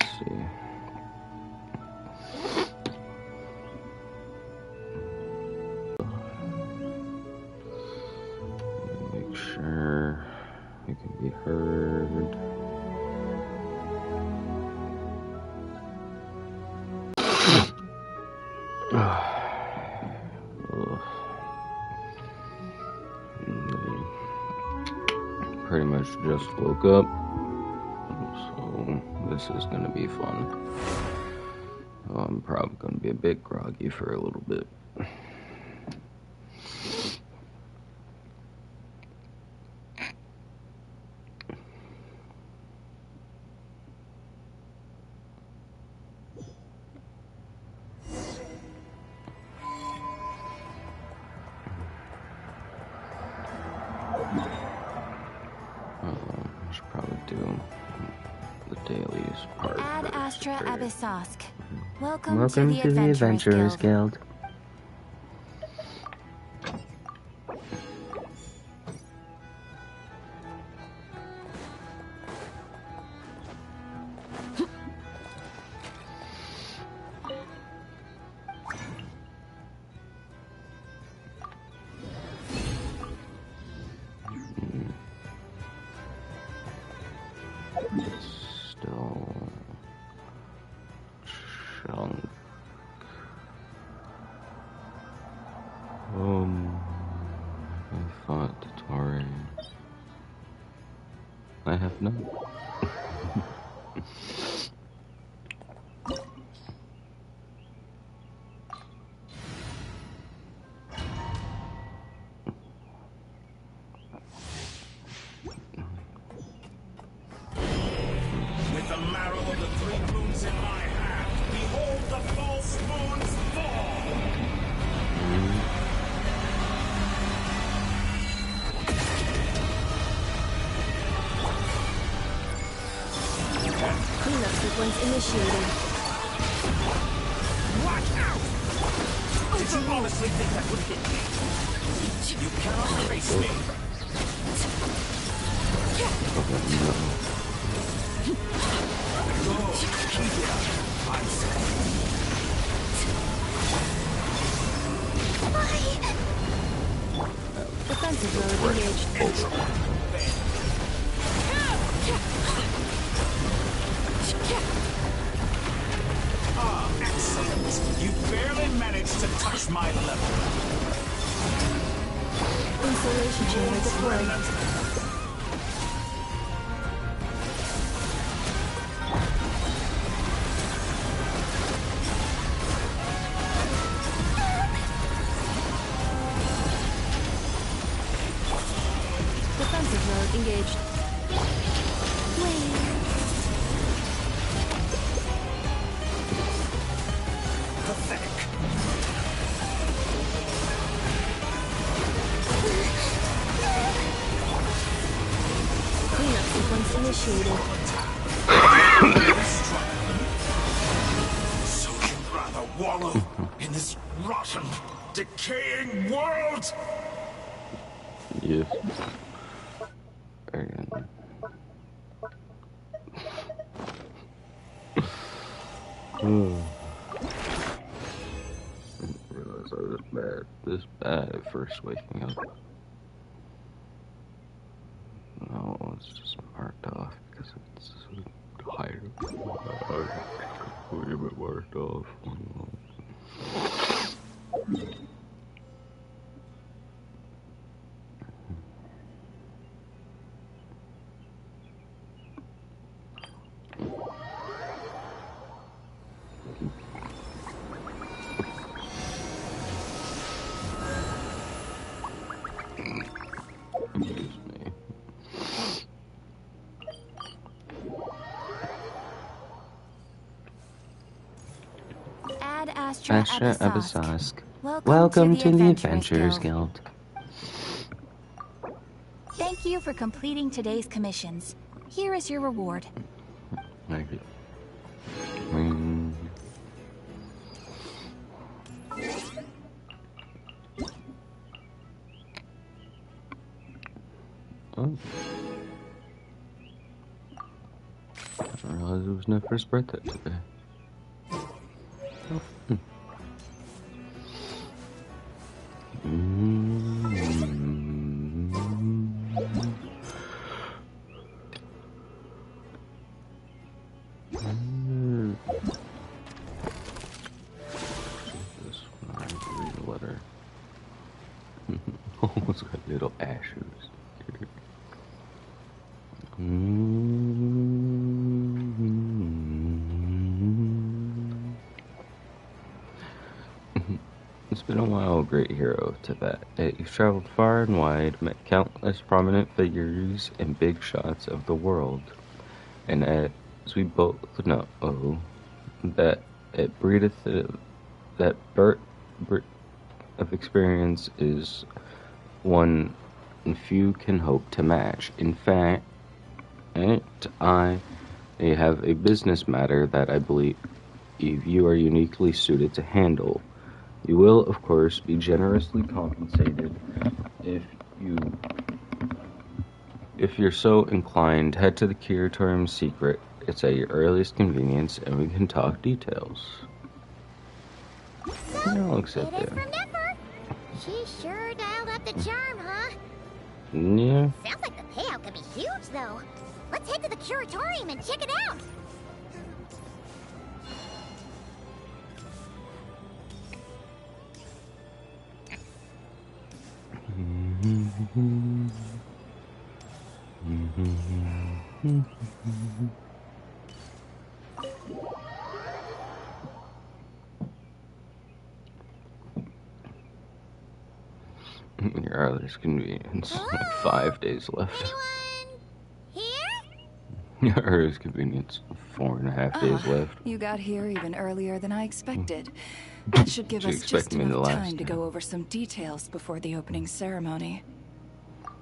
see. Make sure we can be heard. Pretty much just woke up, so this is gonna be fun. I'm probably gonna be a bit groggy for a little bit. I should probably do the dailies part. Ad first, Astra right? Abyssosque. Welcome Welcome to the Adventurers Guild. Still chunk. I thought tutorial. I have none. With the marrow of the three moons in my hand, behold the false moons fall! Cleanup sequence initiated. Watch out! Did you honestly think that would hit me? You cannot face me! Go, keep it up. I'm safe. Defensive mode engaged. Ah, excellent. You barely managed to touch my level. Insulation chamber deployed. Defensive mode engaged. Pathetic. Cleanup sequence initiated. So you'd rather wallow in this rotten, decaying world? Yeah. And I didn't realize I was this bad at first waking up. No, it's just marked off because it's higher. We bit marked off. Excuse me. Ad Astra Astra Abyssosque. Abyssosque. Welcome to the Adventurers Guild. Thank you for completing today's commissions. Here is your reward. Thank you. Oh. realize it was Nefer's birthday today. This one, I have to read a letter. Almost got little ashes. It's been a while, great hero of Tibet. You've traveled far and wide, met countless prominent figures and big shots of the world. And as we both know, that it breedeth that birth of experience is one few can hope to match. In fact, I have a business matter that I believe you are uniquely suited to handle. You will, of course, be generously compensated if you're so inclined. Head to the curatorium secret. It's at your earliest convenience, and we can talk details. So, I'll accept it is that. from Nefer. She sure dialed up the charm, huh? Yeah. Sounds like the payout could be huge, though. Let's head to the curatorium and check it out. Your earliest convenience. Hello? Like 5 days left. Anyone here? Your earliest convenience. 4.5 days left. You got here even earlier than I expected. That should give Did you us expect just me to enough last time to time? go over some details before the opening ceremony.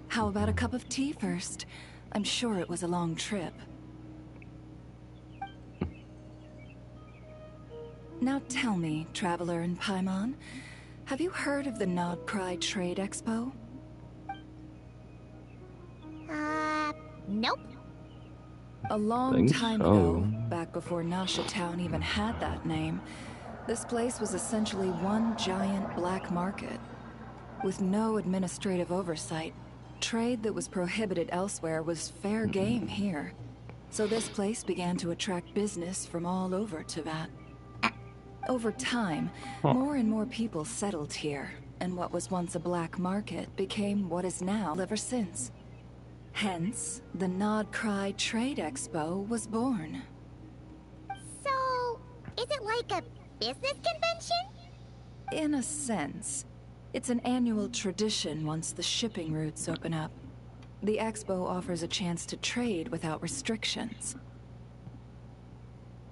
How about a cup of tea first? I'm sure it was a long trip. Now tell me, Traveler in Paimon, have you heard of the Nod Cry Trade Expo? Nope. A long Think time so. ago, back before Nasha Town even had that name, this place was essentially one giant black market. With no administrative oversight, trade that was prohibited elsewhere was fair game here. So this place began to attract business from all over Teyvat. Over time, more and more people settled here, and what was once a black market became what is now ever since. Hence, the Nod Cry Trade Expo was born. So, is it like a business convention? In a sense, it's an annual tradition once the shipping routes open up. The expo offers a chance to trade without restrictions.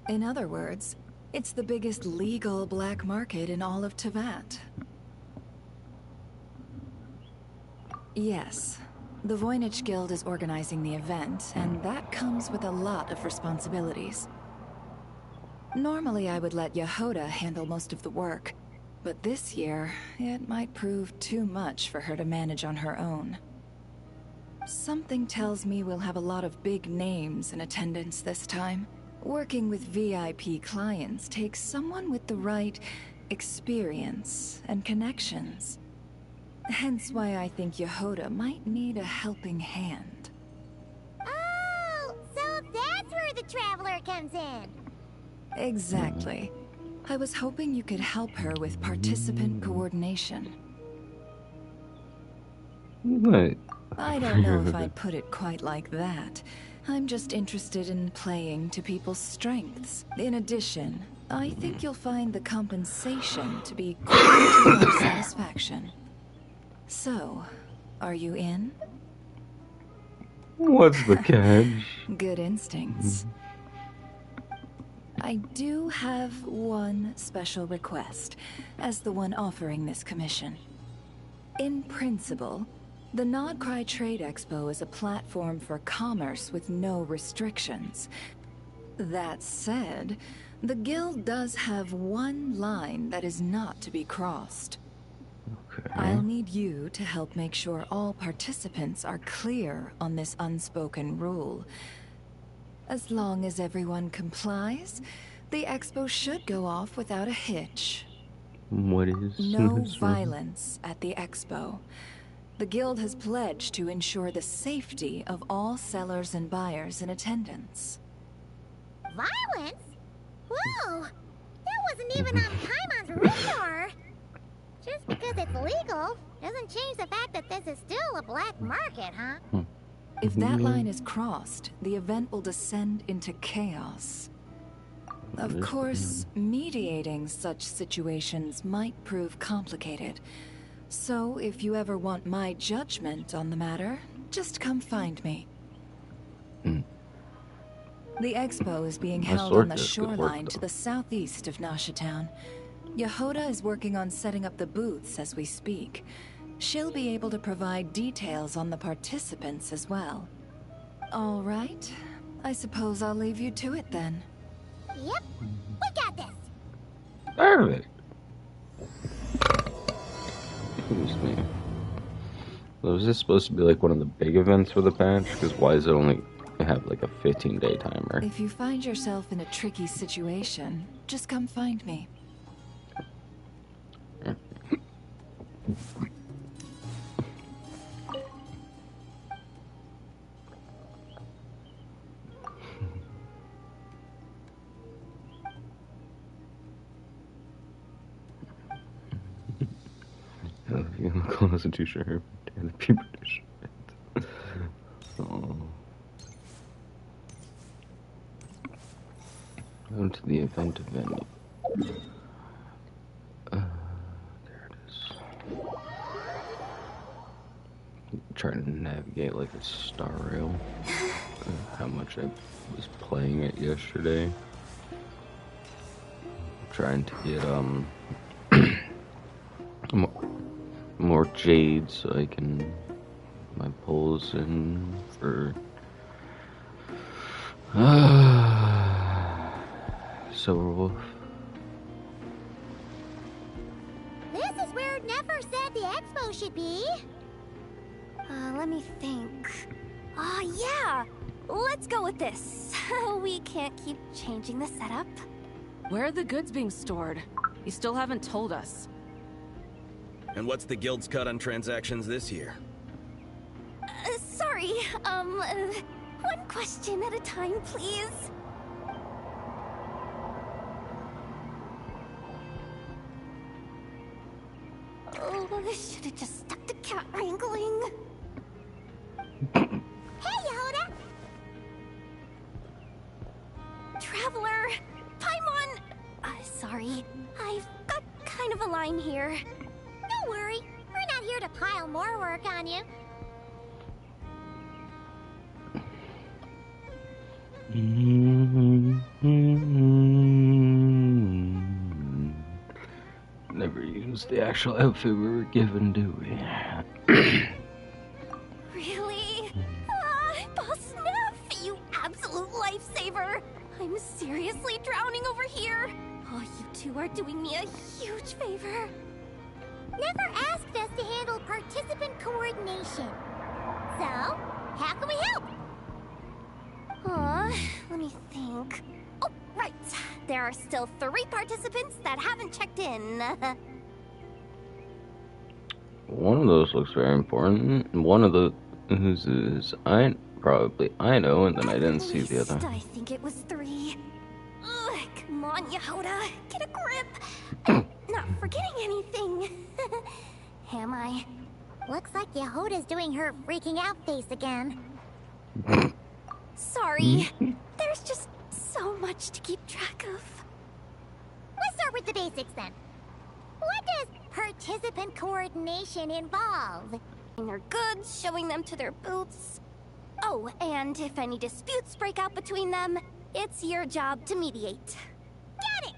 In other words, it's the biggest legal black market in all of Teyvat. Yes, the Voynich Guild is organizing the event, and that comes with a lot of responsibilities. Normally I would let Yehoda handle most of the work, but this year, it might prove too much for her to manage on her own. Something tells me we'll have a lot of big names in attendance this time. Working with VIP clients takes someone with the right experience and connections. Hence why I think Yehoda might need a helping hand. Oh, so that's where the Traveler comes in. Exactly. I was hoping you could help her with participant coordination. What? I don't know if I'd put it quite like that. I'm just interested in playing to people's strengths. In addition, I think you'll find the compensation to be quite to your satisfaction. So, are you in? What's the catch? Good instincts. I do have one special request, as the one offering this commission. In principle, the Nod Cry Trade Expo is a platform for commerce with no restrictions. That said, the Guild does have one line that is not to be crossed. Okay. I'll need you to help make sure all participants are clear on this unspoken rule. As long as everyone complies, the expo should go off without a hitch. What is No this? violence at the expo. The guild has pledged to ensure the safety of all sellers and buyers in attendance. Violence? Whoa! That wasn't even on Paimon's radar! Just because it's legal doesn't change the fact that this is still a black market, huh? If that line is crossed, the event will descend into chaos. Of course, mediating such situations might prove complicated. So, if you ever want my judgment on the matter, just come find me. The expo is being held on the shoreline to the southeast of Nashatown. Yehoda is working on setting up the booths as we speak. She'll be able to provide details on the participants as well. All right. I suppose I'll leave you to it then. Yep, we got this! Perfect. Excuse me. So is this supposed to be like one of the big events for the patch? Because why is it only have like a 15-day timer? If you find yourself in a tricky situation, just come find me. You look almost too sure. Damn, the people do shit. Oh. Go to the event venue. There it is. Trying to navigate like a star rail. How much I was playing it yesterday. Trying to get more jade so I can my pulls in for Silver Wolf. This is where Nefer said the expo should be. Let me think. Yeah! Let's go with this. We can't keep changing the setup. Where are the goods being stored? You still haven't told us. And what's the guild's cut on transactions this year? Sorry, one question at a time, please. Oh, I should have just stuck to cat wrangling. Hey, Yehoda! Traveler! Paimon! Sorry. I've got kind of a line here. Don't worry, we're not here to pile more work on you. Never used the actual outfit we were given, do we? Really? Boss Neff, you absolute lifesaver! I'm seriously drowning over here. Oh, you two are doing me a huge favor. Never asked us to handle participant coordination. So, how can we help? Let me think. Oh, right. There are still 3 participants that haven't checked in. One of those looks very important. One of the whose is I know, and then I didn't see the other. I think it was 3. Ugh, come on, Yehoda, get a grip. I'm not forgetting anything. Am I? Looks like Yehoda's doing her freaking out face again. Sorry. There's just so much to keep track of. Let's start with the basics then. What does participant coordination involve? Their goods, showing them to their booths. Oh, and if any disputes break out between them, it's your job to mediate. Got it!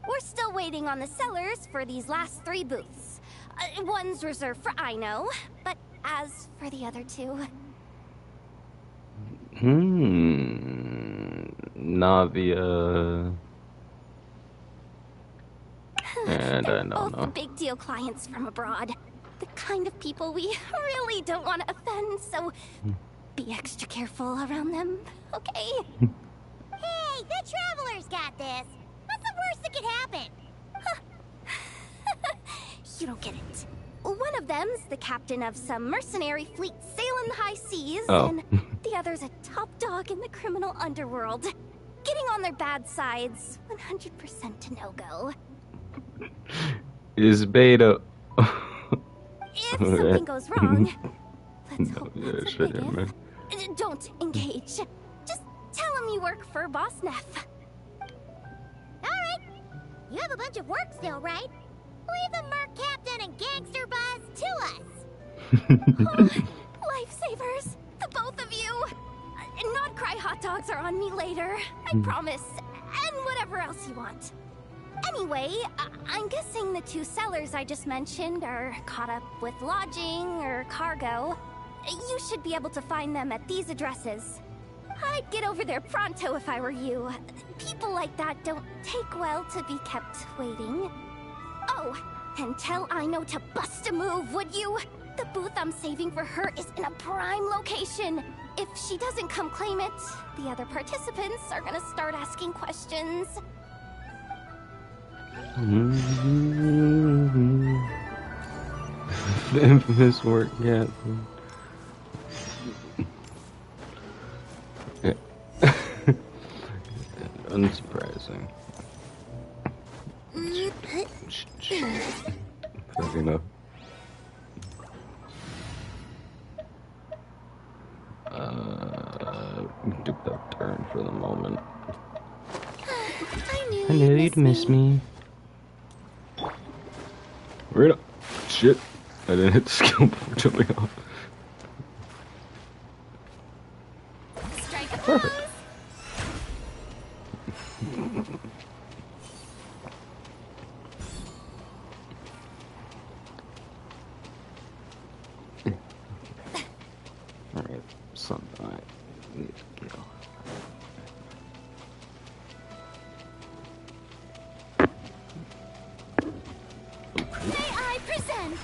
We're still waiting on the sellers for these last 3 booths. One's reserved for Aino, but as for the other 2... Navia. And I don't both know. big deal clients from abroad. The kind of people we really don't want to offend, so Be extra careful around them, okay? Hey, the Travelers got this. What's the worst that could happen? You don't get it. One of them's the captain of some mercenary fleet sailing the high seas, and the other's a top dog in the criminal underworld. Getting on their bad sides, 100% a no-go. Is Beta... If something goes wrong, let's No, hope yeah, that's a sure, negative. man. Don't engage. Just tell him you work for Boss Neff. Alright. You have a bunch of work still, right? Leave the Merc Captain and Gangster Buzz to us. Lifesavers, the both of you. Not cry hot dogs are on me later, I promise. And whatever else you want. Anyway, I'm guessing the two sellers I just mentioned are caught up with lodging or cargo. You should be able to find them at these addresses. I'd get over there pronto if I were you. People like that don't take well to be kept waiting. Oh, and tell Aino to bust a move, would you? The booth I'm saving for her is in a prime location. If she doesn't come claim it, the other participants are gonna start asking questions. Infamous work, yeah. Yeah. Unsurprising. Fair enough. Do that turn for the moment. I knew you'd miss me. Right up. Shit. I didn't hit the skill before jumping off. Strike a Perfect. pose. Alright, something I need to kill. May I present?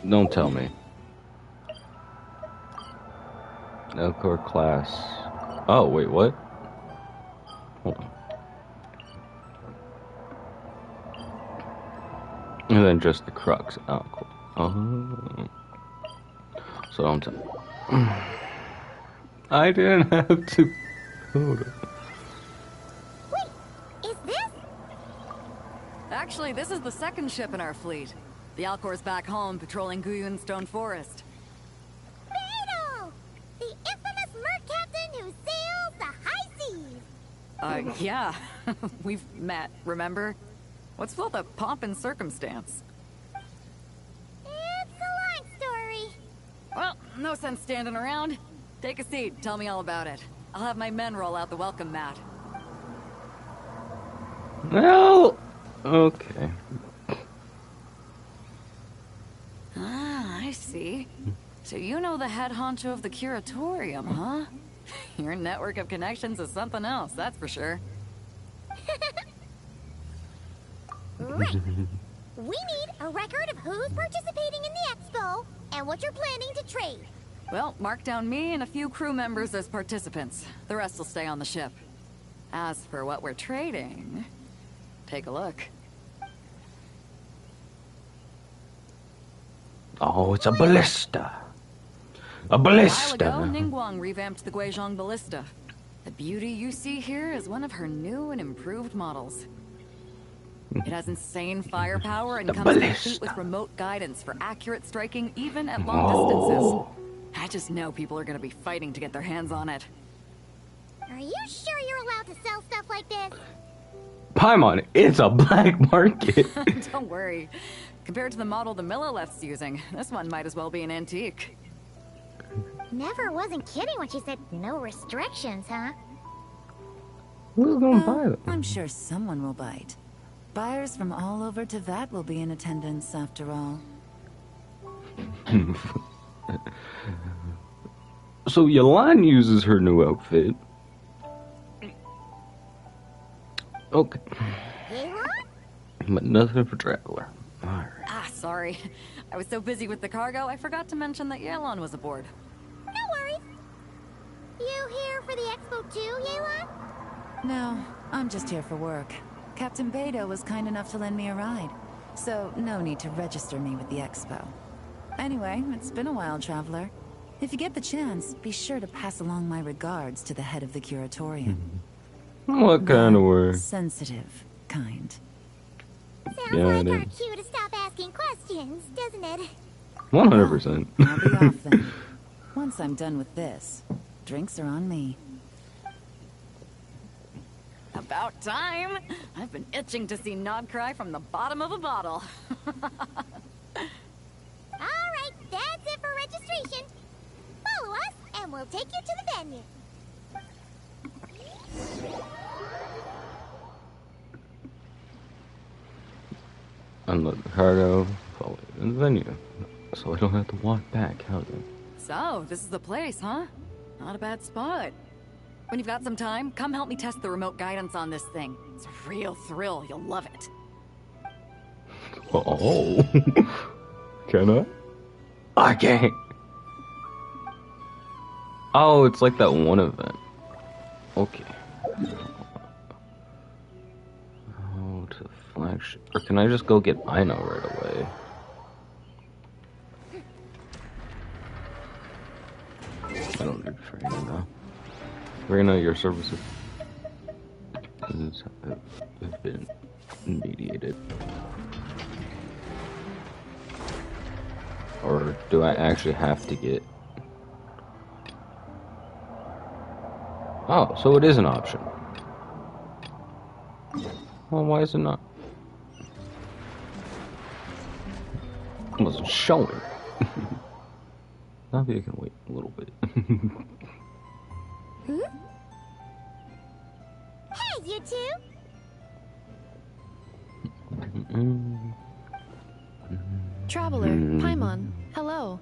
Don't tell me. Elcor class. Oh, wait, what? Hold on. And then just the crux. Oh, cool. Oh. So don't tell. I didn't have to. Hold on. Wait, is this? Actually, this is the second ship in our fleet. The Alcor's back home patrolling Guyun Stone Forest. Beidou! The infamous Merc Captain who sails the high seas! Yeah. We've met, remember? What's with all the pomp and circumstance? It's a long story. Well, no sense standing around. Take a seat, tell me all about it. I'll have my men roll out the welcome mat. Well, okay. Ah, I see. So you know the head honcho of the Curatorium, huh? Your network of connections is something else, that's for sure. Right. We need a record of who's participating in the expo and what you're planning to trade. Well, mark down me and a few crew members as participants. The rest will stay on the ship. As for what we're trading, take a look. Oh, it's a ballista. A A while ballista. ago, Ningguang revamped the Guizhong Ballista. The beauty you see here is one of her new and improved models. It has insane firepower and The comes complete ballista. with remote guidance for accurate striking even at long distances. Oh. I just know people are gonna be fighting to get their hands on it. Are you sure you're allowed to sell stuff like this? Paimon, it's a black market. Don't worry. Compared to the model the Milleleft's using, this one might as well be an antique. Never wasn't kidding when she said no restrictions, huh? Who's gonna buy it? I'm sure someone will bite. Buyers from all over Teyvat will be in attendance, after all. So Yalan uses her new outfit. Okay. But nothing for Traveler. Alright. Ah, sorry. I was so busy with the cargo, I forgot to mention that Yelan was aboard. No worries. You here for the expo too, Yelan? No, I'm just here for work. Captain Beidou was kind enough to lend me a ride, so no need to register me with the expo. Anyway, it's been a while, Traveler. If you get the chance, be sure to pass along my regards to the head of the Curatorium. What kind of word? Sensitive kind. Sounds Yeah, like it our is. cue to stop asking questions, doesn't it? 100%. I'll be off then. Once I'm done with this, drinks are on me. About time! I've been itching to see Nod cry from the bottom of a bottle. Alright, that's it for registration. Follow us, and we'll take you to the venue. Unload the cargo, follow it in the venue. So I don't have to walk back, how then? So, this is the place, huh? Not a bad spot. When you've got some time, come help me test the remote guidance on this thing. It's a real thrill, you'll love it. Oh. Can I? I can't. Oh, it's like that one event. Okay. Oh, to flagship. Or can I just go get Ino right away? I don't need training though. Rena, your services have been mediated. Or do I actually have to get... Oh, so it is an option. Well, why is it not? It wasn't showing. Maybe I can wait a little bit. Hey, you two! Traveler, Paimon, hello.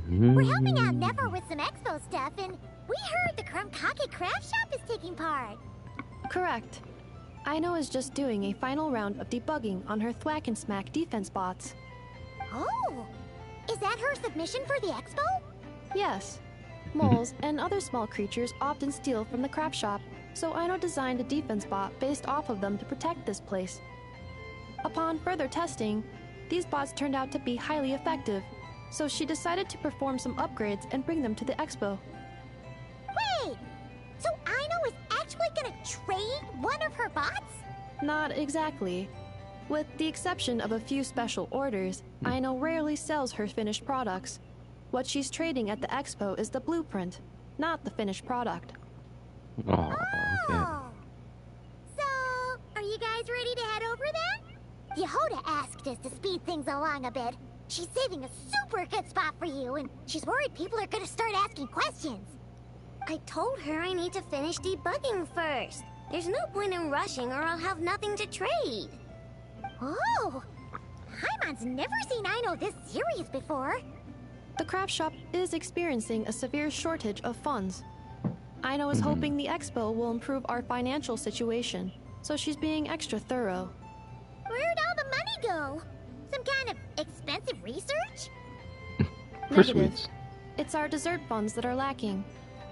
We're helping out Never with some expo stuff, and we heard the Krumkake craft shop is taking part. Correct. Ino is just doing a final round of debugging on her Thwack and Smack defense bots. Oh! Is that her submission for the expo? Yes. Moles and other small creatures often steal from the craft shop, so Ino designed a defense bot based off of them to protect this place. Upon further testing, these bots turned out to be highly effective, so she decided to perform some upgrades and bring them to the expo. Wait! So Ino is actually gonna trade one of her bots? Not exactly. With the exception of a few special orders, Ino rarely sells her finished products. What she's trading at the expo is the blueprint, not the finished product. Oh, okay. So, are you guys ready to head over then? Yehoda asked us to speed things along a bit. She's saving a super good spot for you, and she's worried people are gonna start asking questions. I told her I need to finish debugging first. There's no point in rushing or I'll have nothing to trade. Oh! Paimon's never seen Ino this serious before. The craft shop is experiencing a severe shortage of funds. Ino is hoping the expo will improve our financial situation, so she's being extra thorough. Where'd all the money go? Some kind of expensive research? For sweets. It's our dessert funds that are lacking.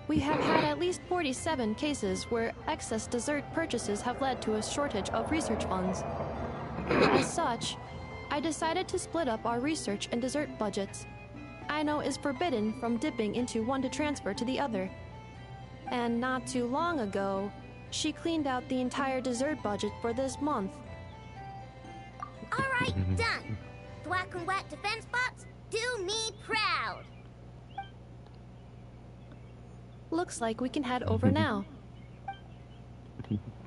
We have had at least 47 cases where excess dessert purchases have led to a shortage of research funds. As such, I decided to split up our research and dessert budgets. Ino is forbidden from dipping into one to transfer to the other. And not too long ago, she cleaned out the entire dessert budget for this month. Alright, done. Thwack and Whack defense bots, do me proud. Looks like we can head over now.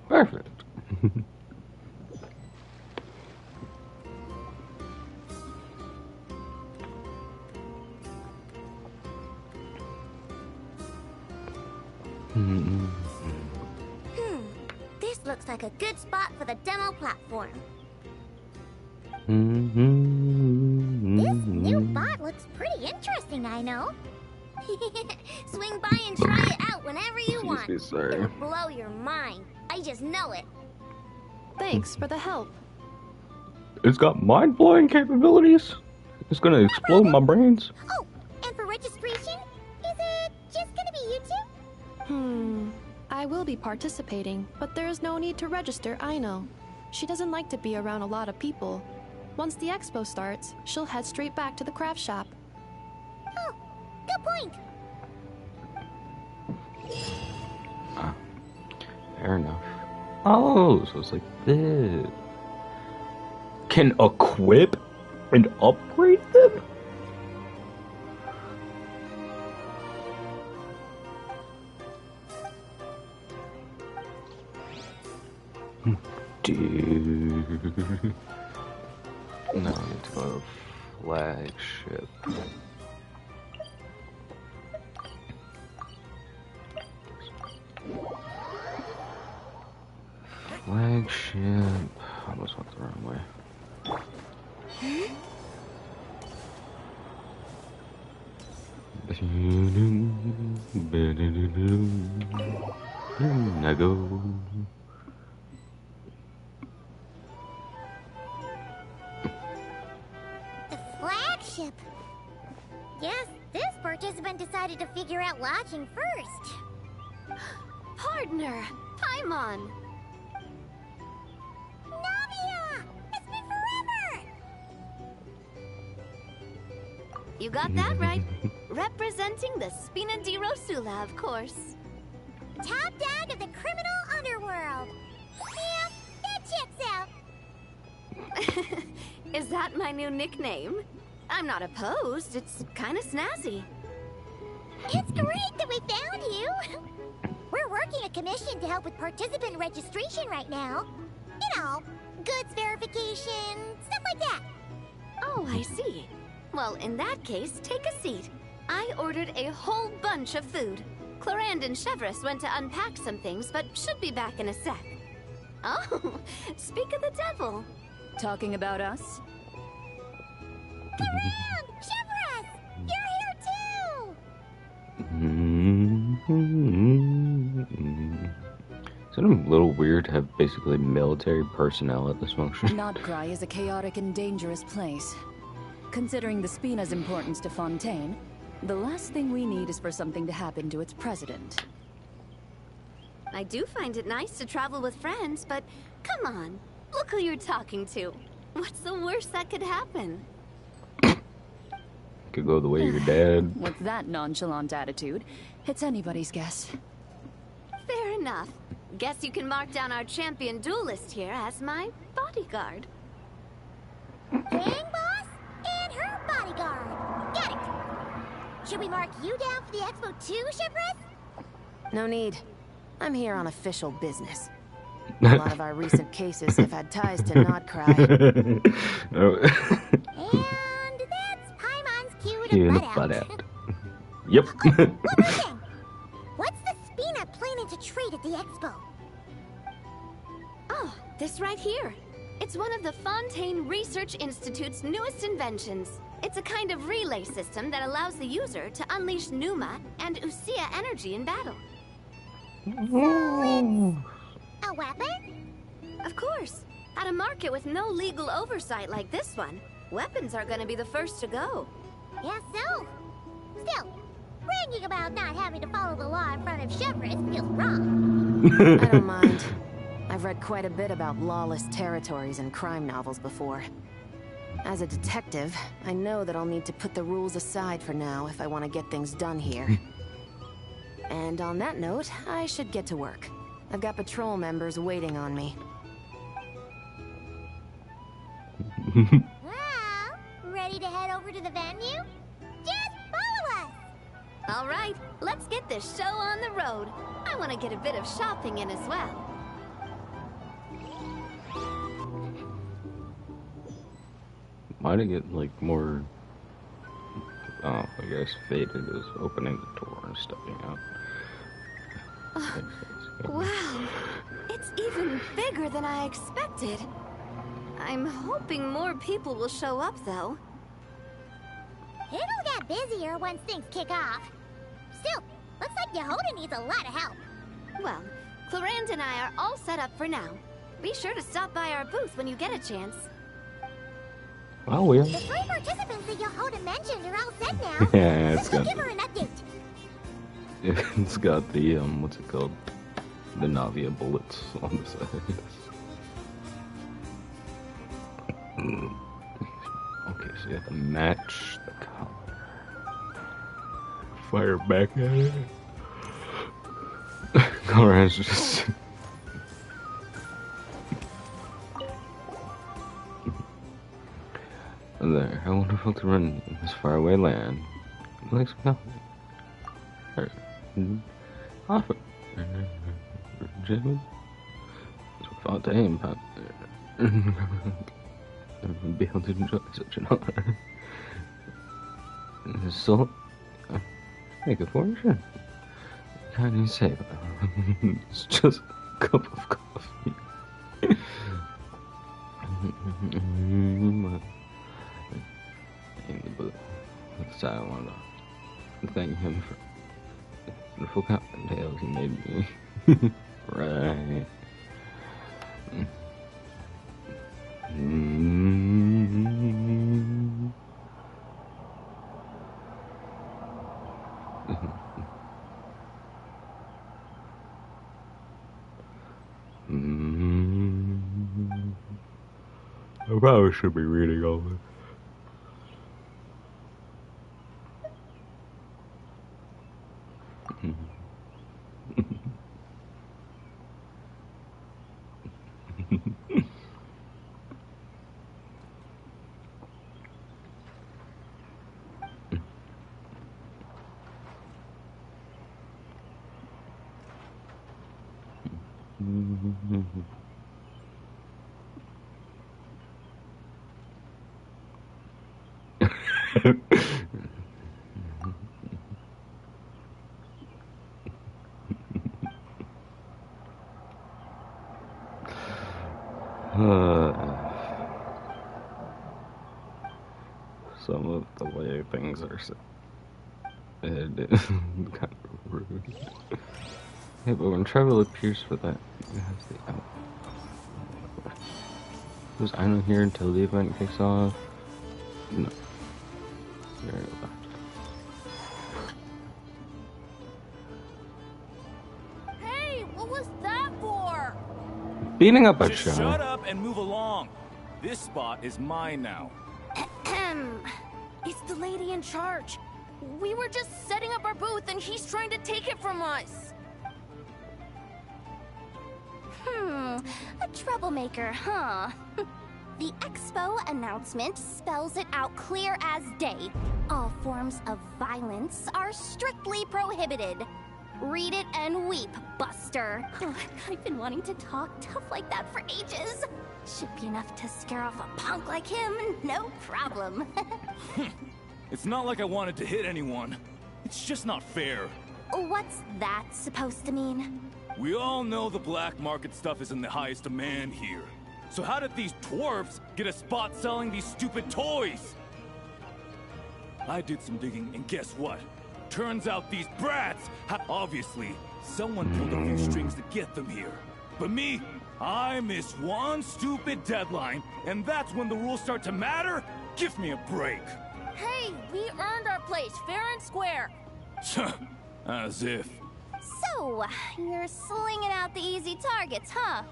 Perfect. This looks like a good spot for the demo platform. This new bot looks pretty interesting, I know. Swing by and try it out whenever you want. Me, sorry. It'll blow your mind. I just know it. Thanks for the help. It's got mind-blowing capabilities. It's gonna explode my brains. Oh, and for registration, is it just gonna be you two? I will be participating, but there is no need to register, I know. She doesn't like to be around a lot of people. Once the expo starts, she'll head straight back to the craft shop. Oh, good point. Fair enough. Oh, so it's like this. Can equip and upgrade them? Dude. No, I need to go to flagship. Flagship. I almost went the wrong way. I go. The flagship. Yes, this participant decided to figure out lodging first. Partner, Paimon. Navia! It's been forever! You got that right. Representing the Spina di Rosula, of course. Top dog of the criminal underworld. Yeah, that checks out. Is that my new nickname? I'm not opposed. It's kind of snazzy. It's great that we found you. We're working a commission to help with participant registration right now. You know, goods verification, stuff like that. Oh, I see. Well, in that case, take a seat. I ordered a whole bunch of food. Clorinde and Chevreuse went to unpack some things, but should be back in a sec. Oh, speak of the devil. Talking about us? Clorinde! Chevreuse! You're here too! Isn't it a little weird to have basically military personnel at this function? Notcry is a chaotic and dangerous place. Considering the Spina's importance to Fontaine, the last thing we need is for something to happen to its president. I do find it nice to travel with friends, but come on. Look who you're talking to. What's the worst that could happen? Could go the way of your dad. With that nonchalant attitude, it's anybody's guess. Fair enough. Guess you can mark down our champion duelist here as my bodyguard. Gang boss and her bodyguard. Got it. Should we mark you down for the expo too, Chevreuse? No need. I'm here on official business. A lot of our recent cases have had ties to Notcry. And that's Paimon's cue to Cue to butt butt out. out. Yep. One more thing. What's the Spina planning to trade at the expo? Oh, this right here. It's one of the Fontaine Research Institute's newest inventions. It's a kind of relay system that allows the user to unleash Numa and Usia energy in battle. A weapon? Of course. At a market with no legal oversight like this one, weapons are gonna be the first to go. Yes, so. Still, bragging about not having to follow the law in front of Chevreuse feels wrong. I don't mind. I've read quite a bit about lawless territories and crime novels before. As a detective, I know that I'll need to put the rules aside for now if I want to get things done here. And on that note, I should get to work. I've got patrol members waiting on me. Well, ready to head over to the venue? Just follow us! All right, let's get this show on the road. I want to get a bit of shopping in as well. Might it get like more, I guess faded as opening the door and stepping out. Wow, it's even bigger than I expected. I'm hoping more people will show up, though. It'll get busier once things kick off. Still, looks like Yehoda needs a lot of help. Well, Clorinde and I are all set up for now. Be sure to stop by our booth when you get a chance. Oh, yeah. The 3 participants that Yehoda mentioned are all set now. Yeah, it's Let's got, give her an update. it's got the, what's it called? The Navia bullets on the side. Okay, so you have to match the color. Fire back at it. Color has just... There, how wonderful to run in this faraway land. Like some coffee. Offer. Jimmy? Fontaine pop. Be able to enjoy such an honor. So, make a fortune. How do you say that? It's just a cup of coffee. So I want to thank him for the wonderful cocktails he made me. Right. I probably should be reading all this. Some of the way things are said, it is kind of rude. Yeah, but when Trevor appears for that, it has the out. Was Aino here until the event kicks off? No. Very left. Hey, what was that for? Beating up a Just shot. shut up and move along. This spot is mine now. It's the lady in charge. We were just setting up our booth and he's trying to take it from us. A troublemaker, huh? The expo announcement spells it out clear as day. All forms of violence are strictly prohibited. Read it and weep, Buster. I've been wanting to talk tough like that for ages. Should be enough to scare off a punk like him, no problem. It's not like I wanted to hit anyone. It's just not fair. What's that supposed to mean? We all know the black market stuff is in the highest demand here. So how did these dwarfs get a spot selling these stupid toys? I did some digging, and guess what? Turns out these brats obviously, someone pulled a few strings to get them here. But me, I missed one stupid deadline, and that's when the rules start to matter? Give me a break. Hey, we earned our place fair and square. As if. So, you're slinging out the easy targets, huh?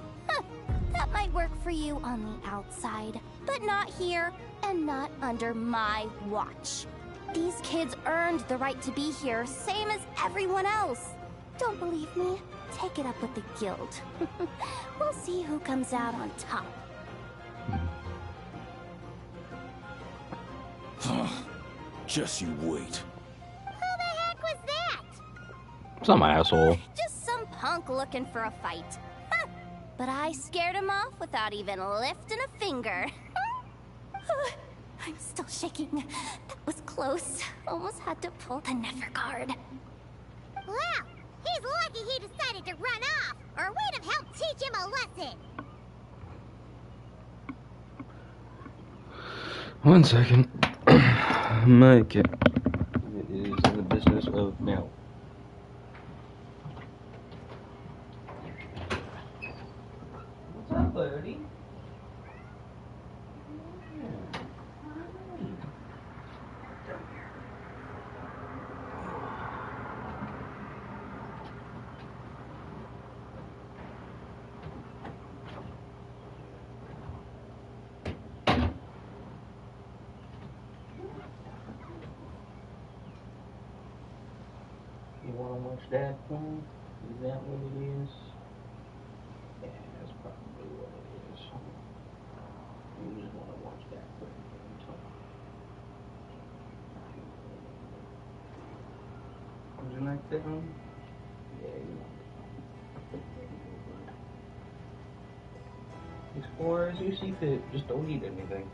That might work for you on the outside, but not here, and not under my watch. These kids earned the right to be here, same as everyone else. Don't believe me? Take it up with the guild. We'll see who comes out on top. Just you wait. Who the heck was that? Some asshole. Just some punk looking for a fight. But I scared him off without even lifting a finger. I'm still shaking. That was close. Almost had to pull the Nefer guard. Well, he's lucky he decided to run off, or we'd have helped teach him a lesson. 1 second. Mike is in the business of mail. What's up, buddy? watch that one? Is that what it is? Yeah, that's probably what it is. You just want to watch that for a time. Would you like that one? Yeah, you like it. Explore as you see fit. Just don't eat anything.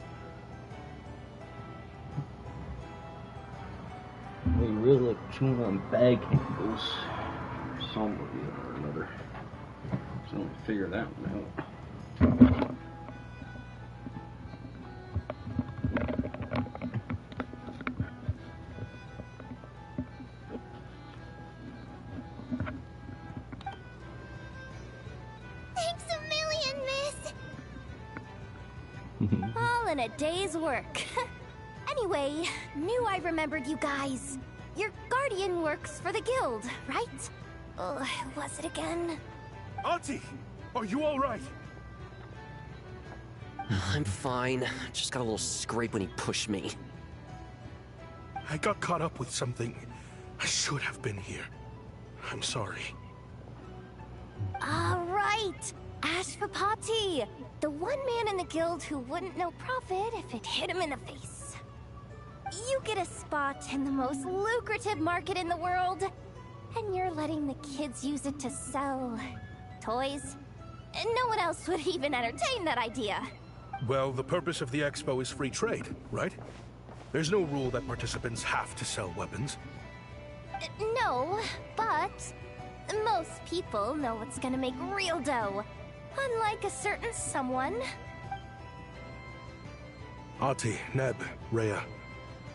We really like chewing on bag handles. Somebody or another. So don't figure that one out. Thanks a million, miss! All in a day's work. Anyway, knew I remembered you guys. Your guardian works for the guild, right? Who was it again? Auntie! Are you alright? I'm fine. Just got a little scrape when he pushed me. I got caught up with something. I should have been here. I'm sorry. Right! Ashvapati! The one man in the guild who wouldn't know profit if it hit him in the face. You get a spot in the most lucrative market in the world, and you're letting the kids use it to sell toys. And no one else would even entertain that idea. Well, the purpose of the expo is free trade, right? There's no rule that participants have to sell weapons. No, but most people know what's gonna make real dough. Unlike a certain someone. Ahti, Neb, Rhea,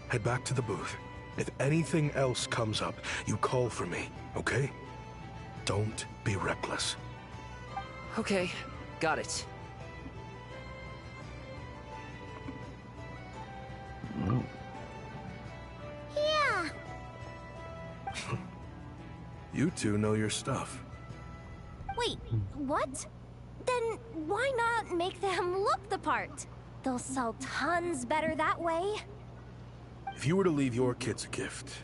head back to the booth. If anything else comes up, you call for me, okay? Don't be reckless. Okay, got it. Yeah. You two know your stuff. Wait, what? Then why not make them look the part? They'll sell tons better that way. If you were to leave your kids a gift,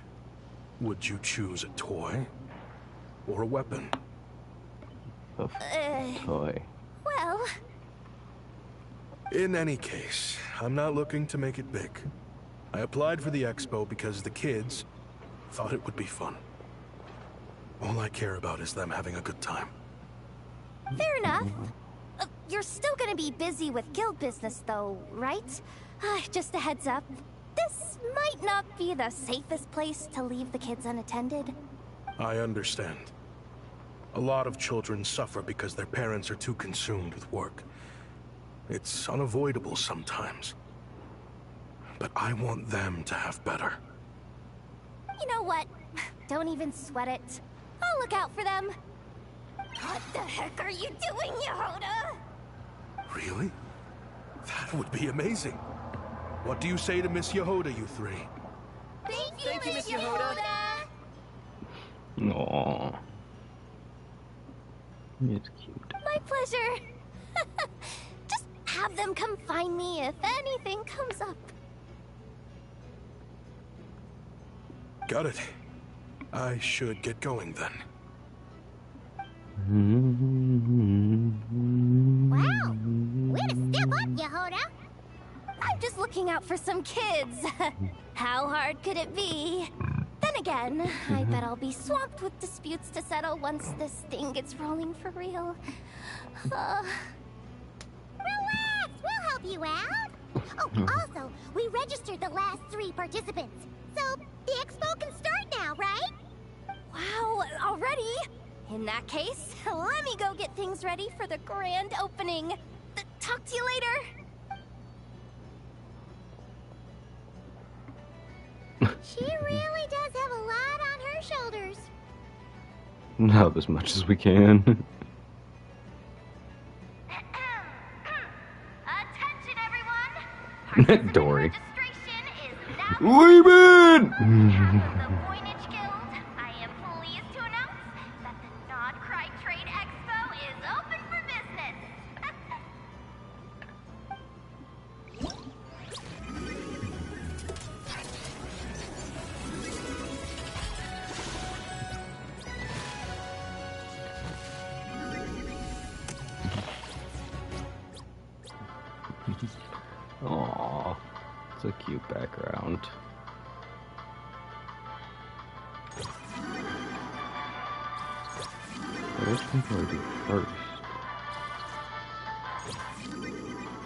would you choose a toy or a weapon? Toy. Well... In any case, I'm not looking to make it big. I applied for the expo because the kids thought it would be fun. All I care about is them having a good time. Fair enough. You're still gonna be busy with guild business though, right? Just a heads up. This might not be the safest place to leave the kids unattended. I understand. A lot of children suffer because their parents are too consumed with work. It's unavoidable sometimes. But I want them to have better. You know what? Don't even sweat it. I'll look out for them. What the heck are you doing, Yehoda? Really? That would be amazing. What do you say to Miss Yehoda, you three? Thank you, Miss Yehoda! Aww. It's cute. My pleasure. Just have them come find me if anything comes up. Got it. I should get going then. Wow! Way to step up, Yehoda! I'm just looking out for some kids. How hard could it be? Then again, I bet I'll be swamped with disputes to settle once this thing gets rolling for real. Relax! We'll help you out! Oh, also, we registered the last 3 participants. So, the expo can start now, right? Wow, already? In that case, let me go get things ready for the grand opening. Talk to you later. She really does have a lot on her shoulders. Not as much as we can. Attention, everyone. Dory. Registration is now Leave it! the Voynich Guild. I am pleased to announce that the Nod Cry Trade Expo is open for business. It's a cute background. Which one do I do first?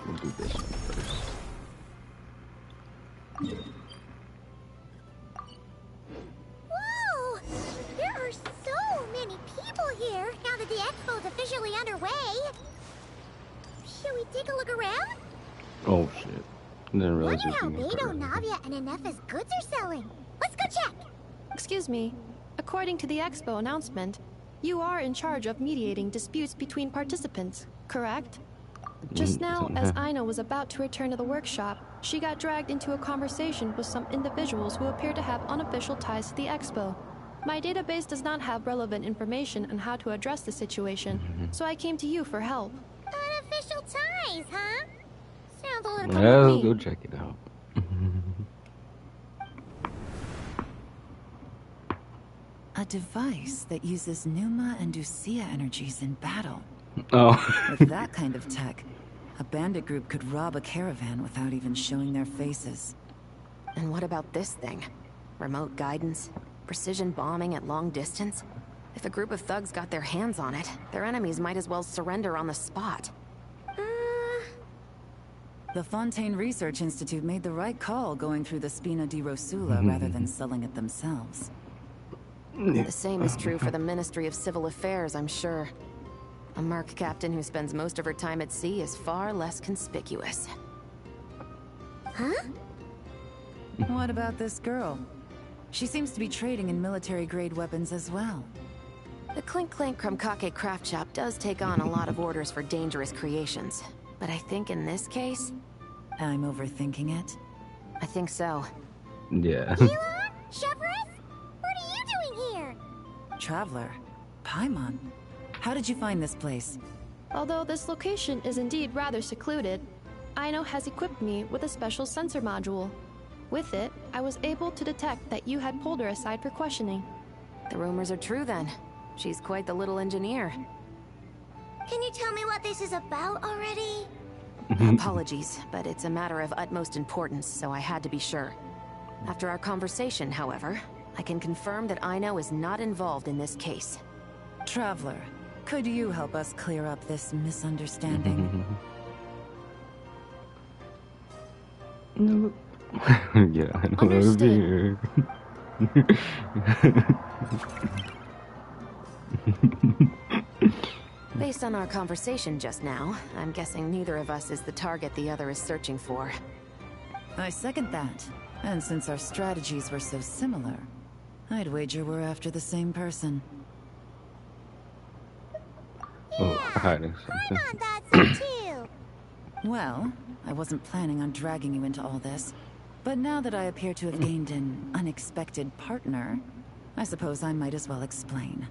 We'll do this one first. Whoa! There are so many people here now that the expo's officially underway. Should we take a look around? Oh shit. Didn't realize Wonder how it was Beidou, Navia, and Ineffa's goods are selling. Let's go check! Excuse me. According to the expo announcement, you are in charge of mediating disputes between participants, correct? Just now, as Aino was about to return to the workshop, she got dragged into a conversation with some individuals who appear to have unofficial ties to the expo. My database does not have relevant information on how to address the situation, so I came to you for help. Unofficial ties, huh? Sounds a little Yeah, let's go check it out. A device that uses Pneuma and Usia energies in battle. Oh. With that kind of tech, a bandit group could rob a caravan without even showing their faces. And what about this thing? Remote guidance? Precision bombing at long distance? If a group of thugs got their hands on it, their enemies might as well surrender on the spot. The Fontaine Research Institute made the right call going through the Spina di Rosula rather than selling it themselves. The same is true for the Ministry of Civil Affairs, I'm sure. A merc captain who spends most of her time at sea is far less conspicuous. Huh? What about this girl? She seems to be trading in military-grade weapons as well. The Clink Clink Krumkake craft shop does take on a lot of orders for dangerous creations. But I think in this case... I'm overthinking it? I think so. Yeah. Elon? Chevron? What are you doing here? Traveler. Paimon. How did you find this place? Although this location is indeed rather secluded, Aino has equipped me with a special sensor module. With it, I was able to detect that you had pulled her aside for questioning. The rumors are true then. She's quite the little engineer. Can you tell me what this is about already? Apologies, but it's a matter of utmost importance, so I had to be sure. After our conversation, however, I can confirm that Aino is not involved in this case. Traveler, could you help us clear up this misunderstanding? No. Yeah, I know Understood. Based on our conversation just now, I'm guessing neither of us is the target the other is searching for. I second that. And since our strategies were so similar, I'd wager we're after the same person. Oh, hiding something. I'm on that side too. Well, I wasn't planning on dragging you into all this, but now that I appear to have gained an unexpected partner, I suppose I might as well explain.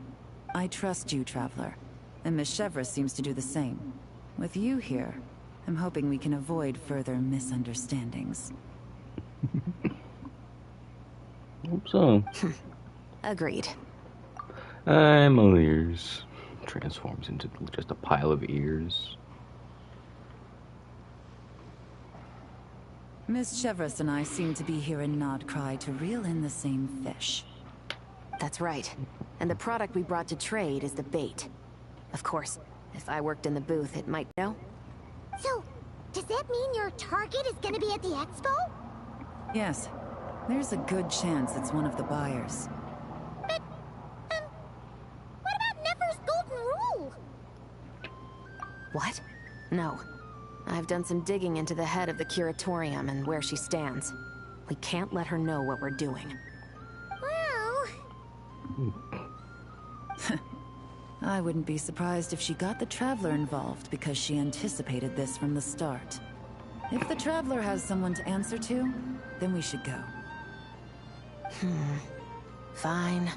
I trust you, Traveler, and Miss Chevra seems to do the same. With you here, I'm hoping we can avoid further misunderstandings. Hope so. Agreed. I'm all ears. Transforms into just a pile of ears. Miss Chevres and I seem to be here in Nodcry to reel in the same fish. That's right. And the product we brought to trade is the bait. Of course, if I worked in the booth, it might know. So, does that mean your target is gonna be at the expo? Yes. There's a good chance it's one of the buyers. But, what about Nefer's golden rule? What? No. I've done some digging into the head of the Curatorium and where she stands. We can't let her know what we're doing. Well... I wouldn't be surprised if she got the Traveler involved because she anticipated this from the start. If the Traveler has someone to answer to, then we should go. Fine.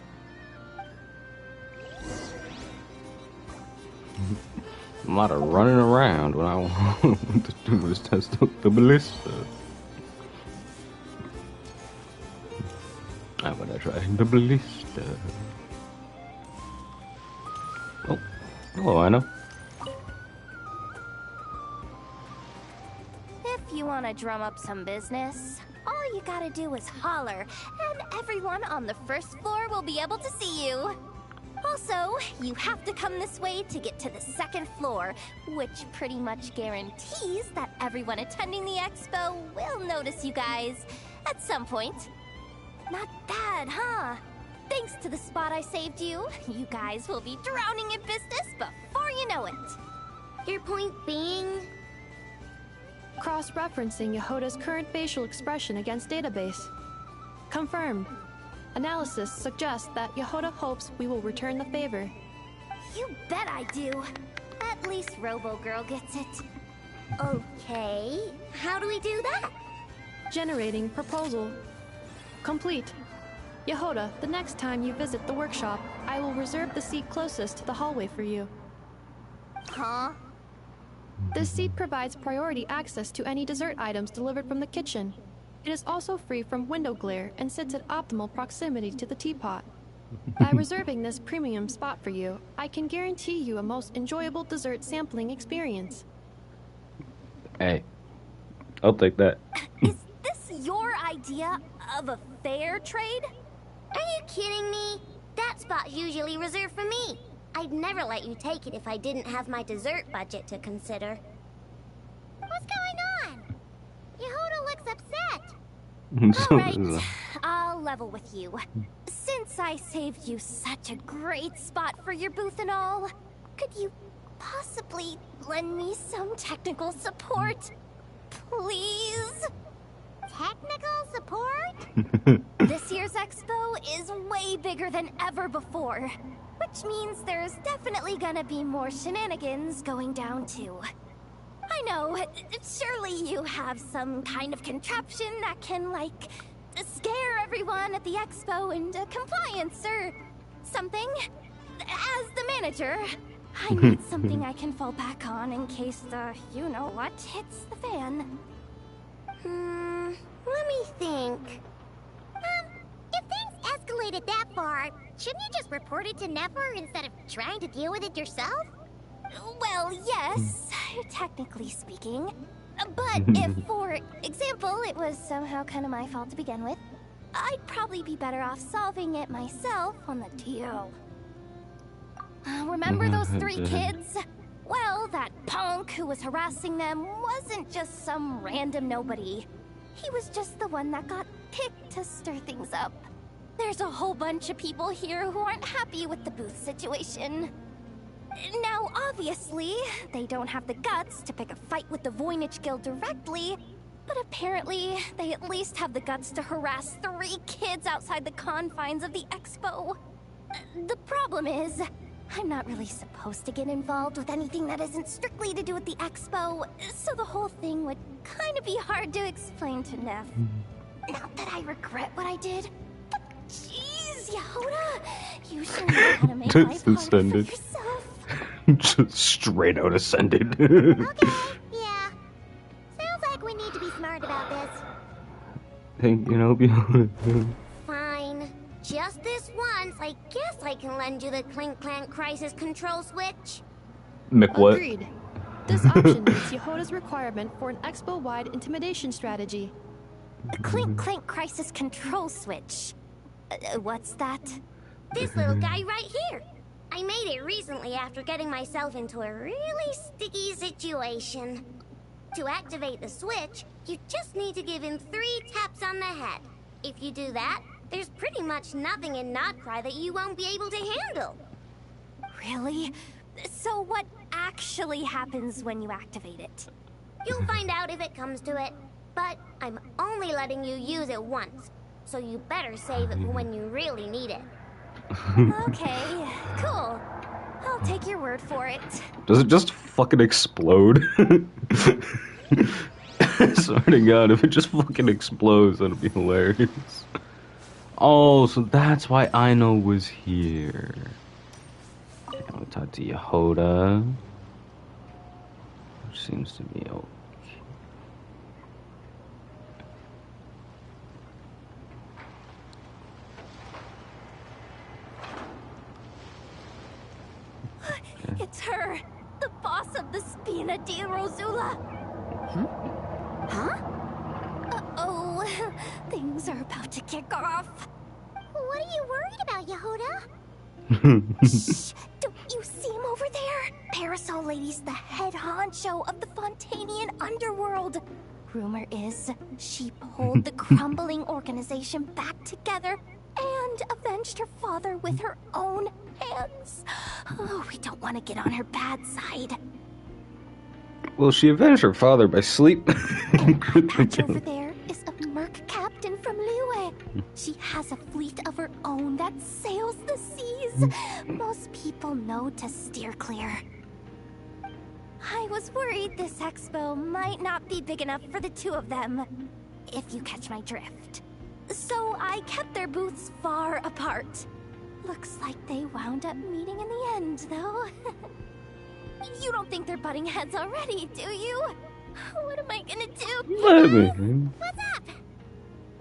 A lot of running around when I want to do is test out the ballista. I'm gonna try the ballista. Oh, hello, Aino. If you want to drum up some business, all you gotta do is holler, and everyone on the first floor will be able to see you. Also, you have to come this way to get to the second floor, which pretty much guarantees that everyone attending the expo will notice you guys at some point. Not bad, huh? Thanks to the spot I saved you, you guys will be drowning in business before you know it. Your point being? Cross-referencing Yehoda's current facial expression against database. Confirmed. Analysis suggests that Yehoda hopes we will return the favor. You bet I do. At least Robo-Girl gets it. Okay, how do we do that? Generating proposal. Complete. Yehoda, the next time you visit the workshop, I will reserve the seat closest to the hallway for you. Huh? This seat provides priority access to any dessert items delivered from the kitchen. It is also free from window glare and sits at optimal proximity to the teapot. By reserving this premium spot for you, I can guarantee you a most enjoyable dessert sampling experience. Hey, I'll take that. Is this your idea of a fair trade? Are you kidding me? That spot's usually reserved for me. I'd never let you take it if I didn't have my dessert budget to consider. What's going on? Yehoda looks upset. Alright, I'll level with you. Since I saved you such a great spot for your booth and all, could you possibly lend me some technical support? Please? Technical support? This year's expo is way bigger than ever before, which means there's definitely gonna be more shenanigans going down too. I know, surely you have some kind of contraption that can, like, scare everyone at the expo into compliance or something. As the manager, I need something I can fall back on in case the you-know-what hits the fan. Let me think. If things escalated that far, shouldn't you just report it to Nefer instead of trying to deal with it yourself? Well, yes, technically speaking. But if, for example, it was somehow kind of my fault to begin with, I'd probably be better off solving it myself on the DL. Remember those 3 kids? Well, that punk who was harassing them wasn't just some random nobody. He was just the one that got picked to stir things up. There's a whole bunch of people here who aren't happy with the booth situation. Now, obviously, they don't have the guts to pick a fight with the Voynich Guild directly, but apparently, they at least have the guts to harass 3 kids outside the confines of the expo. The problem is, I'm not really supposed to get involved with anything that isn't strictly to do with the expo, so the whole thing would kind of be hard to explain to Neff. Not that I regret what I did, but jeez, Yehoda, you sure know how to make life harder for yourself. Just straight out ascended. Okay, yeah. Sounds like we need to be smart about this. Think you know, Fine. Just this once, I guess I can lend you the Clink Clank Crisis Control Switch. McWhat? Agreed. This option meets Yehoda's requirement for an expo-wide intimidation strategy. The Clink Clank Crisis Control Switch. What's that? This little guy right here. I made it recently after getting myself into a really sticky situation. To activate the switch, you just need to give him 3 taps on the head. If you do that, there's pretty much nothing in Notcry that you won't be able to handle. Really? So what actually happens when you activate it? You'll find out if it comes to it, but I'm only letting you use it once, so you better save it for when you really need it. Okay, cool. I'll take your word for it. Does it just fucking explode? Swear to God, if it just fucking explodes, that'll be hilarious. Oh, so that's why Aino was here. Okay, I'll talk to Yehoda. Which seems to be okay. It's her! The boss of the Spina di Rosula! Huh? Things are about to kick off. What are you worried about, Yehoda? Shh! Don't you see him over there? Parasol Lady's the head honcho of the Fontanian underworld. Rumor is she pulled the crumbling organization back together and avenged her father with her own hands. Oh, we don't want to get on her bad side. Well, she avenged her father by sleep. Patch over there is a merc captain from Liyue. She has a fleet of her own that sails the seas. Most people know to steer clear. I was worried this expo might not be big enough for the two of them, if you catch my drift. So I kept their booths far apart. Looks like they wound up meeting in the end, though. You don't think they're butting heads already, do you? What am I gonna do? What's up?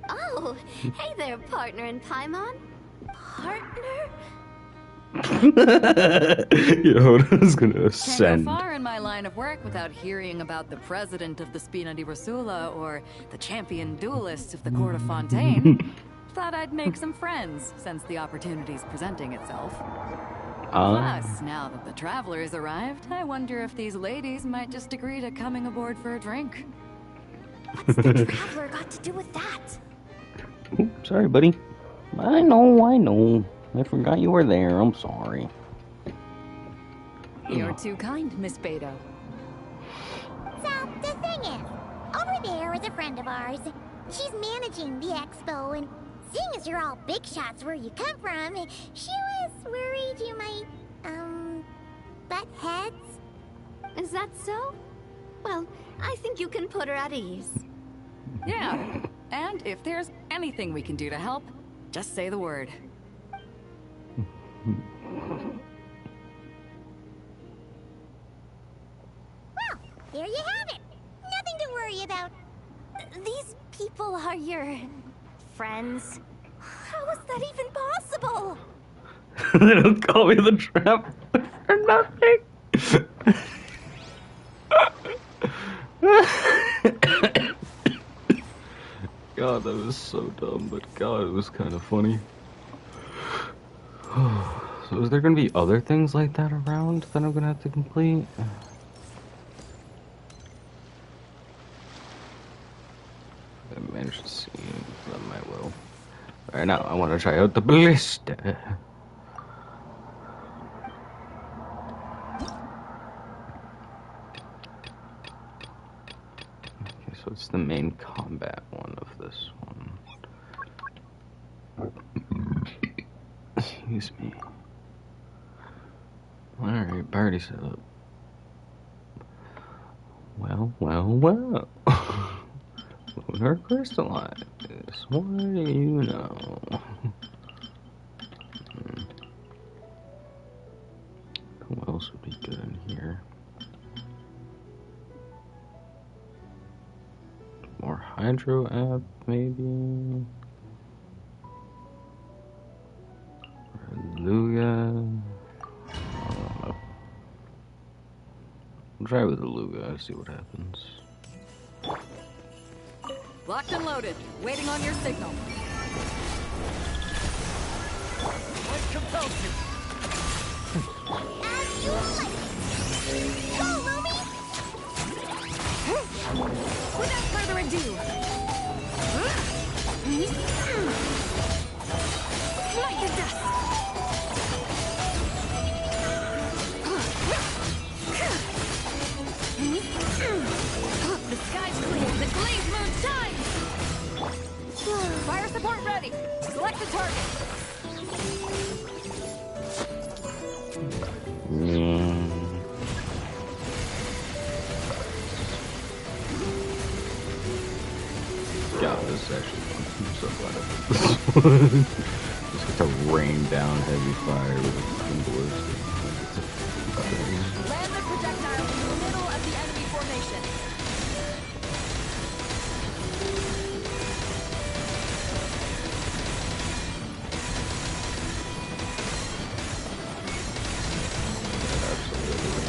Oh, hey there, partner in Paimon. Partner? Yehoda's gonna Can't ascend. go far in my line of work without hearing about the president of the Spina di Rosula or the champion duelist of the court of Fontaine. Thought I'd make some friends since the opportunity's presenting itself. Plus, now that the travelers arrived, I wonder if these ladies might just agree to coming aboard for a drink. What's the traveler got to do with that? Ooh, sorry, buddy. I know. I forgot you were there. I'm sorry. You're too kind, Miss Beidou. So, the thing is, over there is a friend of ours. She's managing the expo, and seeing as you're all big shots where you come from, she was worried you might, butt heads. Is that so? Well, I think you can put her at ease. Yeah, and if there's anything we can do to help, just say the word. Well, there you have it. Nothing to worry about. These people are your friends. How is that even possible? They don't call me the trap for nothing. God, that was so dumb, but God, it was kind of funny. So is there gonna be other things like that around that I'm gonna have to complete? I managed to see them, I will. Right now, I want to try out the ballista. Okay, so it's the main combat one of this one. Excuse me. Alright, party set up. Well. Lunar crystallize. What do you know? Who else would be good in here? More hydro app, maybe? Luga? I don't know. I'll try with the Luga, see what happens. Locked and loaded, waiting on your signal. What compels you? As you like. Go, Lumi! Without further ado, light the dust. The sky's clear, the glaze moon shines. Fire support ready. Select the target. God, this is actually fun. I'm so glad I did this one. Just get to rain down heavy fire with a fucking ballista. Land the projectile in the middle of the enemy formation.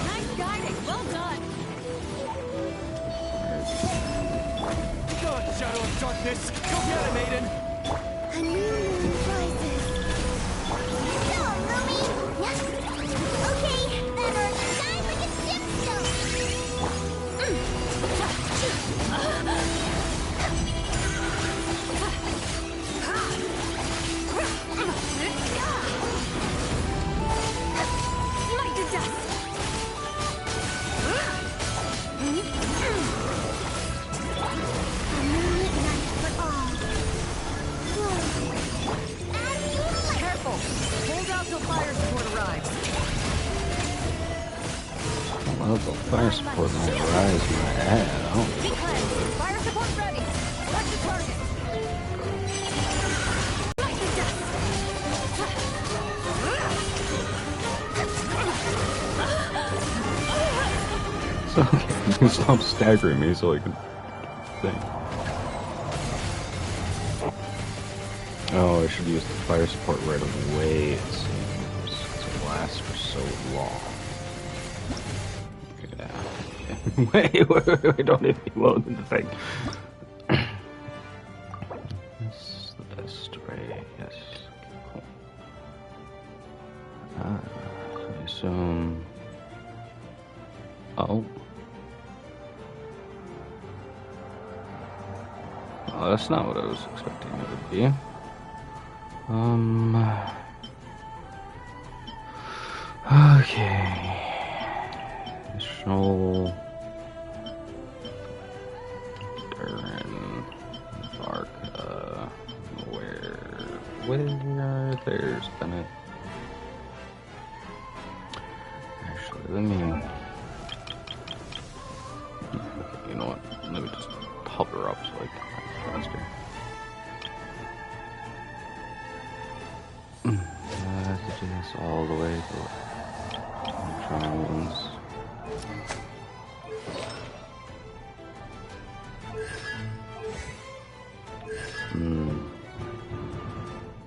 Nice guiding, well done. God, Shadow of Darkness, go get him, Aiden! till fire support arrives. Well, the fire support might rise in my head. I don't Be cleansed. Fire support ready. Select the target. So, okay, stop staggering me so I can think. Oh, I should use the fire support right away, it seems. It lasts for so long. Yeah. wait, don't hit me load in the thing. This is the best way, yes. Cool. So, oh. Oh, that's not what I was expecting it would be. Okay. Additional Durin Bark, where there's Bennett. Actually, let me, you know what, let me just hover up so I can find faster. I have to do this all the way to drones.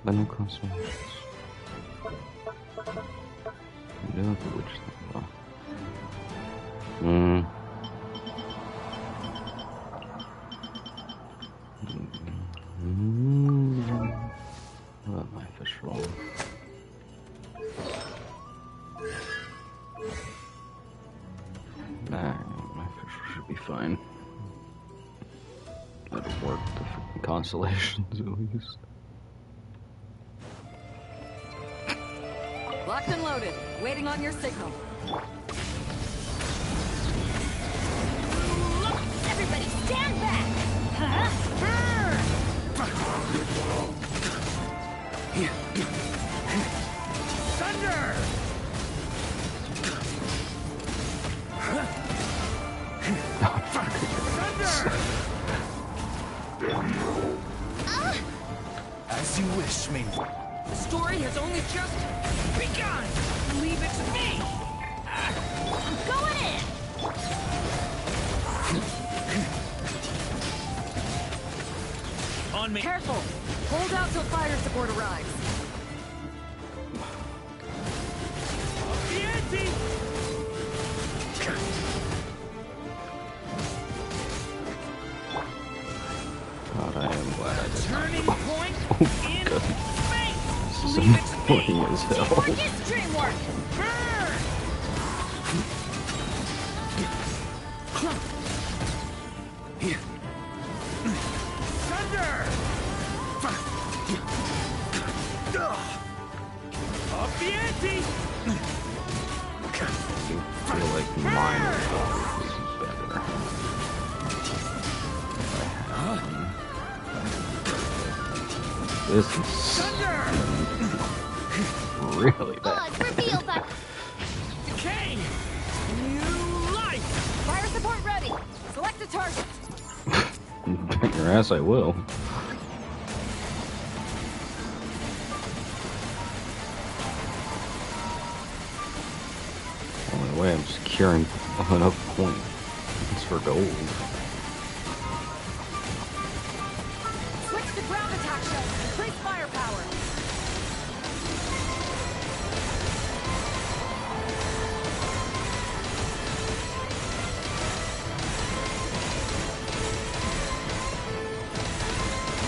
But no consequences. No, which thing? My fish roll. Nah, my fish should be fine. That'll work, the freaking constellations at least. Locked and loaded. Waiting on your signal. Everybody stand back! Thunder! As you wish, me. The story has only just begun. Leave it to me. I'm going in! On me. Careful. Hold out till fire support arrives. God, I am glad I did. Turning point in This is annoying as hell. Dreamwork! Thunder! Up the ante! I feel like mine is better. This is really bad. Reveal that! Decay! New life! Fire support ready. Select a target. Bet your ass I will. Only way I'm securing enough points for gold. Switch to ground attack shells. Increase firepower.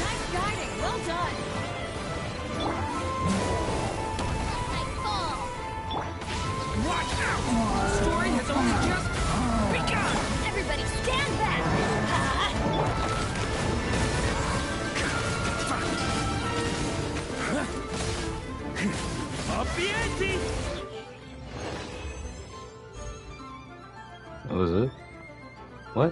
Nice guiding. Well done. Watch out! The story has only just begun! Everybody stand back! Up the ante! That was it? What?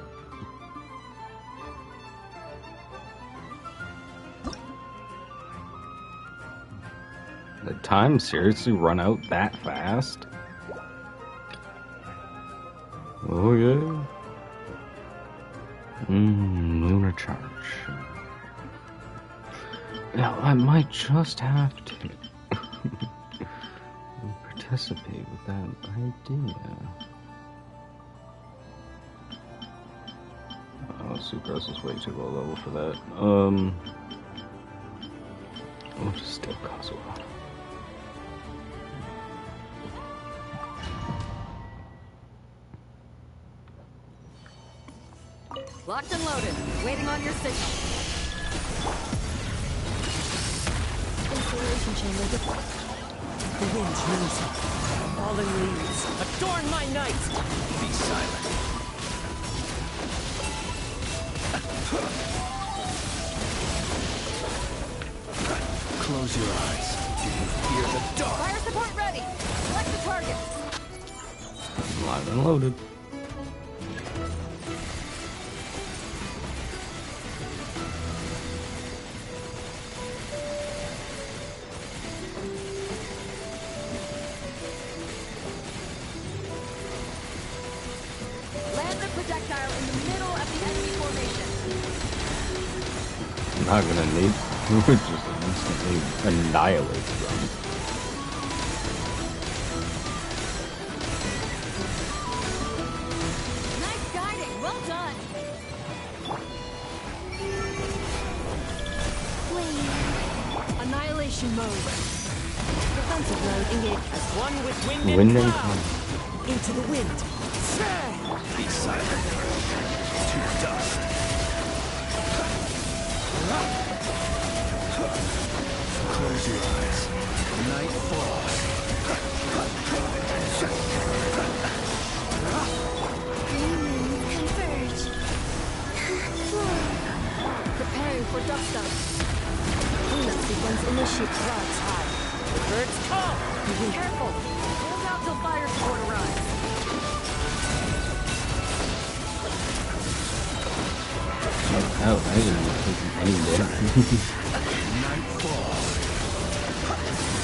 The time seriously run out that fast? Oh yeah. Lunar charge. Now I might just have to participate with that idea. Oh, Sucrose is way too low level for that. We'll just steal Kazuha. Locked and loaded. Waiting on your signal. Installation chamber. The wind knows it. Fallen leaves. Adorn my night! Be silent. Close your eyes. You can fear the dark. Fire support ready. Select the target. Locked and loaded. Land the projectile in the middle of the enemy formation. Not gonna need. We would just instantly annihilate them. Nice guiding. Well done. Annihilation mode. Defensive mode engaged. As one with wind Wind and and cloud. Into the wind. Be silent. To dust. Close your eyes. Night falls. Converge. Preparing for dust up. Cleanup sequence initiate. Clouds high. The birds call. Be careful. Hold out till fire support arrives. Oh, I didn't take any damage. Night falls.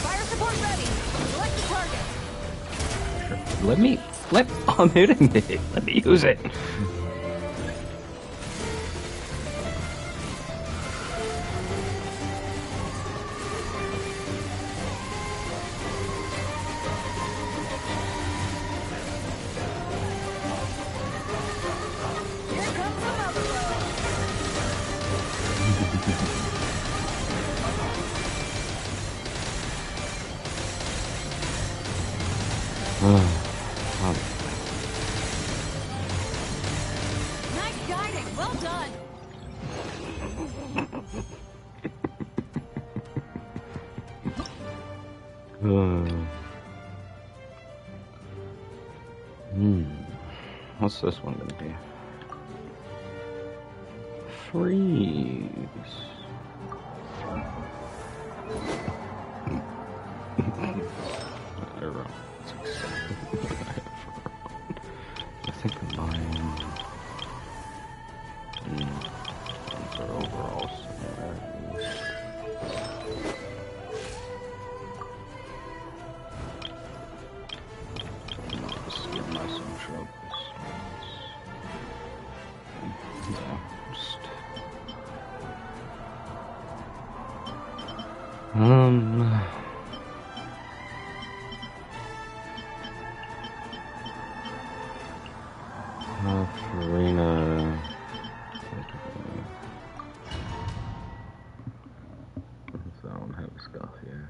Fire support ready. Select the target. I'm hitting it. Let me use it. Here comes the mother road. Nice guiding. Well done. What's this one gonna be? Freeze. I think mine. For overall similarities. Just give myself troubles. Yeah, just. Farina. So I don't have stuff here.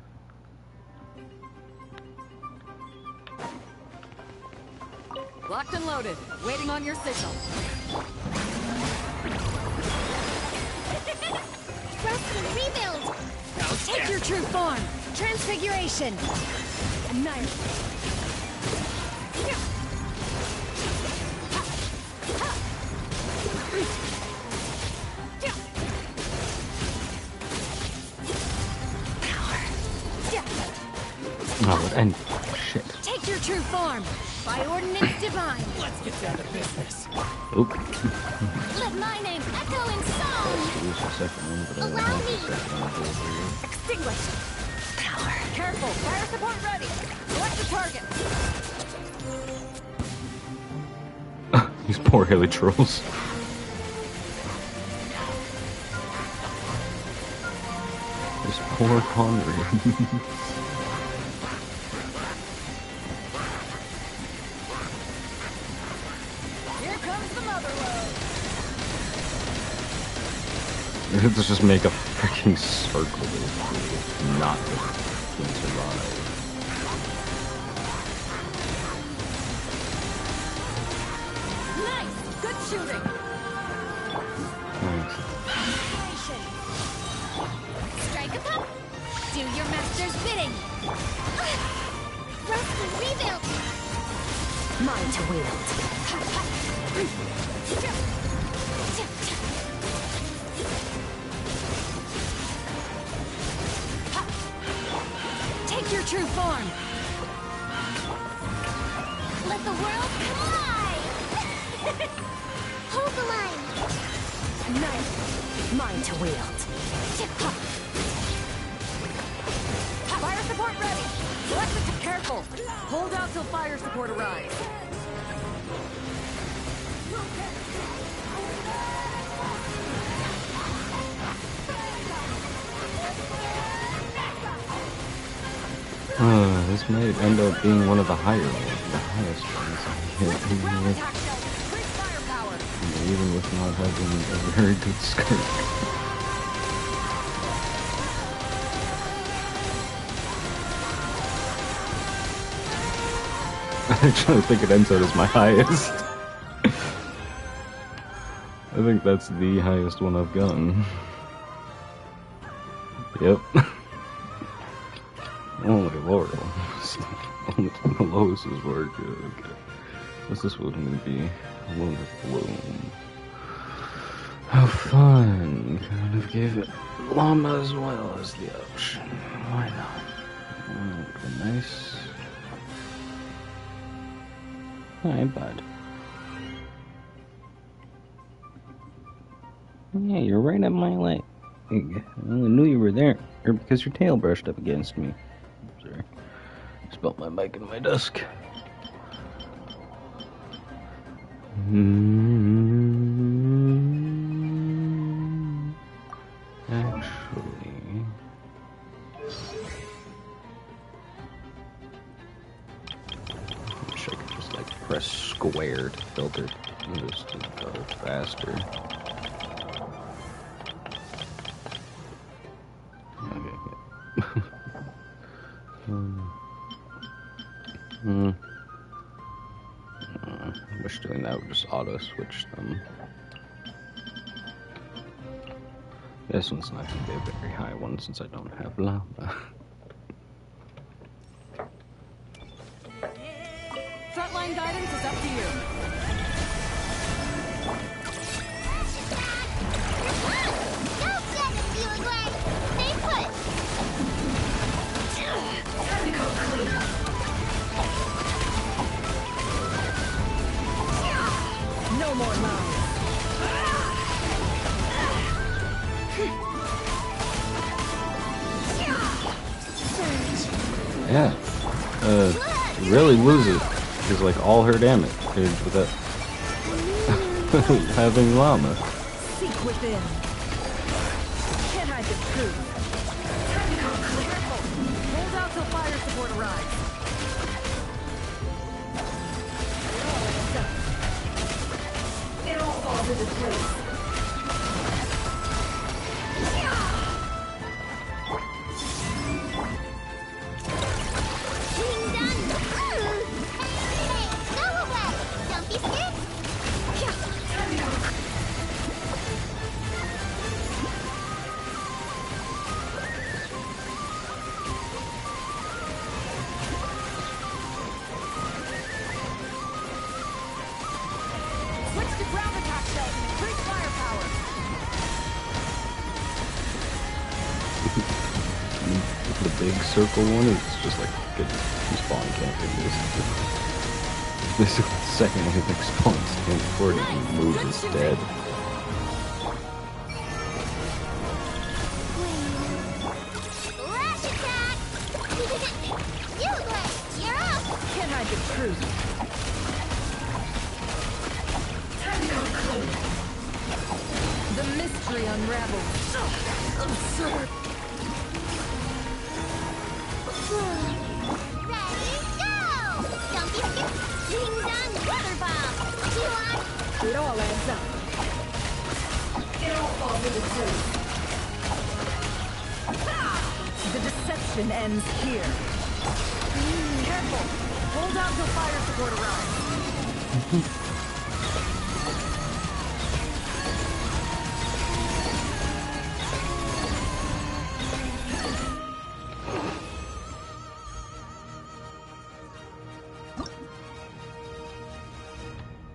Locked and loaded. Waiting on your signal. Rest and rebuild. Take your true form. Transfiguration. Annihilate. Oh, and shit. Take your true form. By ordinance divine. Let's get down to business. Oop. Let my name echo in song. Use the second one, but I don't Allow have the me. second one over here. Extinguish. Power. Careful! Fire support ready! Select the target! These poor hilichurls. This poor Conrad. Here comes the mother load! Let's just make a freaking circle of not to survive. Nice! Good shooting! Thanks. Strike a pop! Do your master's bidding! Rusty rebuild! Mine to wield. Take your true form! Let the world collide! Hold the line! Nice. Mine to wield. Fire support ready! Select the careful! Hold out till fire support arrives. This might end up being one of the highest ones. Even with not having a very good skirt. I actually think it ends out as my highest. I think that's the highest one I've gotten. Yep. Oh my lord. The lowest is work. Okay. What's this one gonna be? Load of Bloom. How fun! Kind of gave it llama as well as the ocean. Why not? Nice. Hi, bud. Yeah, you're right at my leg. I only knew you were there, or because your tail brushed up against me. Sorry. Spilled my mic in my desk. Actually... I wish I could just, like, press square to filter this to go faster. Okay, I wish doing that would just auto-switch them. This one's not going to be a very high one since I don't have lava. Frontline guidance is up to you. No sense feeling like stay put! No more lies. Yeah. Really loses is like all her damage is without having llama. Seek within. Can't hide the truth. Hold out till fire support arrives. It all falls into place. The big circle one is just like good spawn camping. Basically the second one that spawns in before it even moves is dead. Flash attack! naked truth. The mystery unravels. Absurd. Ready, go! Don't be scared. Ding dong, water bomb. You want? It all adds up. It all falls into truth. The deception ends here. Careful! Hold out till fire support arrives.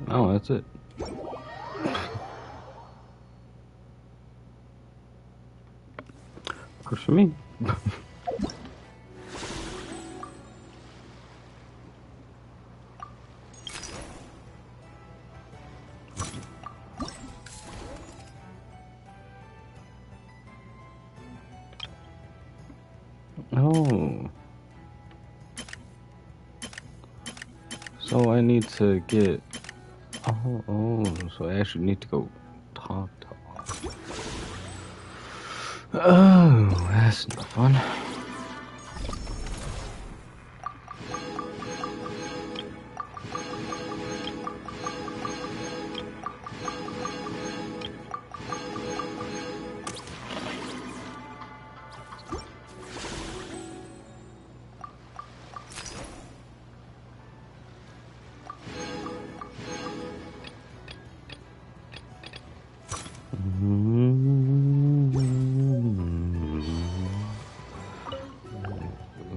Oh, that's it. Good for me. Oh. So I need to get... Oh, so I actually need to go talk. Oh, that's not fun.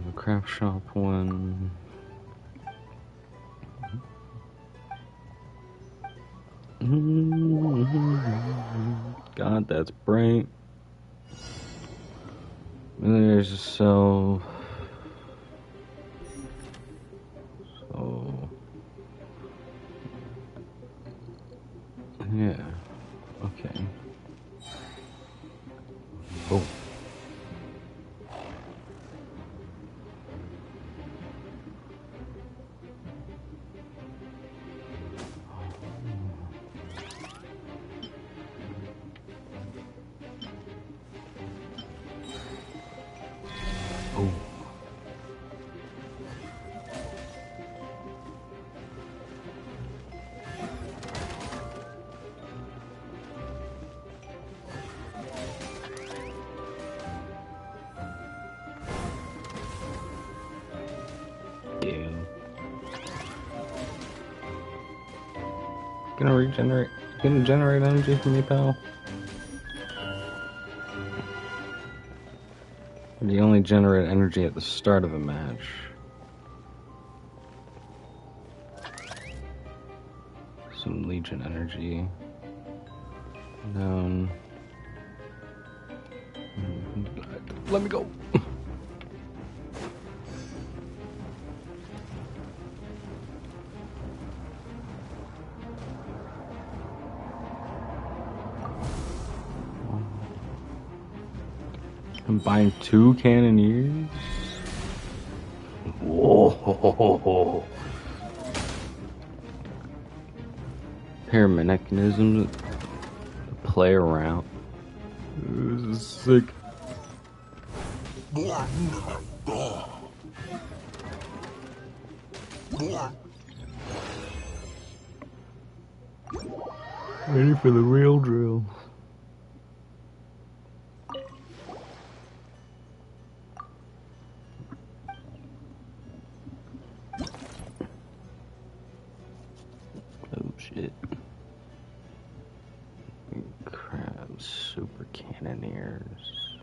The craft shop one. God, that's bright. And then there's a cell. So yeah. Okay. Oh. Oh. Yeah. Gonna generate energy for me, pal. You only generate energy at the start of a match. Some Legion energy. Down. Let me go. Combine 2 cannoneers? Whoa. Pair of mechanisms to play around. This is sick. Ready for the real drill. Oh shit. Crap, super cannoneers.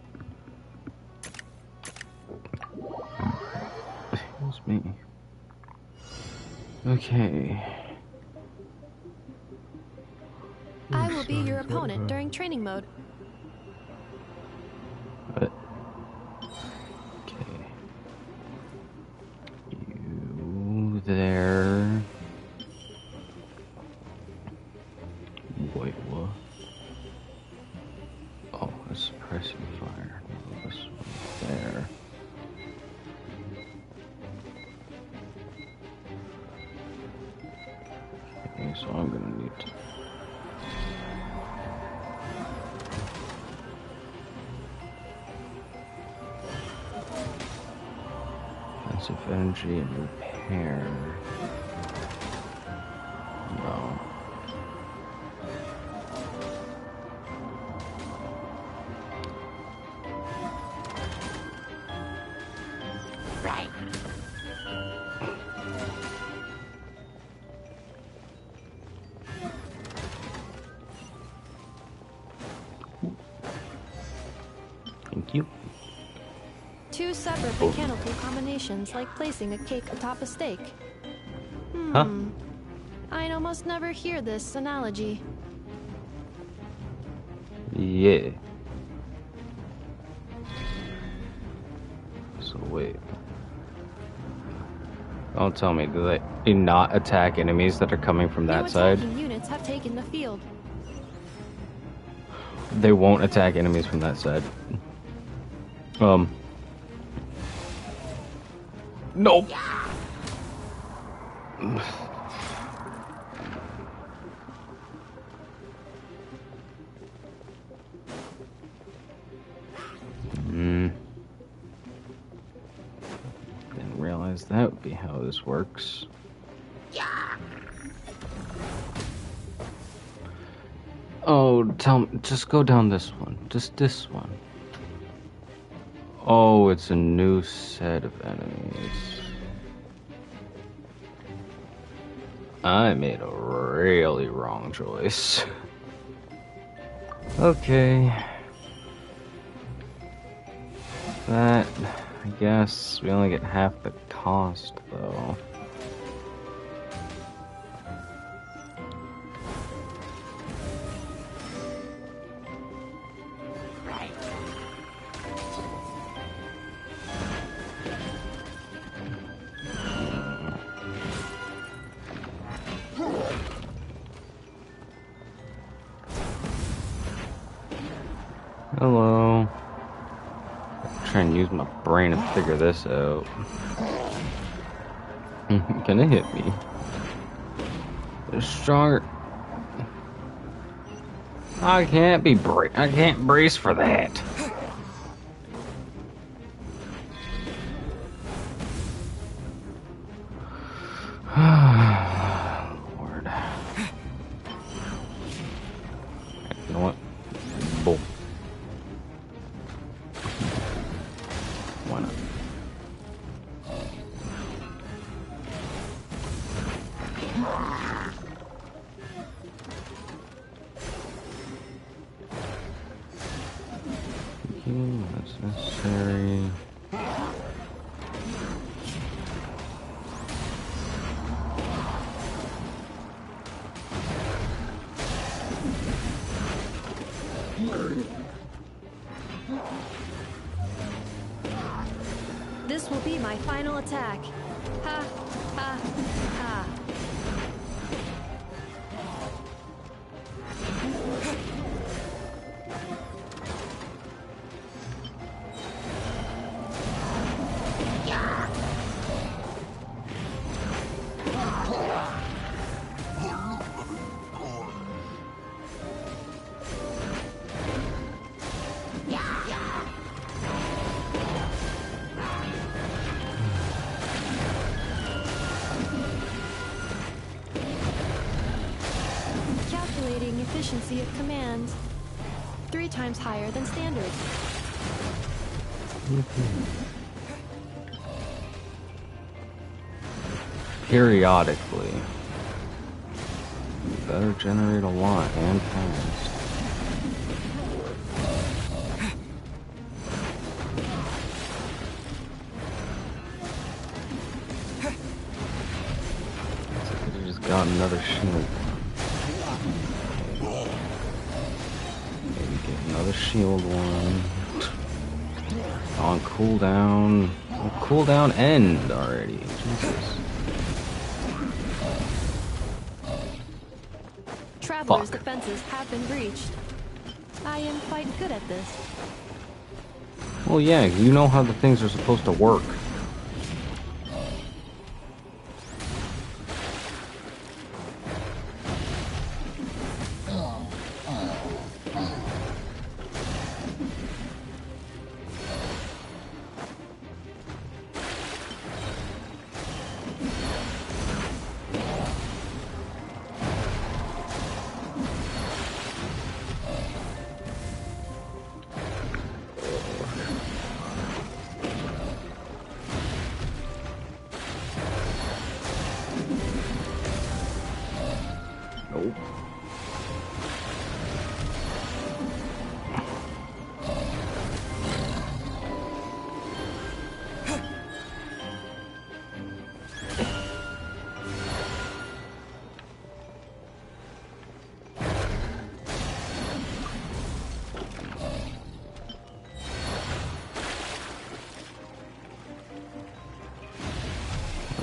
Excuse me. Okay. I will be your opponent during training mode. What? Okay. You there. Wait, what? Oh, a suppressing fire. No, this one there. so I'm gonna need to. Defensive energy and repair. No. Right. Thank you. Two separate mechanical combinations, like placing a cake atop a steak. Huh? I'd almost never hear this analogy. Yeah. So wait. Don't tell me, do they not attack enemies that are coming from that side? New attacking units have taken the field. They won't attack enemies from that side. Nope. Didn't realize that would be how this works. Oh, tell me, just go down this one. Just this one. Oh, it's a new set of enemies. I made a really wrong choice. Okay. That, I guess, we only get half the cost, though. Hello. Try and use my brain to figure this out. Can it hit me? It's stronger. I can't brace for that. Lord. You know what? Bull. Why not? That's necessary. This will be my final attack. Ha, ha, ha. Calculating efficiency of command. 3 times higher than standard. Periodically. You better generate a lot and fast. I could have just got another shield. Maybe get another shield one. On cooldown. Cooldown end already. Jesus. Traveler's defenses have been breached. I am quite good at this. Well, yeah, you know how the things are supposed to work.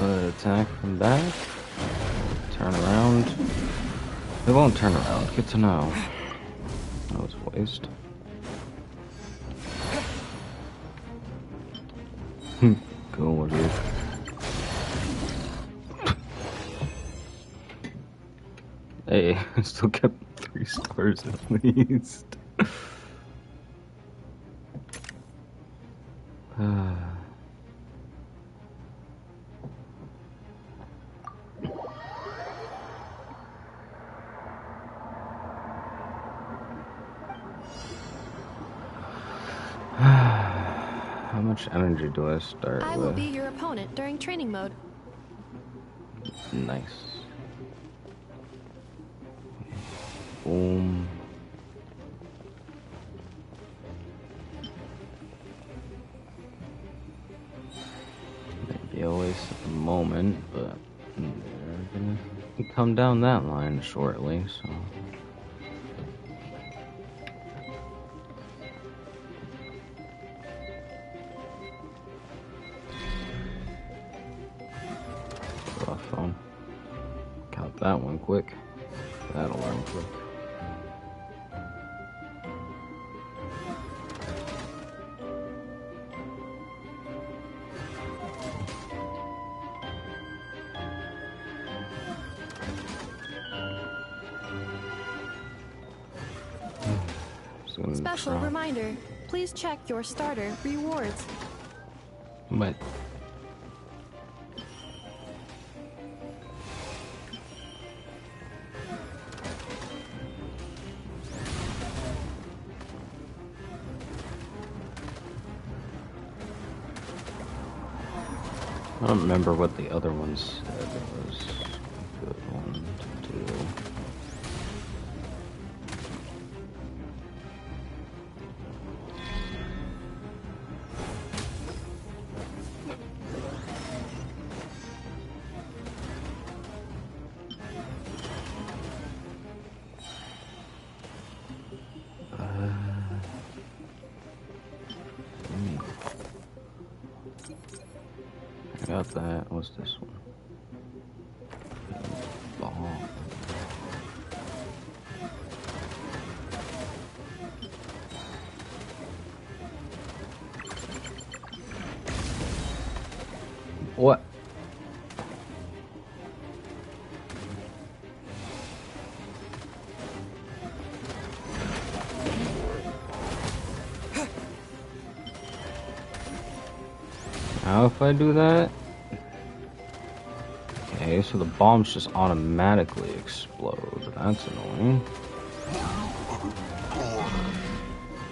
Attack from back. Turn around. It won't turn around. Good to know. That was a waste. Cool, dude. Hey, I still kept 3 stars at least. How much energy do I start I with? will be your opponent during training mode. Nice. Boom. Maybe a waste at the moment, but they're gonna come down that line shortly, so. Rough phone. Count that one quick. That'll learn quick. Special reminder, please check your starter rewards. But I don't remember what the other ones said. It was a good one to do. I got that. What's this one? Ball. What? Now if I do that? Okay, so the bombs just automatically explode. That's annoying.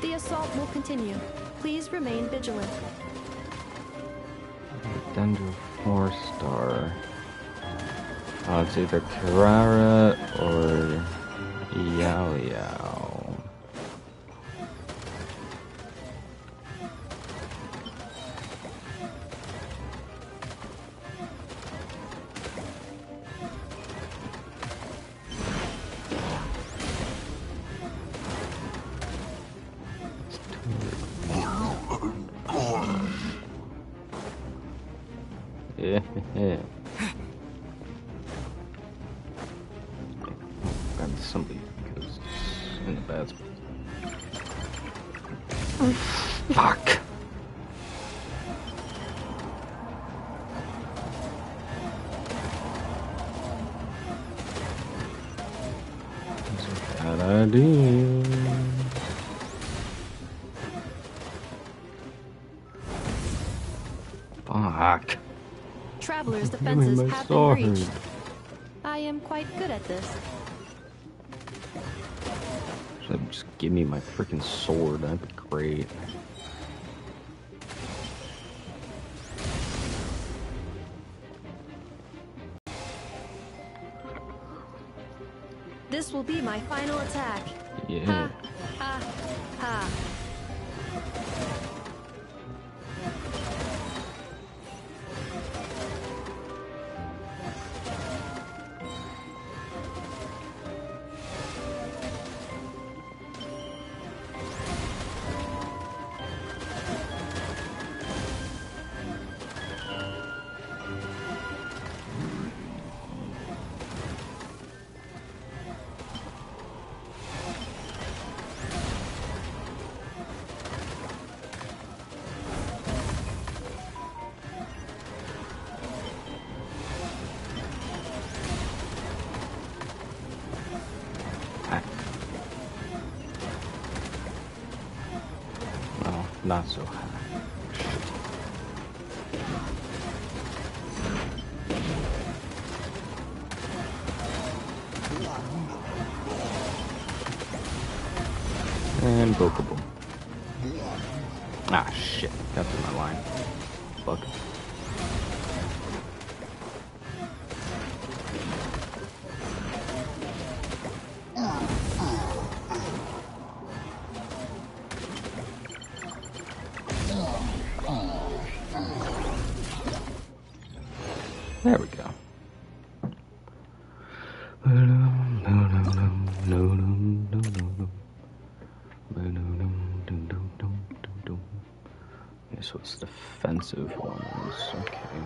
The assault will continue. Please remain vigilant. Dendro 4-star. It's either Kirara or Yao Yao. Yeah. Grab somebody because it's in the bad spot. Fuck. That's a bad idea. Fuck. Traveler's Give me defenses my have sword. been breached. I am quite good at this. Should just give me my freaking sword. That'd be great. This will be my final attack. Yeah. Ha, ha. not so high. And Bookable. Ah, shit. Got through my line. Fuck. There we go. Yeah, so it's defensive ones. Okay.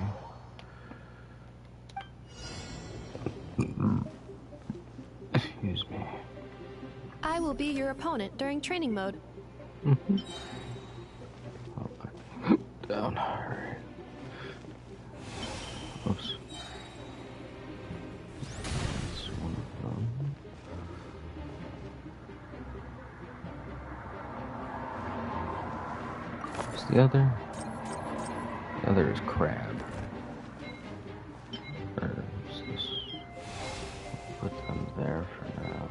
Excuse me. I will be your opponent during training mode. Down. Alright. Oops. That's one of them. What's the other? The other is Crab. Or is this? Put them there for now.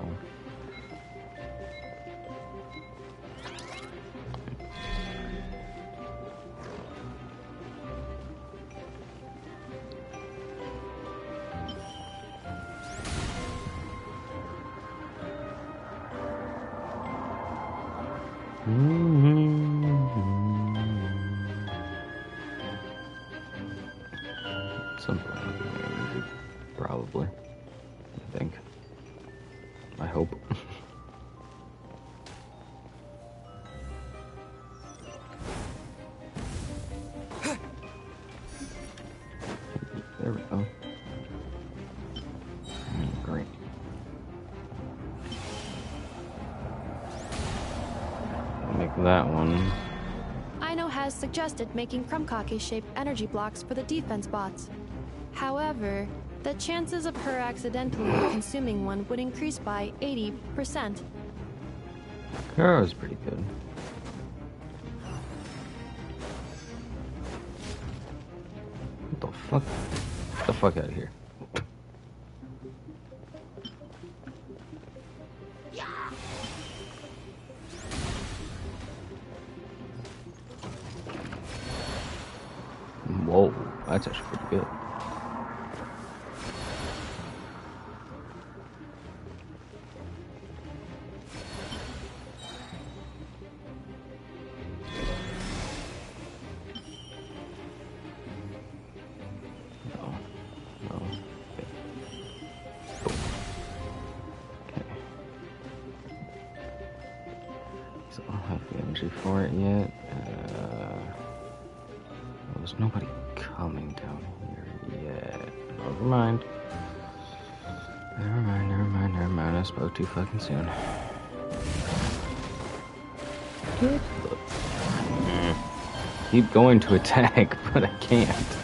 Something probably. I think. I hope. There we go. Great. Make that one. Aino has suggested making Krumkake-shaped energy blocks for the defense bots. However, the chances of her accidentally consuming one would increase by 80%. Kara is pretty good. What the fuck? Get the fuck out of here. Whoa, that's actually pretty good. So I don't have the energy for it yet. There's nobody coming down here yet. Never mind. Never mind. I spoke too fucking soon. Keep going to attack, but I can't.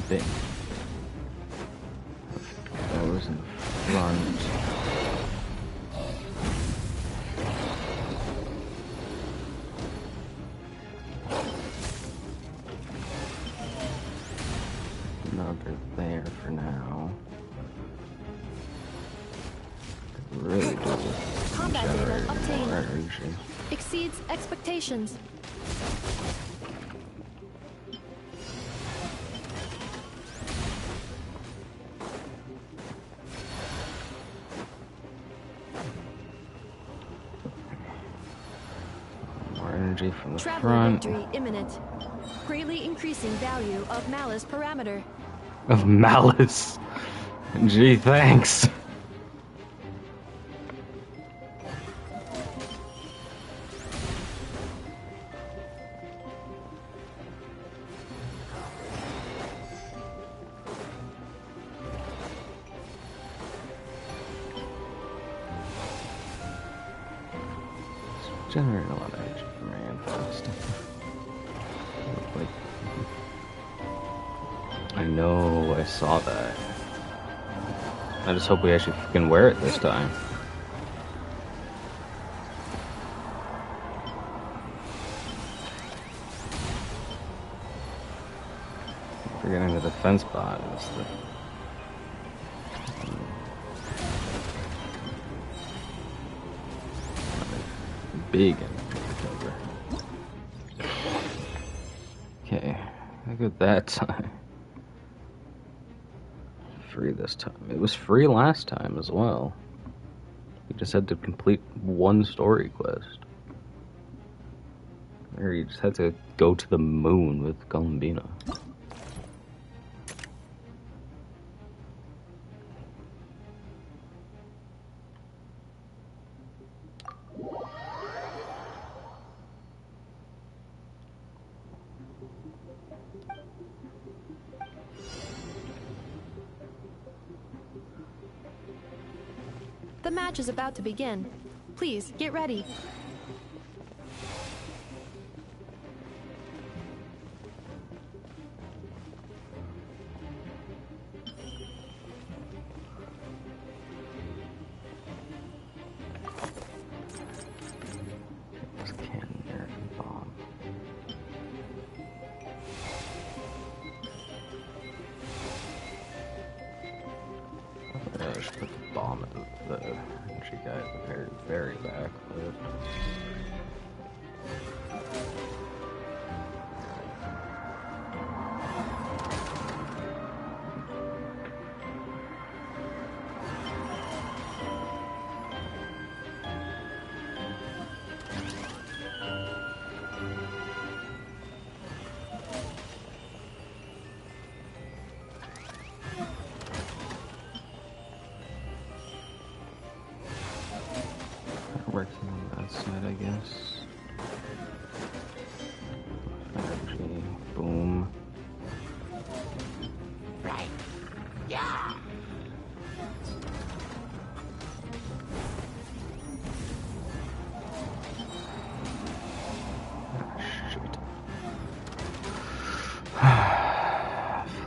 Bit. That was in the front. Another there for now. Really do. Combat data obtained. Energy. Exceeds expectations. Energy from the Traveler front. victory imminent. Greatly increasing value of Malice parameter. Of Malice. Gee, thanks. Generating a lot of energy for me and fast. I know, I saw that. I just hope we actually can wear it this time. Forgetting the defense bot is the big enemy. Okay, look at that time. Free this time. It was free last time as well. You just had to complete one story quest. Or you just had to go to the moon with Columbina. The match is about to begin. Please, get ready. I should put the bomb at the energy guy at the very, very back. But... working on that side, I guess. Energy, boom. Right. Yeah.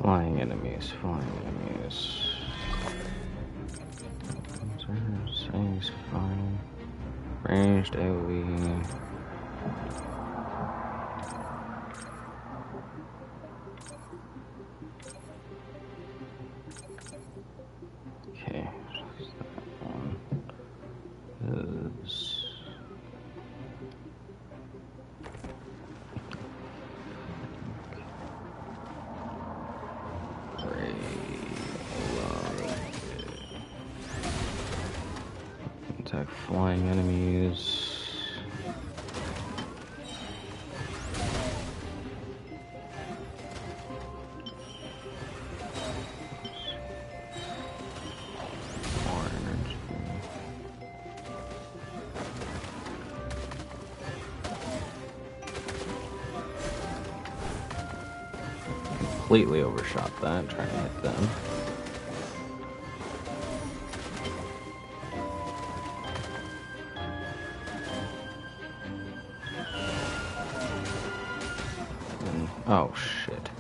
Flying enemies, flying enemies. He's fine. Ranged AoE. Okay, so that one is attack flying enemies. More energy. Completely overshot that, trying to hit them. Oh shit.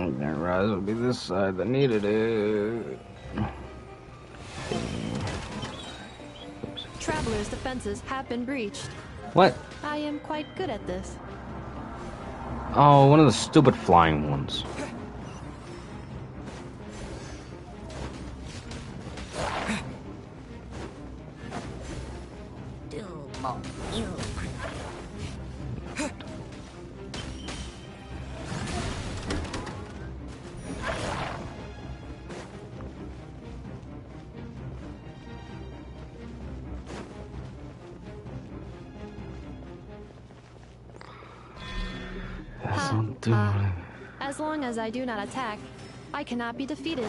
Didn't realize it would be this side that needed it. Traveler's defenses have been breached. What? I am quite good at this. Oh, one of the stupid flying ones. As long as I do not attack, I cannot be defeated.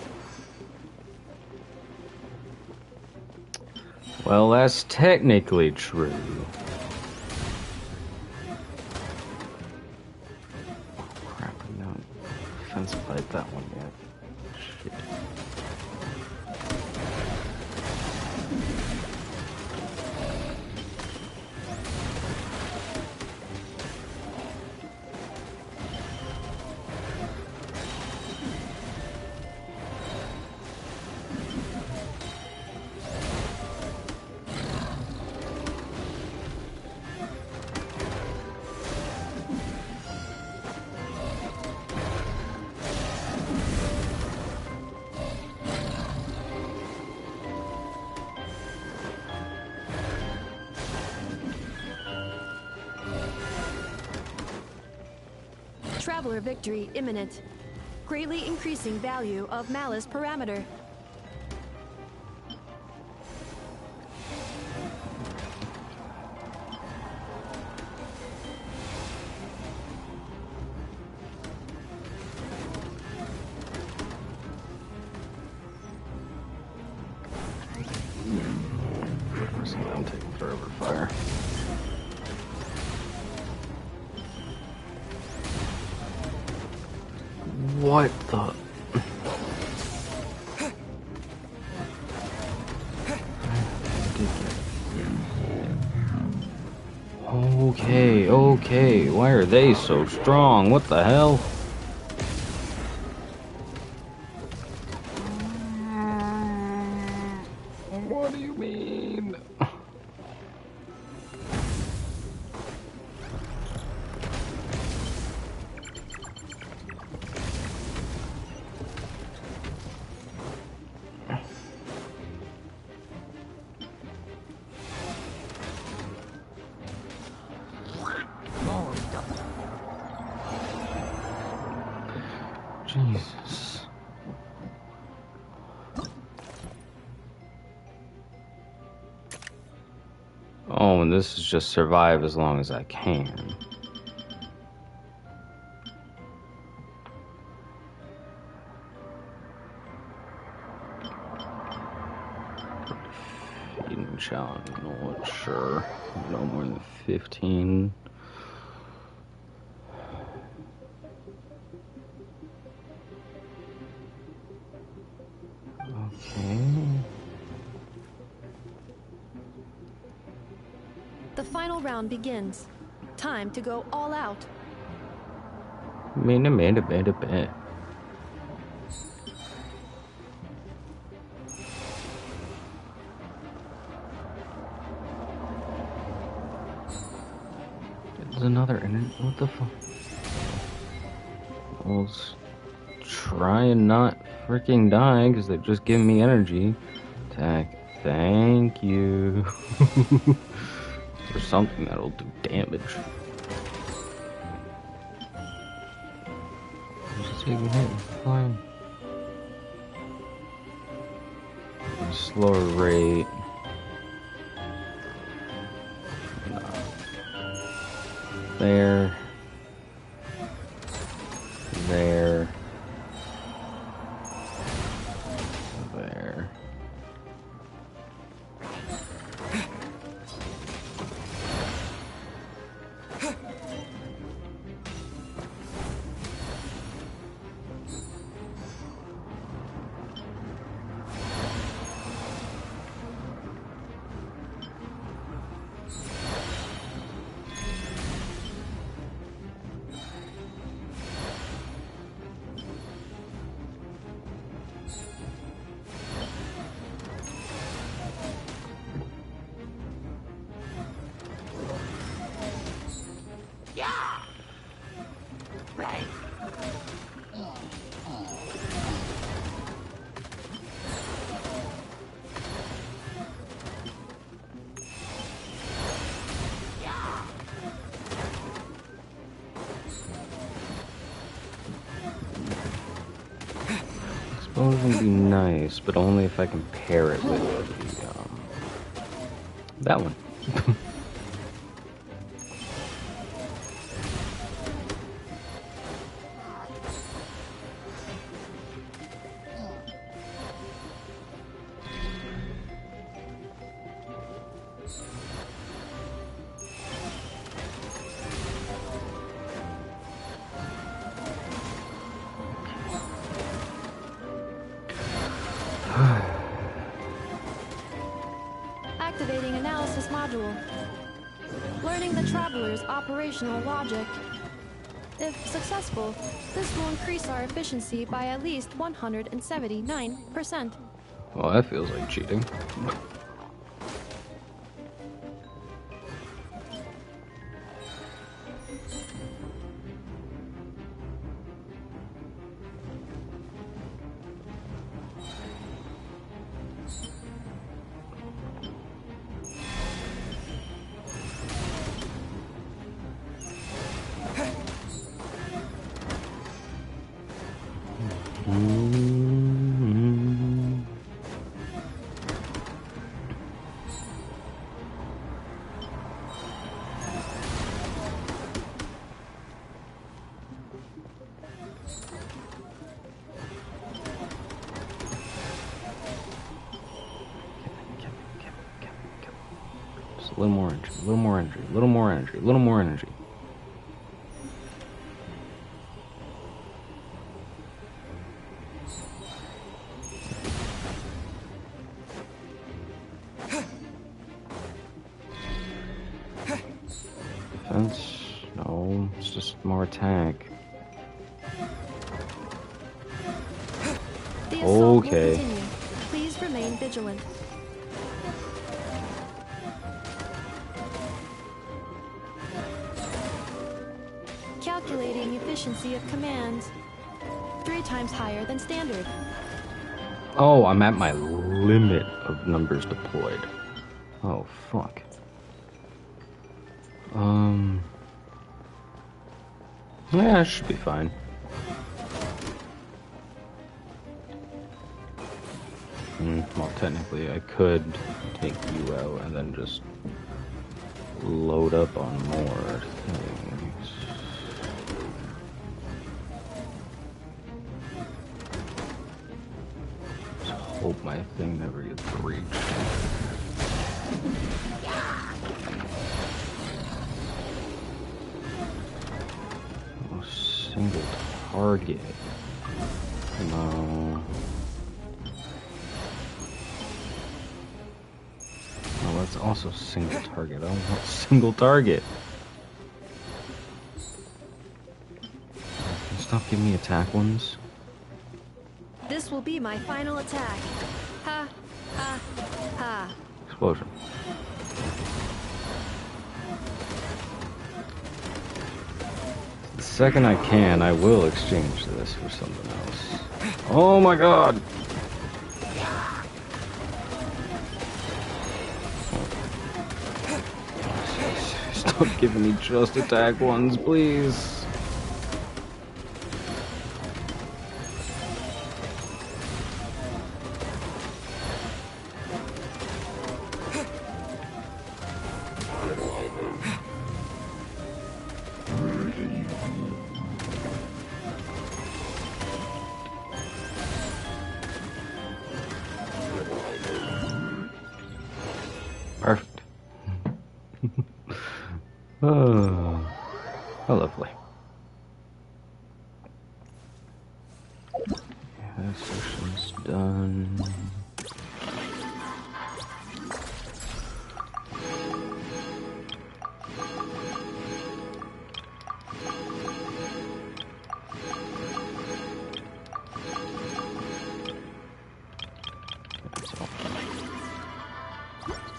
Well, that's technically true. Crap, I don't defense fight that one yet. Shit. Traveler victory imminent. Greatly increasing value of malice parameter. I'm taking forever fire. What the? Okay, okay. Why are they so strong? What the hell? What do you mean? Jesus. Oh, and this is just survive as long as I can. Feeding challenge, not sure. No more than 15. The final round begins. Time to go all out. Man. There's another internet. What the fuck? I was trying not freaking die because they're just giving me energy. Attack. Thank you. Or something that'll do damage. Just take a hit. Fine. Slower rate. No. There. There. There. Suppose would be nice, but only if I can pair it with the, that one. Activating analysis module. Learning the Traveler's operational logic. If successful, this will increase our efficiency by at least 179%. Well, that feels like cheating. A little more energy, a little more energy, a little more energy, a little more energy. Defense? No, it's just more attack. The assault will Okay. continue. Please remain vigilant. Calculating efficiency of commands. 3 times higher than standard. Oh, I'm at my limit of numbers deployed. Oh, fuck. Yeah, it should be fine. Well, technically, I could take you out and then just load up on more things. Just hope my thing never gets breached. Oh, single target. No. Oh, that's also single target. I don't want single target. Can you stop giving me attack ones? This will be my final attack. Ha, ha, ha. Explosion. The second I can, I will exchange this for something else. Oh my god! Stop giving me just attack ones, please. Perfect. Oh, how lovely. Yeah, that section's done. That's all.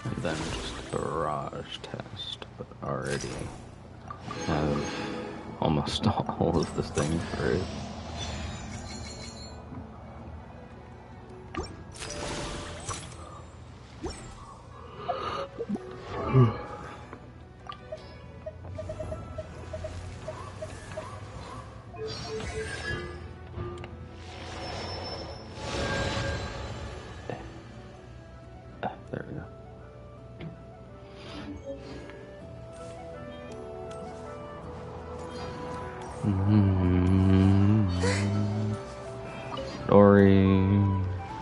And then just a barrage test, but already have almost all of the thing for it. There we go. Dory.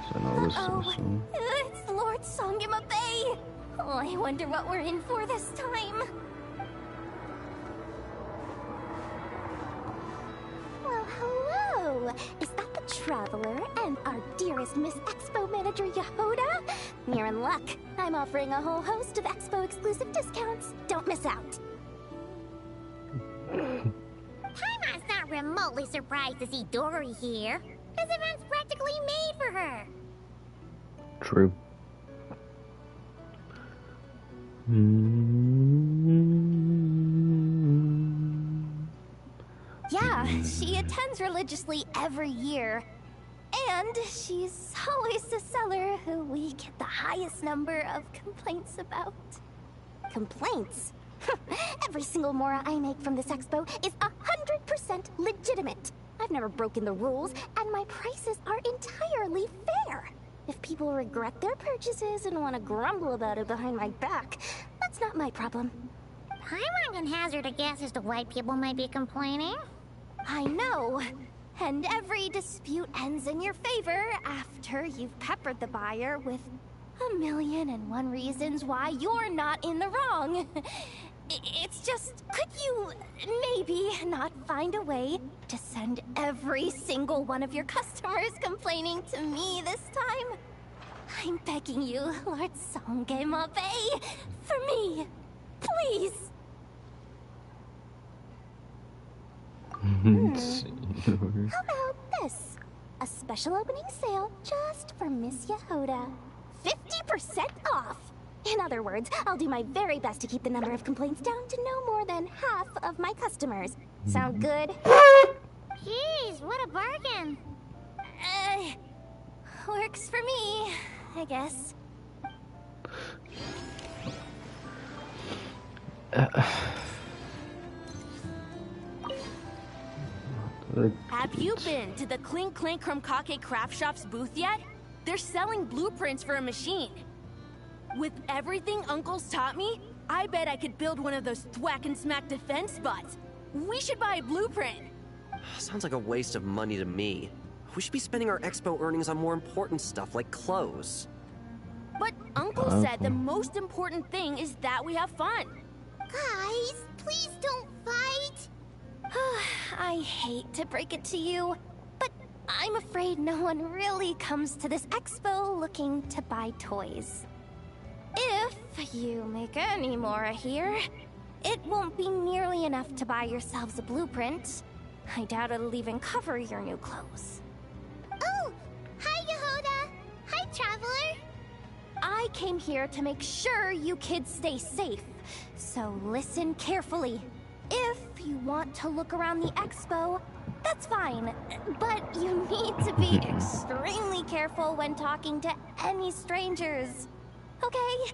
So no, this one. It's Lord Songima Bay! Oh, I wonder what we're in for this time. Well, hello! Is that the Traveler and our dearest Miss Expo manager, Yehoda? You're in luck. I'm offering a whole host of Expo exclusive discounts. Don't miss out. Paimon's not remotely surprised to see Dory here. This event's practically made for her. True. Yeah, she attends religiously every year. And she's always the seller who we get the highest number of complaints about. Complaints? Every single Mora I make from this expo is 100% legitimate. I've never broken the rules, and my prices are entirely fair. If people regret their purchases and want to grumble about it behind my back, that's not my problem. Paimon can hazard a guess as to why people might be complaining. I know. And every dispute ends in your favor after you've peppered the buyer with 1,000,001 reasons why you're not in the wrong. It's just, could you maybe not find a way to send every single one of your customers complaining to me this time? I'm begging you, Lord Songamabe, for me, please. How about this? A special opening sale just for Miss Yehoda. 50% off! In other words, I'll do my very best to keep the number of complaints down to no more than half of my customers. Sound good? Jeez, what a bargain! Works for me, I guess. Have you been to the Clink Clank Krumkake Craft Shop's booth yet? They're selling blueprints for a machine. With everything Uncle's taught me, I bet I could build one of those thwack and smack defense bots. We should buy a blueprint. Sounds like a waste of money to me. We should be spending our expo earnings on more important stuff like clothes. But Uncle said the most important thing is that we have fun. Guys, please don't fight. I hate to break it to you, but I'm afraid no one really comes to this expo looking to buy toys. If you make any more here, it won't be nearly enough to buy yourselves a blueprint. I doubt it'll even cover your new clothes. Oh! Hi, Yehoda! Hi, Traveler! I came here to make sure you kids stay safe, so listen carefully. If you want to look around the expo, that's fine, but you need to be extremely careful when talking to any strangers. Okay?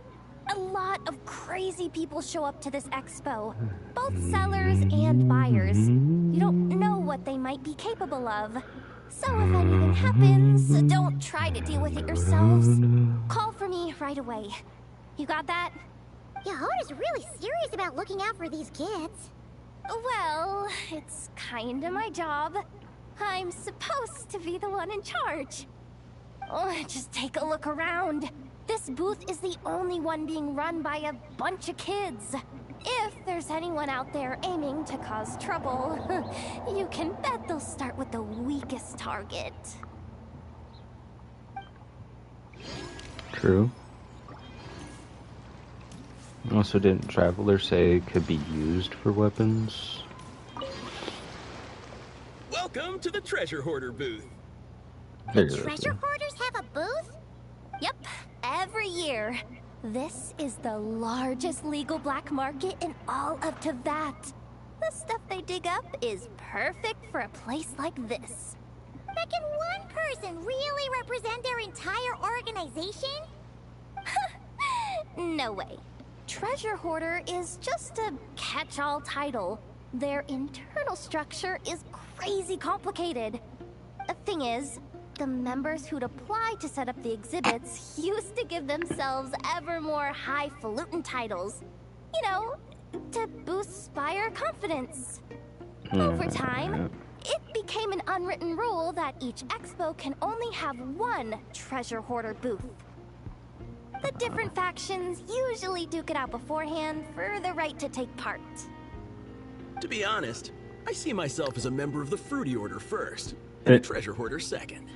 A lot of crazy people show up to this expo, both sellers and buyers. You don't know what they might be capable of. So if anything happens, don't try to deal with it yourselves. Call for me right away. You got that? Yehoda's really serious about looking out for these kids. Well, it's kinda my job. I'm supposed to be the one in charge. Oh, just take a look around. This booth is the only one being run by a bunch of kids. If there's anyone out there aiming to cause trouble, you can bet they'll start with the weakest target. True. Also, didn't Traveler say it could be used for weapons? Welcome to the Treasure Hoarder booth. The Treasure Hoarders have a booth? Yep, every year. This is the largest legal black market in all of Teyvat. The stuff they dig up is perfect for a place like this. But can one person really represent their entire organization? No way. Treasure Hoarder is just a catch-all title. Their internal structure is crazy complicated. The thing is, the members who'd apply to set up the exhibits used to give themselves ever more highfalutin titles. You know, to boost buyer confidence. Over time, it became an unwritten rule that each expo can only have one Treasure Hoarder booth. The different factions usually duke it out beforehand for the right to take part. To be honest, I see myself as a member of the Fruity Order first, and a Treasure Hoarder second.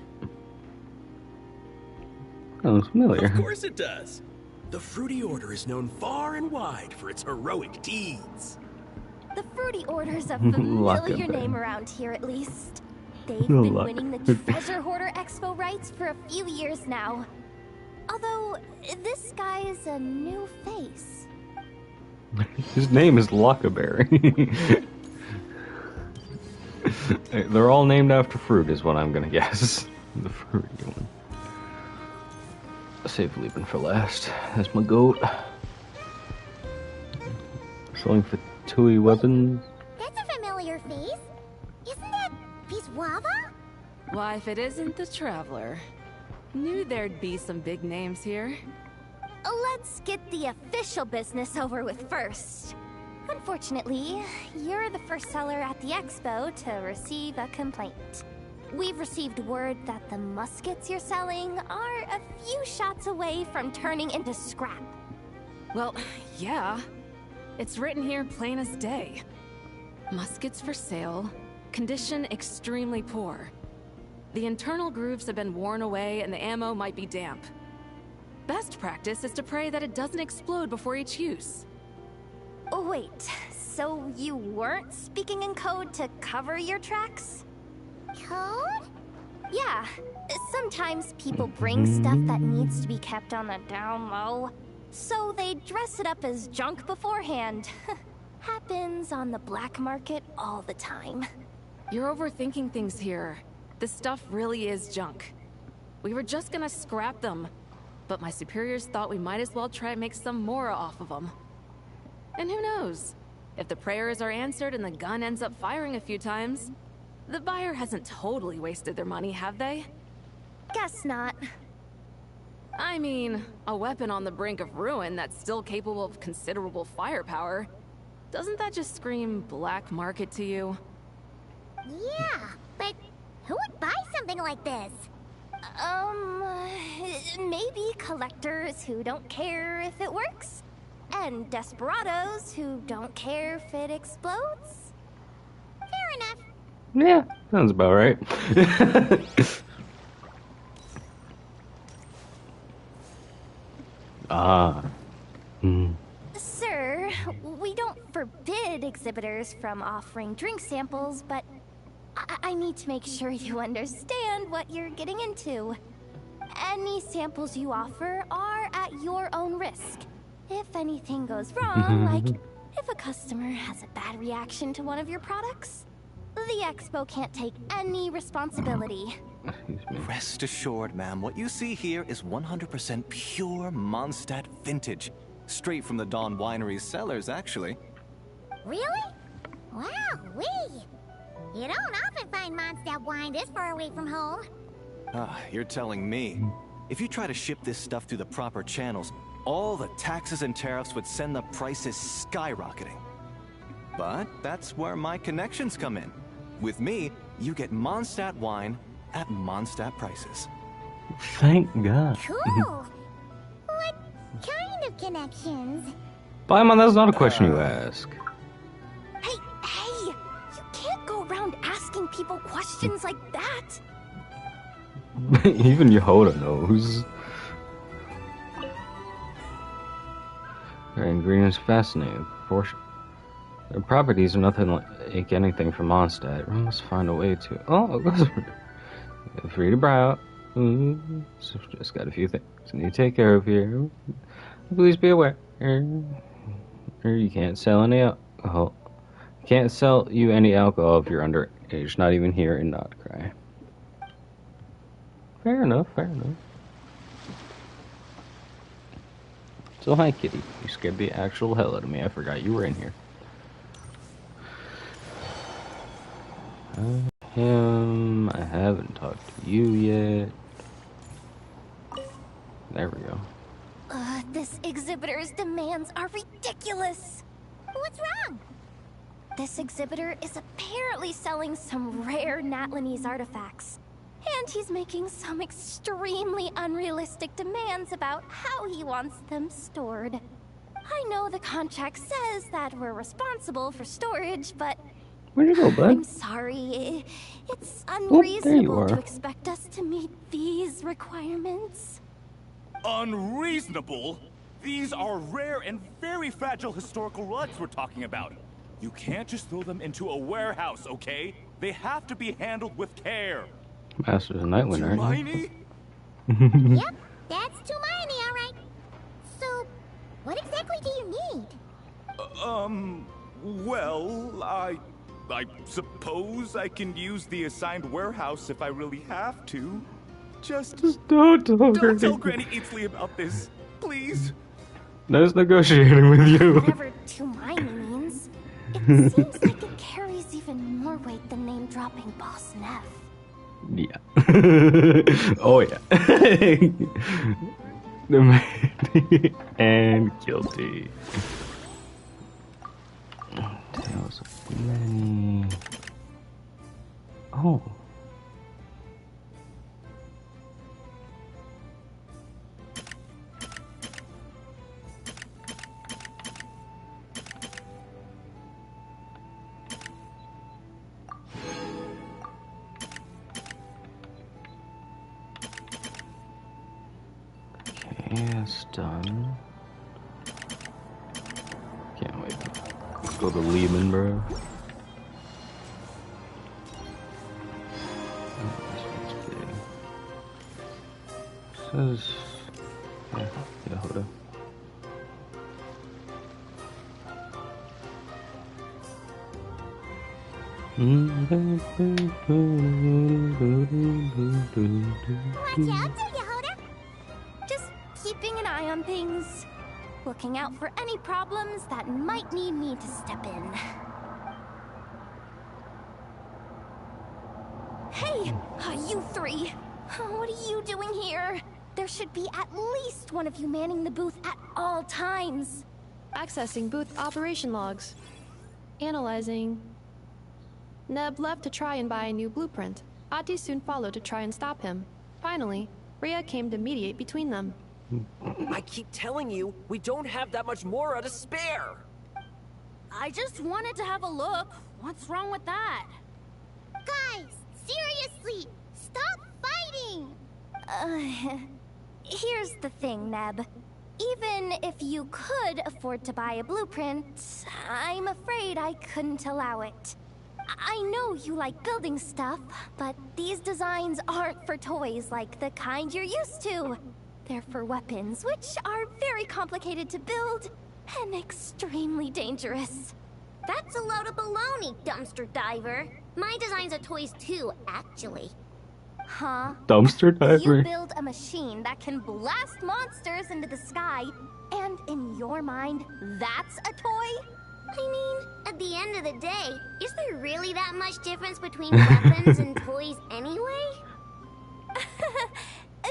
Sounds familiar. Of course it does. The Fruity Order is known far and wide for its heroic deeds. The Fruity Order's a familiar name around here, at least. They've been winning the Treasure Hoarder Expo rights for a few years now. Although, this guy's a new face. His name is Lockaberry. They're all named after fruit, is what I'm gonna guess. The fruity one. Save Leaping for last. That's my goat. Selling for Tui weapons. That's a familiar face. Isn't that Biswava? Why, if it isn't the Traveler. Knew there'd be some big names here. Let's get the official business over with first. Unfortunately, you're the first seller at the expo to receive a complaint. we've received word that the muskets you're selling are a few shots away from turning into scrap. Well, yeah. It's written here plain as day. Muskets for sale. Condition extremely poor. The internal grooves have been worn away and the ammo might be damp. Best practice is to pray that it doesn't explode before each use. Oh, wait, so you weren't speaking in code to cover your tracks? Code? Yeah, sometimes people bring stuff that needs to be kept on the down low, so they dress it up as junk beforehand. Happens on the black market all the time. You're overthinking things here. This stuff really is junk. We were just gonna scrap them, but my superiors thought we might as well try and make some more off of them. And who knows? If the prayers are answered and the gun ends up firing a few times, the buyer hasn't totally wasted their money, have they? Guess not. I mean, a weapon on the brink of ruin that's still capable of considerable firepower. Doesn't that just scream black market to you? Yeah, but who would buy something like this? Maybe collectors who don't care if it works, and desperados who don't care if it explodes. Fair enough. Yeah, sounds about right. Sir, we don't forbid exhibitors from offering drink samples, but I need to make sure you understand what you're getting into. Any samples you offer are at your own risk. If anything goes wrong, like if a customer has a bad reaction to one of your products, the expo can't take any responsibility. Rest assured, ma'am, what you see here is 100% pure Mondstadt vintage. Straight from the Dawn Winery's cellars, actually. Really? Wow-wee! You don't often find Mondstadt wine this far away from home. Ah, you're telling me. If you try to ship this stuff through the proper channels, all the taxes and tariffs would send the prices skyrocketing. But that's where my connections come in. With me, you get Mondstadt wine at Mondstadt prices. Thank God. Cool. What kind of connections? Paimon, that's not a question you ask. Hey, you can't go around asking people questions like that. Even Yehoda knows. Her ingredients fascinating. Their properties are nothing like anything from Mondstadt. We must find a way to. Oh, feel free to browse. So just got a few things I need to take care of here. Please be aware. You can't sell any alcohol. Can't sell you any alcohol if you're underage. Not even here in Notcry. Fair enough. Fair enough. So hi, kitty. You scared the actual hell out of me. I forgot you were in here. I haven't talked to you yet. There we go. This exhibitor's demands are ridiculous. What's wrong? This exhibitor is apparently selling some rare Natlanese artifacts. And he's making some extremely unrealistic demands about how he wants them stored. I know the contract says that we're responsible for storage, but where'd you go, bud? I'm sorry. It's unreasonable to expect us to meet these requirements. Unreasonable? These are rare and very fragile historical relics we're talking about. You can't just throw them into a warehouse, okay? They have to be handled with care. Masters of Nightwind, aren't you? Yep, that's Tumaini, all right. So, what exactly do you need? Well, I suppose I can use the assigned warehouse if I really have to. Just don't tell Granny Eatsley about this, please. Nice negotiating with you. Whatever Tumaini means, it seems like it carries even more weight than name-dropping Boss Neff. Yeah. Oh yeah. And guilty. Tales of many. Oh. Yes, done. Can't wait. Let's go to Lehman, bro. Says, yeah, hold on. Watch out, Yehoda! Just keeping an eye on things. Looking out for any problems that might need me to step in. Hey, you three! What are you doing here? There should be at least one of you manning the booth at all times. Accessing booth operation logs. Analyzing. Neb left to try and buy a new blueprint. Ahti soon followed to try and stop him. Finally, Rhea came to mediate between them. I keep telling you, we don't have that much Mora to spare. I just wanted to have a look. What's wrong with that? Guys, seriously, stop fighting! Here's the thing, Neb. Even if you could afford to buy a blueprint, I'm afraid I couldn't allow it. I know you like building stuff, but these designs aren't for toys like the kind you're used to. They're for weapons, which are very complicated to build and extremely dangerous. That's a load of baloney, dumpster diver. My designs are toys too, actually. Huh? Dumpster diver? You build a machine that can blast monsters into the sky, and in your mind, that's a toy? I mean, at the end of the day, is there really that much difference between weapons and toys anyway?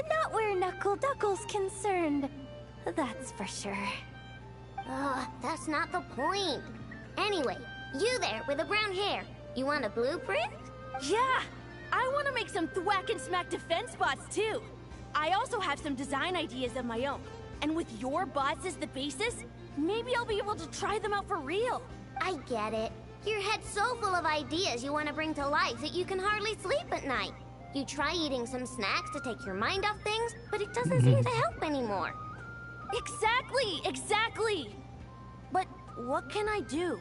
Not where Knuckle Duckle's concerned. That's for sure. That's not the point. Anyway, you there with the brown hair, you want a blueprint? Yeah! I want to make some thwack and smack defense bots too. I also have some design ideas of my own. And with your bots as the basis, maybe I'll be able to try them out for real. I get it. Your head's so full of ideas you want to bring to life that you can hardly sleep at night. You try eating some snacks to take your mind off things, but it doesn't seem to help anymore. Exactly! But what can I do?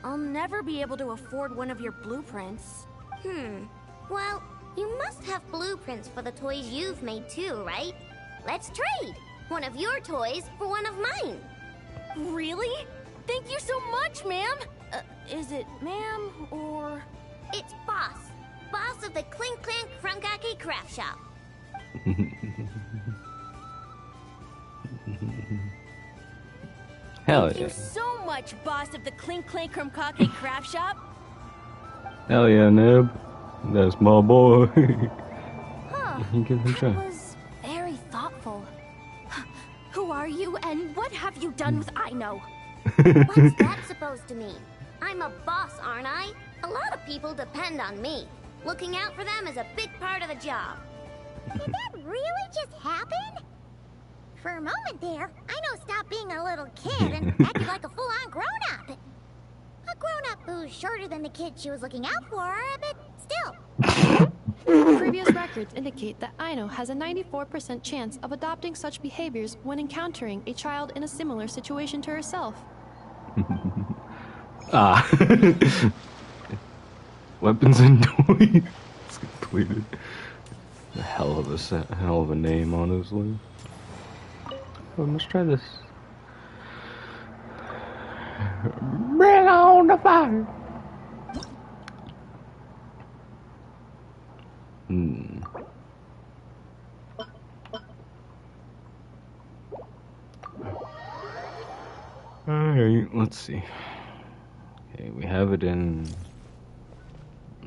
I'll never be able to afford one of your blueprints. Well, you must have blueprints for the toys you've made too, right? Let's trade! One of your toys for one of mine. Really? Thank you so much, ma'am! Is it ma'am, or...? It's Boss. Boss of the Clink Clank Krumkake Craft Shop. Hell Thank you so much, Boss of the Clink Clank Krumkake Craft Shop. Hell yeah, Neb. That's my boy. You give him a try. That was very thoughtful. Who are you, and what have you done with Aino? What's that supposed to mean? I'm a boss, aren't I? A lot of people depend on me. Looking out for them is a big part of the job. Did that really just happen? For a moment there, Aino stopped being a little kid and acted like a full-on grown-up. A grown-up who's shorter than the kid she was looking out for, but still. Previous records indicate that Aino has a 94% chance of adopting such behaviors when encountering a child in a similar situation to herself. Weapons and toys. It's completed. A hell of a name, honestly. Oh, let's try this. Bring on the fire. Alright, let's see. Okay, we have it in...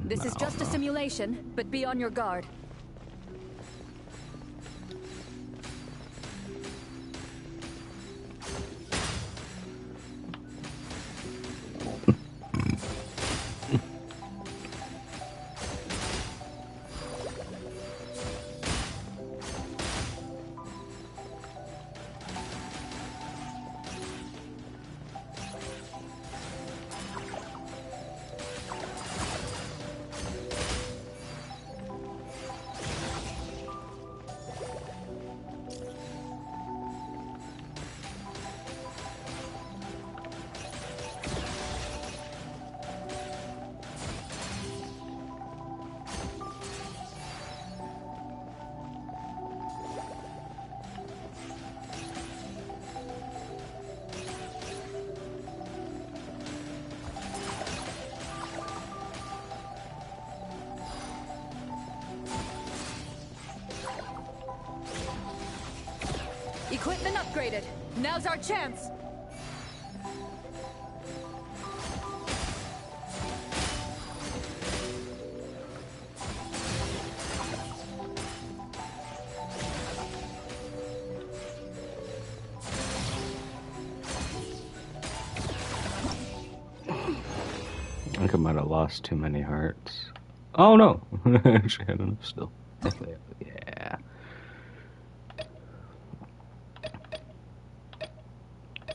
This is just a simulation, but be on your guard. Equipment upgraded. Now's our chance. I think I might have lost too many hearts. Oh no! I actually had enough still. Yeah.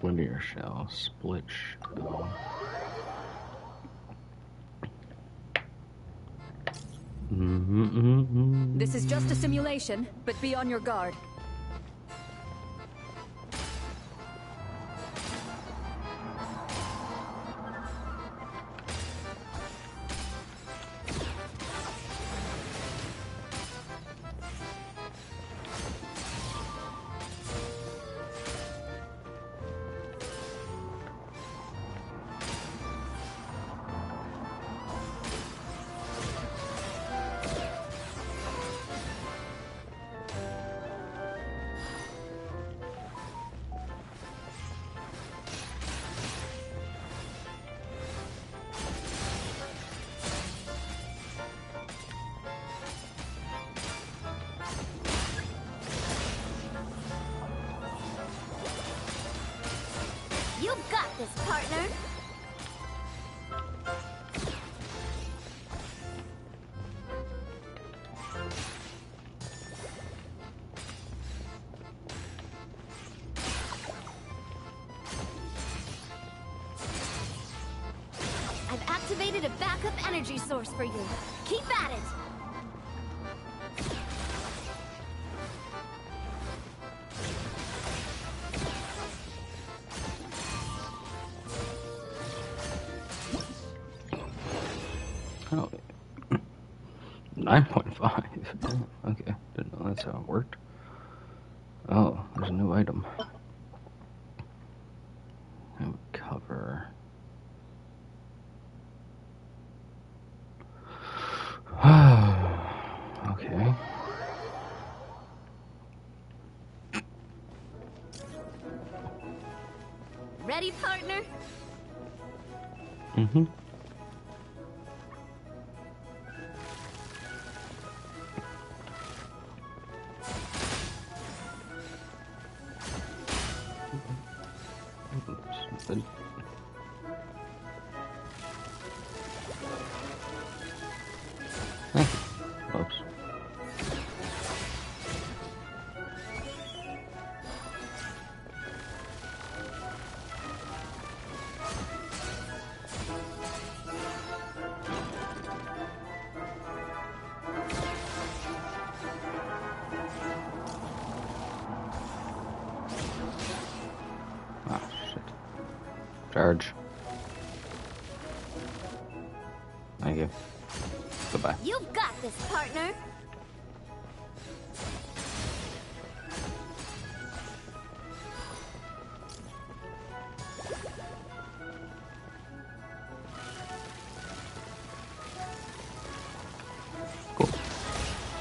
Linear shell, split shell. This is just a simulation, but be on your guard. You've got this, partner. I've activated a backup energy source for you. Keep at it. Oh, 9.5. Okay, didn't know that's how it worked. Oh, there's a new item. New cover. Okay. Ready, partner? Mm-hmm. Something. Oops. Ah, shit. Charge. Thank you. Goodbye. You've got this, partner.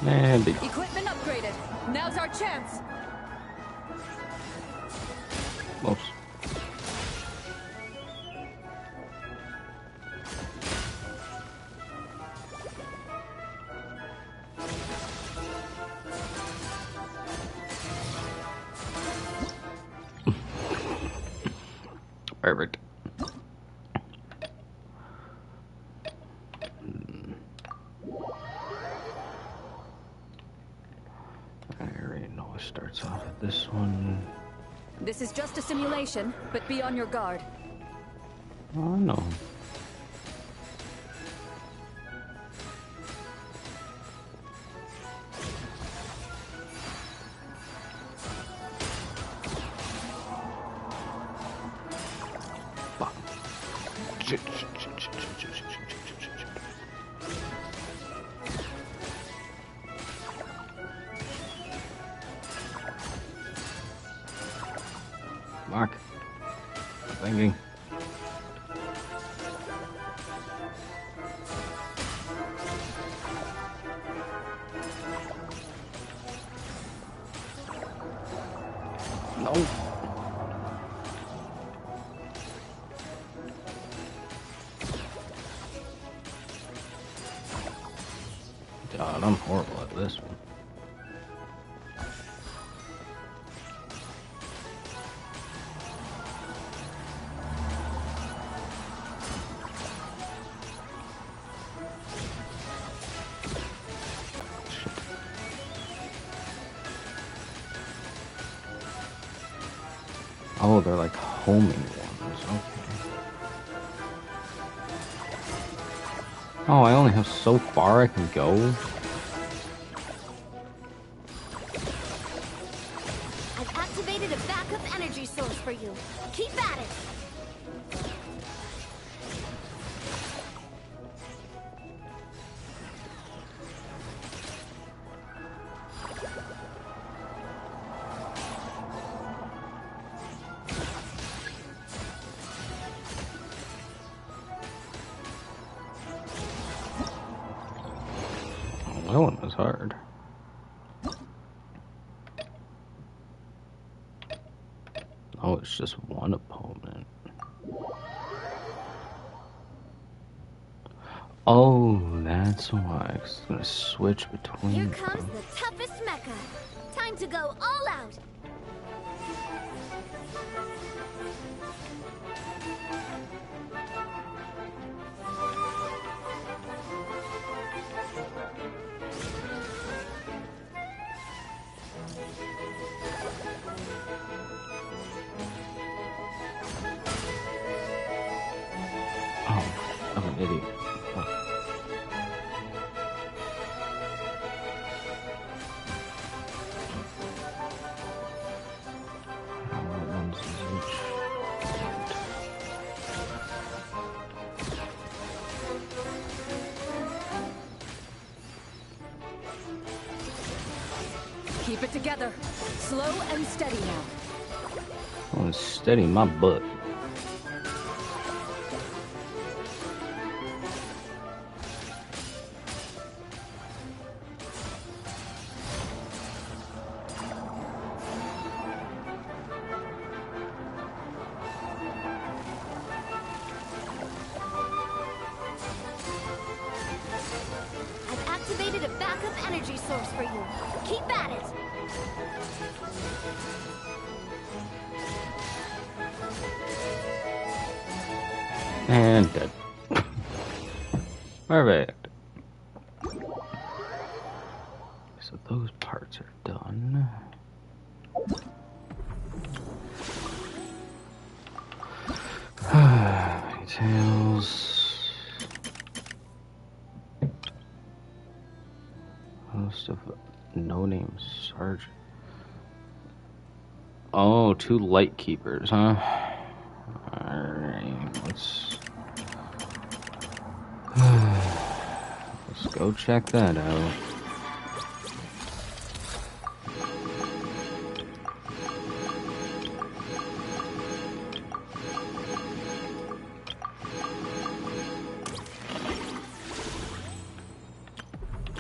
And big. Equipment upgraded. Now's our chance. Oops. Perfect. I already know it starts off with this one. This is just a simulation, but be on your guard. Oh no. Mark. Thinking. No. God, I'm horrible at this one. Oh, they're like homing ones. Okay. Oh, I only have so far I can go. I've activated a backup energy source for you. Keep at it. That one was hard. Oh, it's just one opponent. Oh, that's why. It's gonna switch between Here them. comes the toughest mecha. Time to go all out. Oh, I'm an idiot. Oh. What ones is each? Keep it together. Slow and steady now. Oh, it's steady my butt. I've activated a backup energy source for you. Keep at it. And dead. Perfect. So those parts are done. Details. Most of no-name sergeant. Oh, 2 light keepers, huh? Alright, let's go check that out.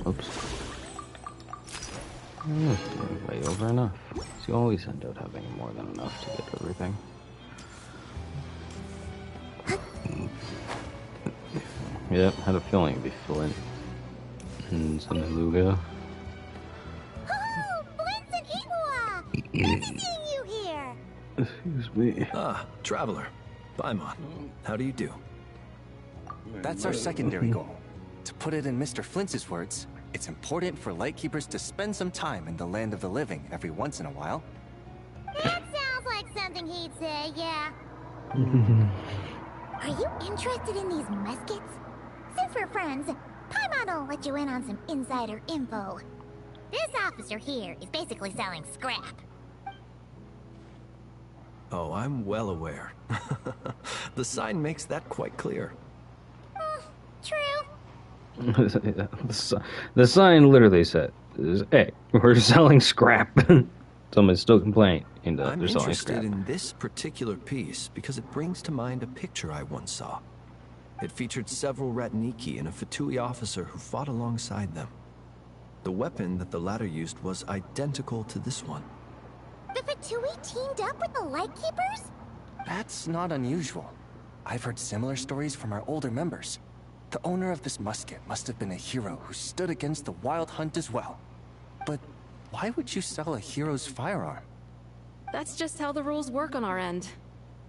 Oops. Way over enough. So you always end up having more than enough to get everything. Yep, had a feeling it'd be Flint and something Luga. Oh, Flint and Kikua! Good to see you here! Excuse me. Ah, Traveler. Paimon. How do you do? That's our secondary goal. To put it in Mr. Flint's words, it's important for Lightkeepers to spend some time in the land of the living every once in a while. That sounds like something he'd say, yeah. Are you interested in these muskets? Since we're friends, Paimon will let you in on some insider info. This officer here is basically selling scrap. Oh, I'm well aware. The sign makes that quite clear. True. The sign literally said, "Hey, we're selling scrap." Someone's still complaining. I'm They're selling interested scrap. in this particular piece because it brings to mind a picture I once saw. It featured several Ratniki and a Fatui officer who fought alongside them. The weapon that the latter used was identical to this one. The Fatui teamed up with the Lightkeepers? That's not unusual. I've heard similar stories from our older members. The owner of this musket must have been a hero who stood against the Wild Hunt as well. But why would you sell a hero's firearm? That's just how the rules work on our end.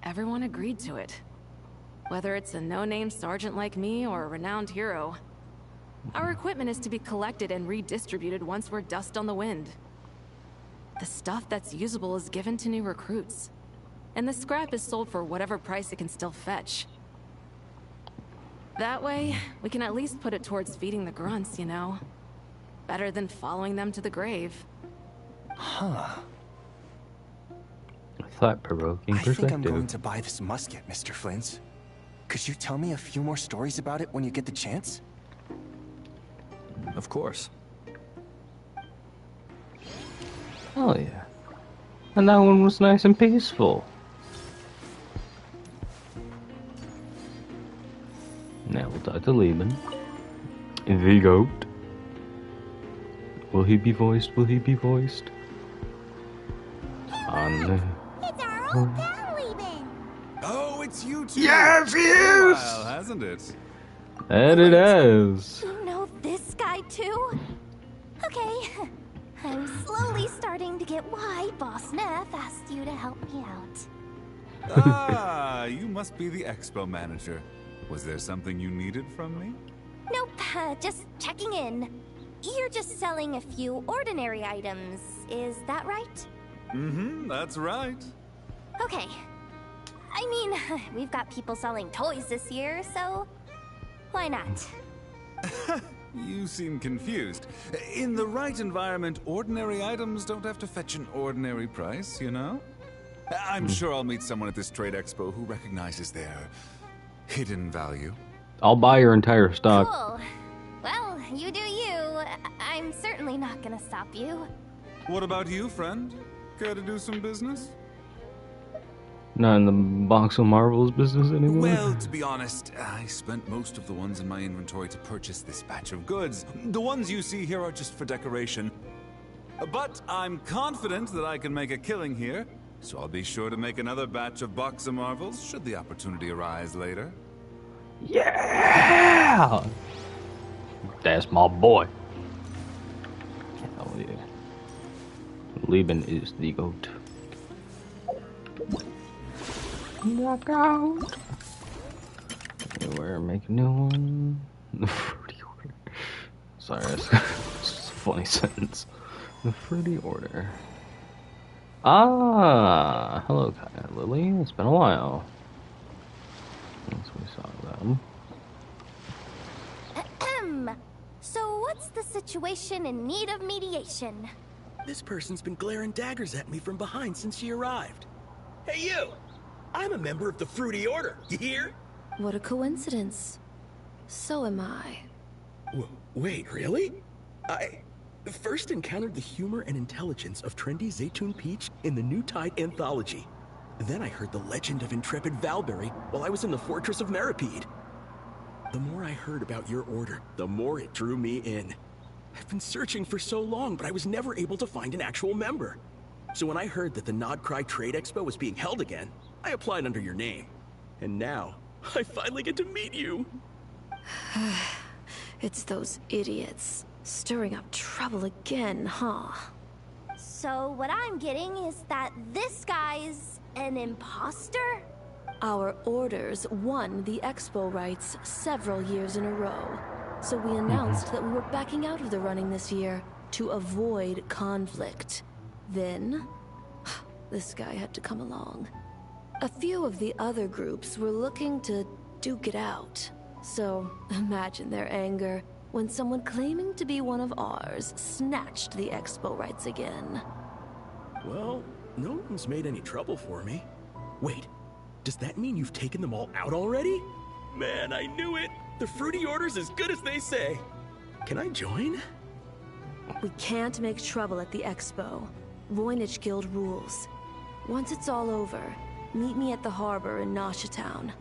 Everyone agreed to it. Whether it's a no-name sergeant like me or a renowned hero. Our equipment is to be collected and redistributed once we're dust on the wind. The stuff that's usable is given to new recruits. And the scrap is sold for whatever price it can still fetch. That way, we can at least put it towards feeding the grunts, you know? Better than following them to the grave. Huh. Thought-provoking perspective. I think I'm going to buy this musket, Mr. Flint. Could you tell me a few more stories about it when you get the chance? Of course. Oh yeah. And that one was nice and peaceful. Now we'll talk to Lieben. The goat. Will he be voiced? Will he be voiced? On. It's our old pal, Lieben! Oh, it's you two! Yes, he is! Well, hasn't it? And it is. You know this guy too? Okay. I'm slowly starting to get why Boss Neff asked you to help me out. Ah, you must be the expo manager. Was there something you needed from me? Nope, just checking in. You're just selling a few ordinary items, is that right? Mm-hmm, that's right. Okay. I mean, we've got people selling toys this year, so why not? You seem confused. In the right environment, ordinary items don't have to fetch an ordinary price, you know? I'm sure I'll meet someone at this trade expo who recognizes their hidden value. I'll buy your entire stock. Cool. Well, you do you. I'm certainly not gonna stop you. What about you, friend? Care to do some business? Not in the Box of Marvels business anymore? Well, to be honest, I spent most of the ones in my inventory to purchase this batch of goods. The ones you see here are just for decoration. But I'm confident that I can make a killing here, so I'll be sure to make another batch of Box of Marvels should the opportunity arise later. Yeah! That's my boy. Hell yeah. Lieben is the goat. Knockout. We're making a new one. The fruity order. Sorry, that's just a funny sentence. The fruity order. Ah, hello, Kaya Lily. It's been a while since we saw them. Ahem. So what's the situation in need of mediation? This person's been glaring daggers at me from behind since she arrived. Hey, you! I'm a member of the Fruity Order, you hear? What a coincidence. So am I. Wait, really? I first encountered the humor and intelligence of trendy Zaytun Peach in the New Tide anthology. Then I heard the legend of intrepid Valberry while I was in the Fortress of Meripede. The more I heard about your order, the more it drew me in. I've been searching for so long, but I was never able to find an actual member. So when I heard that the Nodcry Trade Expo was being held again, I applied under your name. And now, I finally get to meet you. It's those idiots. Stirring up trouble again, huh? So what I'm getting is that this guy's an imposter? Our orders won the expo rights several years in a row. So we announced that we were backing out of the running this year to avoid conflict. Then, this guy had to come along. A few of the other groups were looking to duke it out. So, imagine their anger when someone claiming to be one of ours snatched the expo rights again. Well, no one's made any trouble for me. Wait, does that mean you've taken them all out already? Man, I knew it! The Fruity Order's as good as they say. Can I join? We can't make trouble at the expo. Voynich Guild rules. Once it's all over, meet me at the harbor in Nasha Town.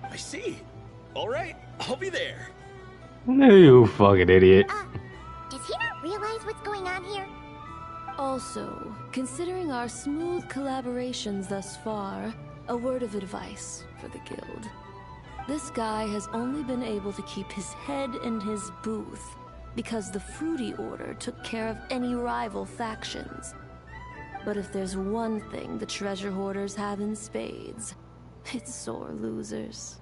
I see. All right, I'll be there. You fucking idiot. Does he not realize what's going on here? Also, considering our smooth collaborations thus far, a word of advice for the guild. This guy has only been able to keep his head in his booth because the Fruity Order took care of any rival factions. But if there's one thing the treasure hoarders have in spades, it's sore losers.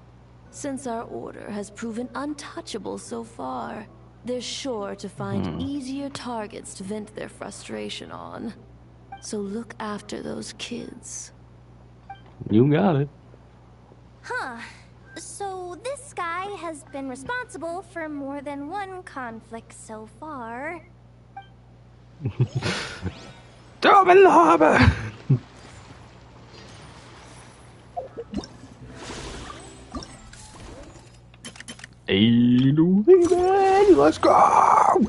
Since our order has proven untouchable so far, they're sure to find easier targets to vent their frustration on. So look after those kids. You got it. Huh. So this guy has been responsible for more than one conflict so far. Throw him in the harbor! Hey, man, let's go!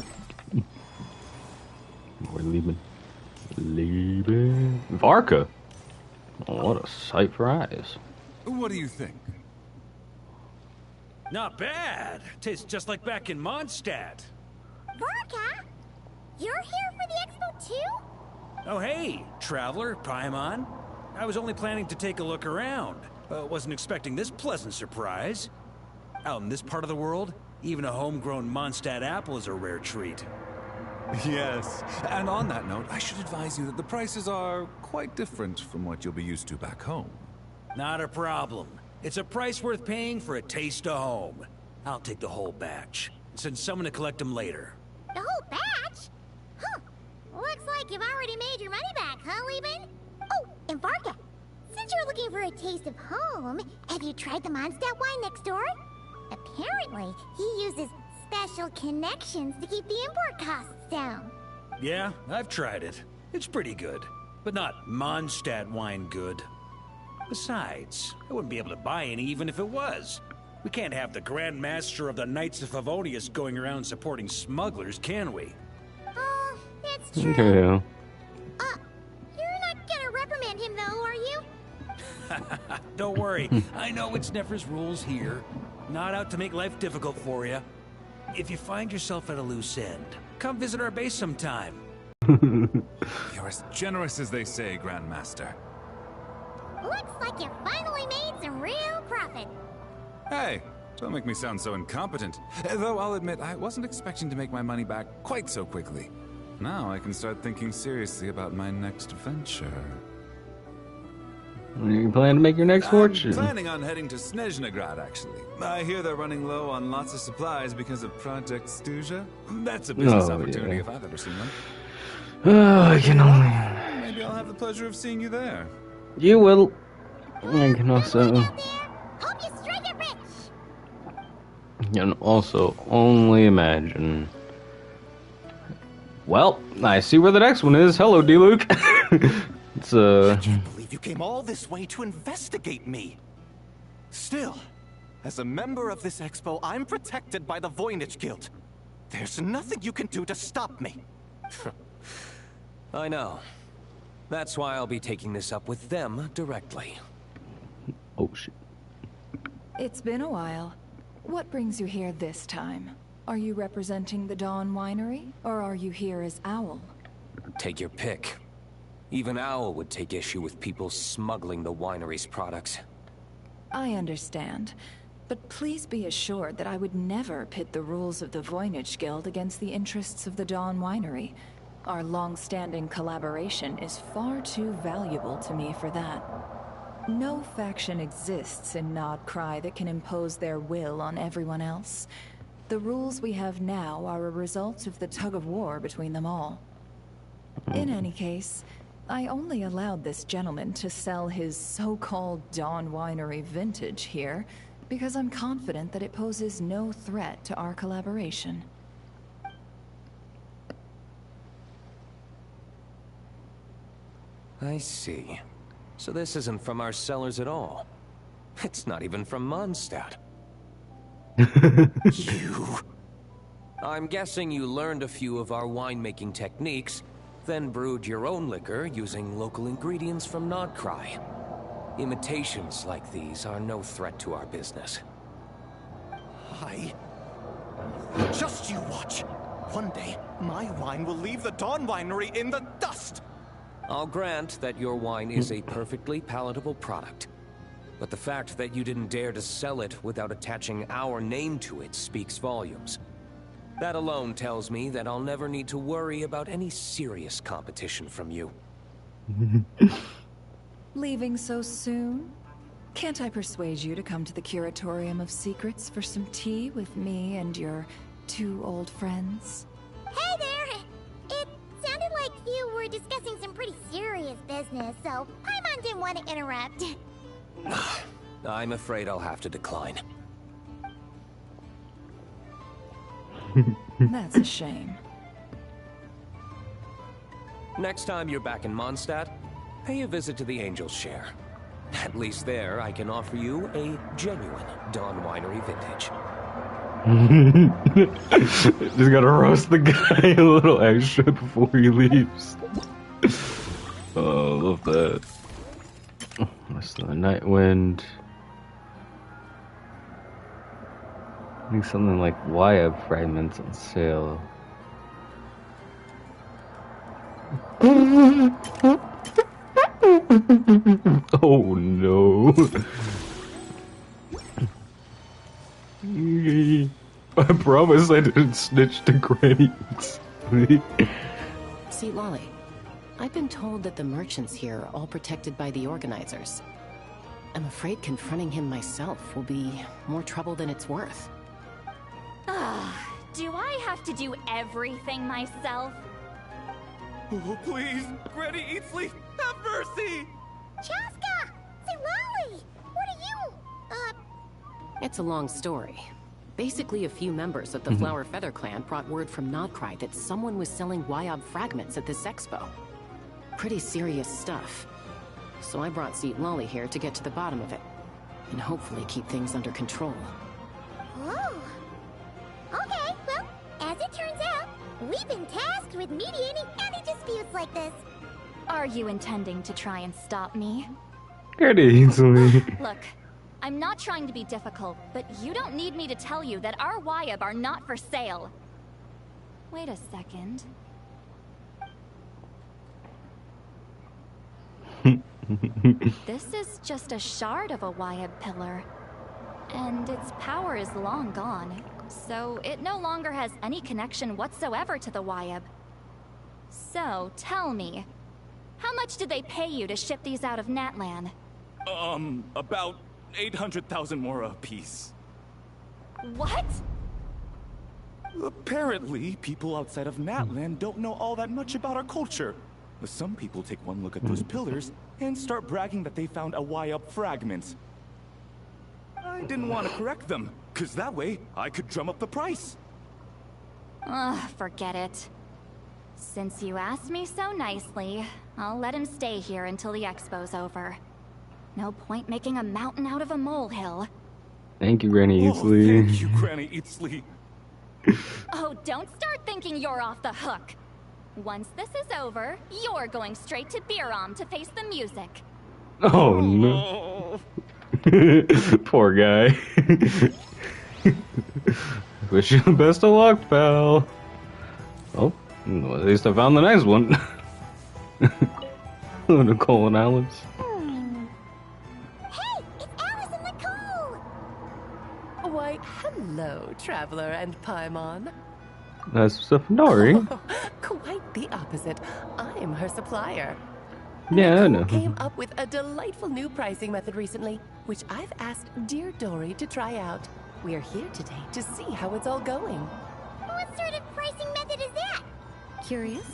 We're leaving. Leaving. Varka. Oh, what a sight for eyes. What do you think? Not bad. Tastes just like back in Mondstadt. Varka? You're here for the expo too? Oh hey, Traveler, Paimon. I was only planning to take a look around. Wasn't expecting this pleasant surprise. Out in this part of the world, even a homegrown Mondstadt apple is a rare treat. Yes, and on that note, I should advise you that the prices are quite different from what you'll be used to back home. Not a problem. It's a price worth paying for a taste of home. I'll take the whole batch. Send someone to collect them later. The whole batch? Huh. Looks like you've already made your money back, huh, Lieben? Oh, and Varka, since you're looking for a taste of home, have you tried the Mondstadt wine next door? Apparently, he uses special connections to keep the import costs down. Yeah, I've tried it. It's pretty good, but not Mondstadt wine good. Besides, I wouldn't be able to buy any even if it was. We can't have the Grand Master of the Knights of Favonius going around supporting smugglers, can we? Oh, that's true. Yeah. You're not gonna reprimand him though, are you? Don't worry, I know it's Nefer's rules here. Not out to make life difficult for you. If you find yourself at a loose end, come visit our base sometime. You're as generous as they say, Grandmaster. Looks like you finally made some real profit. Hey, don't make me sound so incompetent. Though I'll admit, I wasn't expecting to make my money back quite so quickly. Now I can start thinking seriously about my next venture. You plan to make your next fortune? I'm planning on heading to Snezhnegrad, actually. I hear they're running low on lots of supplies because of Project Stuja. That's a business opportunity if I've ever seen one. Oh, I can only... Maybe I'll have the pleasure of seeing you there. You will. I can also... Hope you strike it rich. Can also only imagine. Well, I see where the next one is. Hello, D-Luke. It's I can't believe you came all this way to investigate me. Still, as a member of this expo, I'm protected by the Voynich Guild. There's nothing you can do to stop me. I know. That's why I'll be taking this up with them directly. Oh, shit. It's been a while. What brings you here this time? Are you representing the Dawn Winery, or are you here as Owl? Take your pick. Even Owl would take issue with people smuggling the winery's products. I understand. But please be assured that I would never pit the rules of the Voynich Guild against the interests of the Dawn Winery. Our long-standing collaboration is far too valuable to me for that. No faction exists in Nodcry that can impose their will on everyone else. The rules we have now are a result of the tug-of-war between them all. In any case, I only allowed this gentleman to sell his so-called Dawn Winery vintage here because I'm confident that it poses no threat to our collaboration. I see. So this isn't from our cellars at all. It's not even from Mondstadt. You... I'm guessing you learned a few of our winemaking techniques, then brewed your own liquor using local ingredients from Nodcry. Imitations like these are no threat to our business. Just you watch. One day, My wine will leave the Dawn Winery in the dust! I'll grant that your wine is a perfectly palatable product. But the fact that you didn't dare to sell it without attaching our name to it speaks volumes. That alone tells me that I'll never need to worry about any serious competition from you. Leaving so soon? Can't I persuade you to come to the Curatorium of Secrets for some tea with me and your 2 old friends? Hey there! It sounded like you were discussing some pretty serious business, so Paimon didn't want to interrupt. I'm afraid I'll have to decline. That's a shame. Next time you're back in Mondstadt, pay a visit to the Angel's Share. At least there, I can offer you a genuine Dawn Winery vintage. Just gotta roast the guy a little extra before he leaves. Oh, I love that. That's the Night Wind. I think something like Wyatt fragments on sale. Oh no. I promise I didn't snitch to Granny. See, Lolly, I've been told that the merchants here are all protected by the organizers. I'm afraid confronting him myself will be more trouble than it's worth. Do I have to do everything myself? Oh, please, Granny Eatsley, have mercy! Chaska! Say, Lolly! What are you? It's a long story. Basically, a few members of the Flower Feather clan brought word from Nodcry that someone was selling Wyob fragments at this expo. Pretty serious stuff. So I brought Seat Lolly here to get to the bottom of it, and hopefully keep things under control. Oh. Okay, well, as it turns out, we've been tasked with mediating any disputes like this. Are you intending to try and stop me? Get easily. Look, I'm not trying to be difficult, but you don't need me to tell you that our Wyob are not for sale. Wait a second. This is just a shard of a Wyob pillar. And its power is long gone, so it no longer has any connection whatsoever to the Wyob. So, tell me, how much did they pay you to ship these out of Natlan? About 800,000 more apiece. What? Apparently, people outside of Natlan don't know all that much about our culture. Some people take one look at those pillars and start bragging that they found a Wyob fragment. I didn't want to correct them, because that way I could drum up the price. Ugh, forget it. Since you asked me so nicely, I'll let him stay here until the expo's over. No point making a mountain out of a molehill. Thank you, Granny Eatsley. Thank you, Granny Eatsley. Oh, don't start thinking you're off the hook. Once this is over, you're going straight to Biram to face the music. Oh no. Poor guy. Wish you the best of luck, pal. Oh, well, at least I found the nice one. Nicole and Alice. Hey, it's Alice and Nicole! Why, hello, Traveler and Paimon. That's Nori. Oh, quite the opposite. I'm her supplier. Yeah, I know. Came up with a delightful new pricing method recently, which I've asked dear Dory to try out. We're here today to see how it's all going. What sort of pricing method is that? Curious?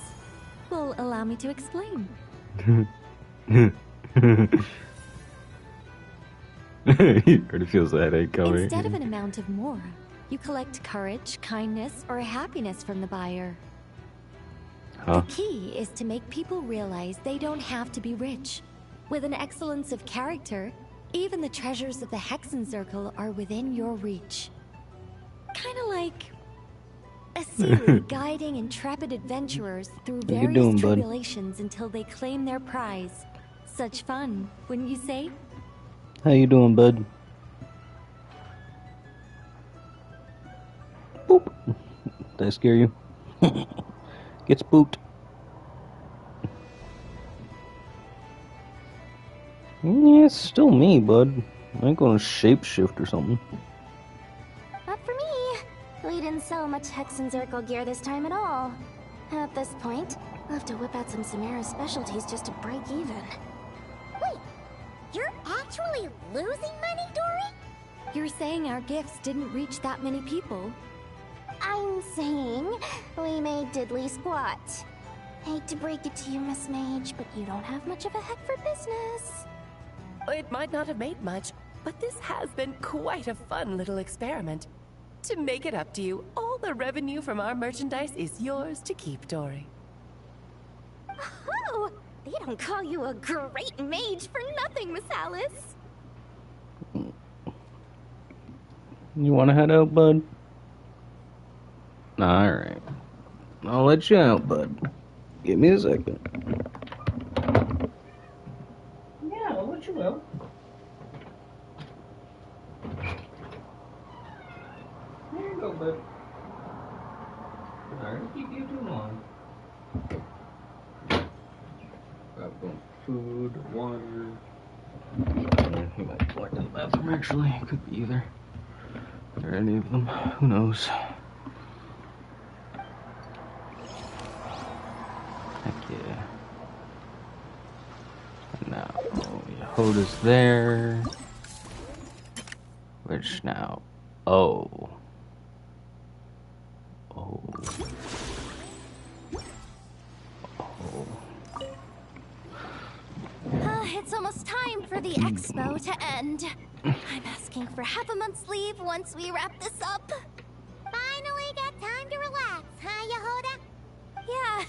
Well, allow me to explain. He already feels the headache coming. Instead of an amount of more, you collect courage, kindness, or happiness from the buyer. Huh? The key is to make people realize they don't have to be rich. With an excellence of character, even the treasures of the Hexen Circle are within your reach. Kinda like a Siri guiding intrepid adventurers through How you various doing, bud? tribulations until they claim their prize. Such fun, wouldn't you say? How you doing, bud? Boop. Did I scare you? Get spooked. Yeah, it's still me, bud. I ain't gonna shapeshift or something. Not for me. We didn't sell much Hexen Circle gear this time at all. At this point, I'll have to whip out some Samara specialties just to break even. Wait, you're actually losing money, Dory? You're saying our gifts didn't reach that many people? I'm saying we made diddly squat. Hate to break it to you, Miss Mage, but you don't have much of a heck for business. It might not have made much, but this has been quite a fun little experiment. To make it up to you, all the revenue from our merchandise is yours to keep, Dory. Oh, they don't call you a great mage for nothing, Miss Alice. You wanna head out, bud? Alright. I'll let you out, bud. Give me a second. Yeah, I'll let you out. There you go, bud. Sorry to keep you too long. Grab some food, water. He might collect in the bathroom, actually. It could be either. Or any of them. Who knows? Heck yeah. And now, Yehoda's there. Which now? Oh. Oh. Oh. It's almost time for the expo to end. I'm asking for half a month's leave once we wrap this up. Finally got time to relax, huh, Yehoda? Yeah,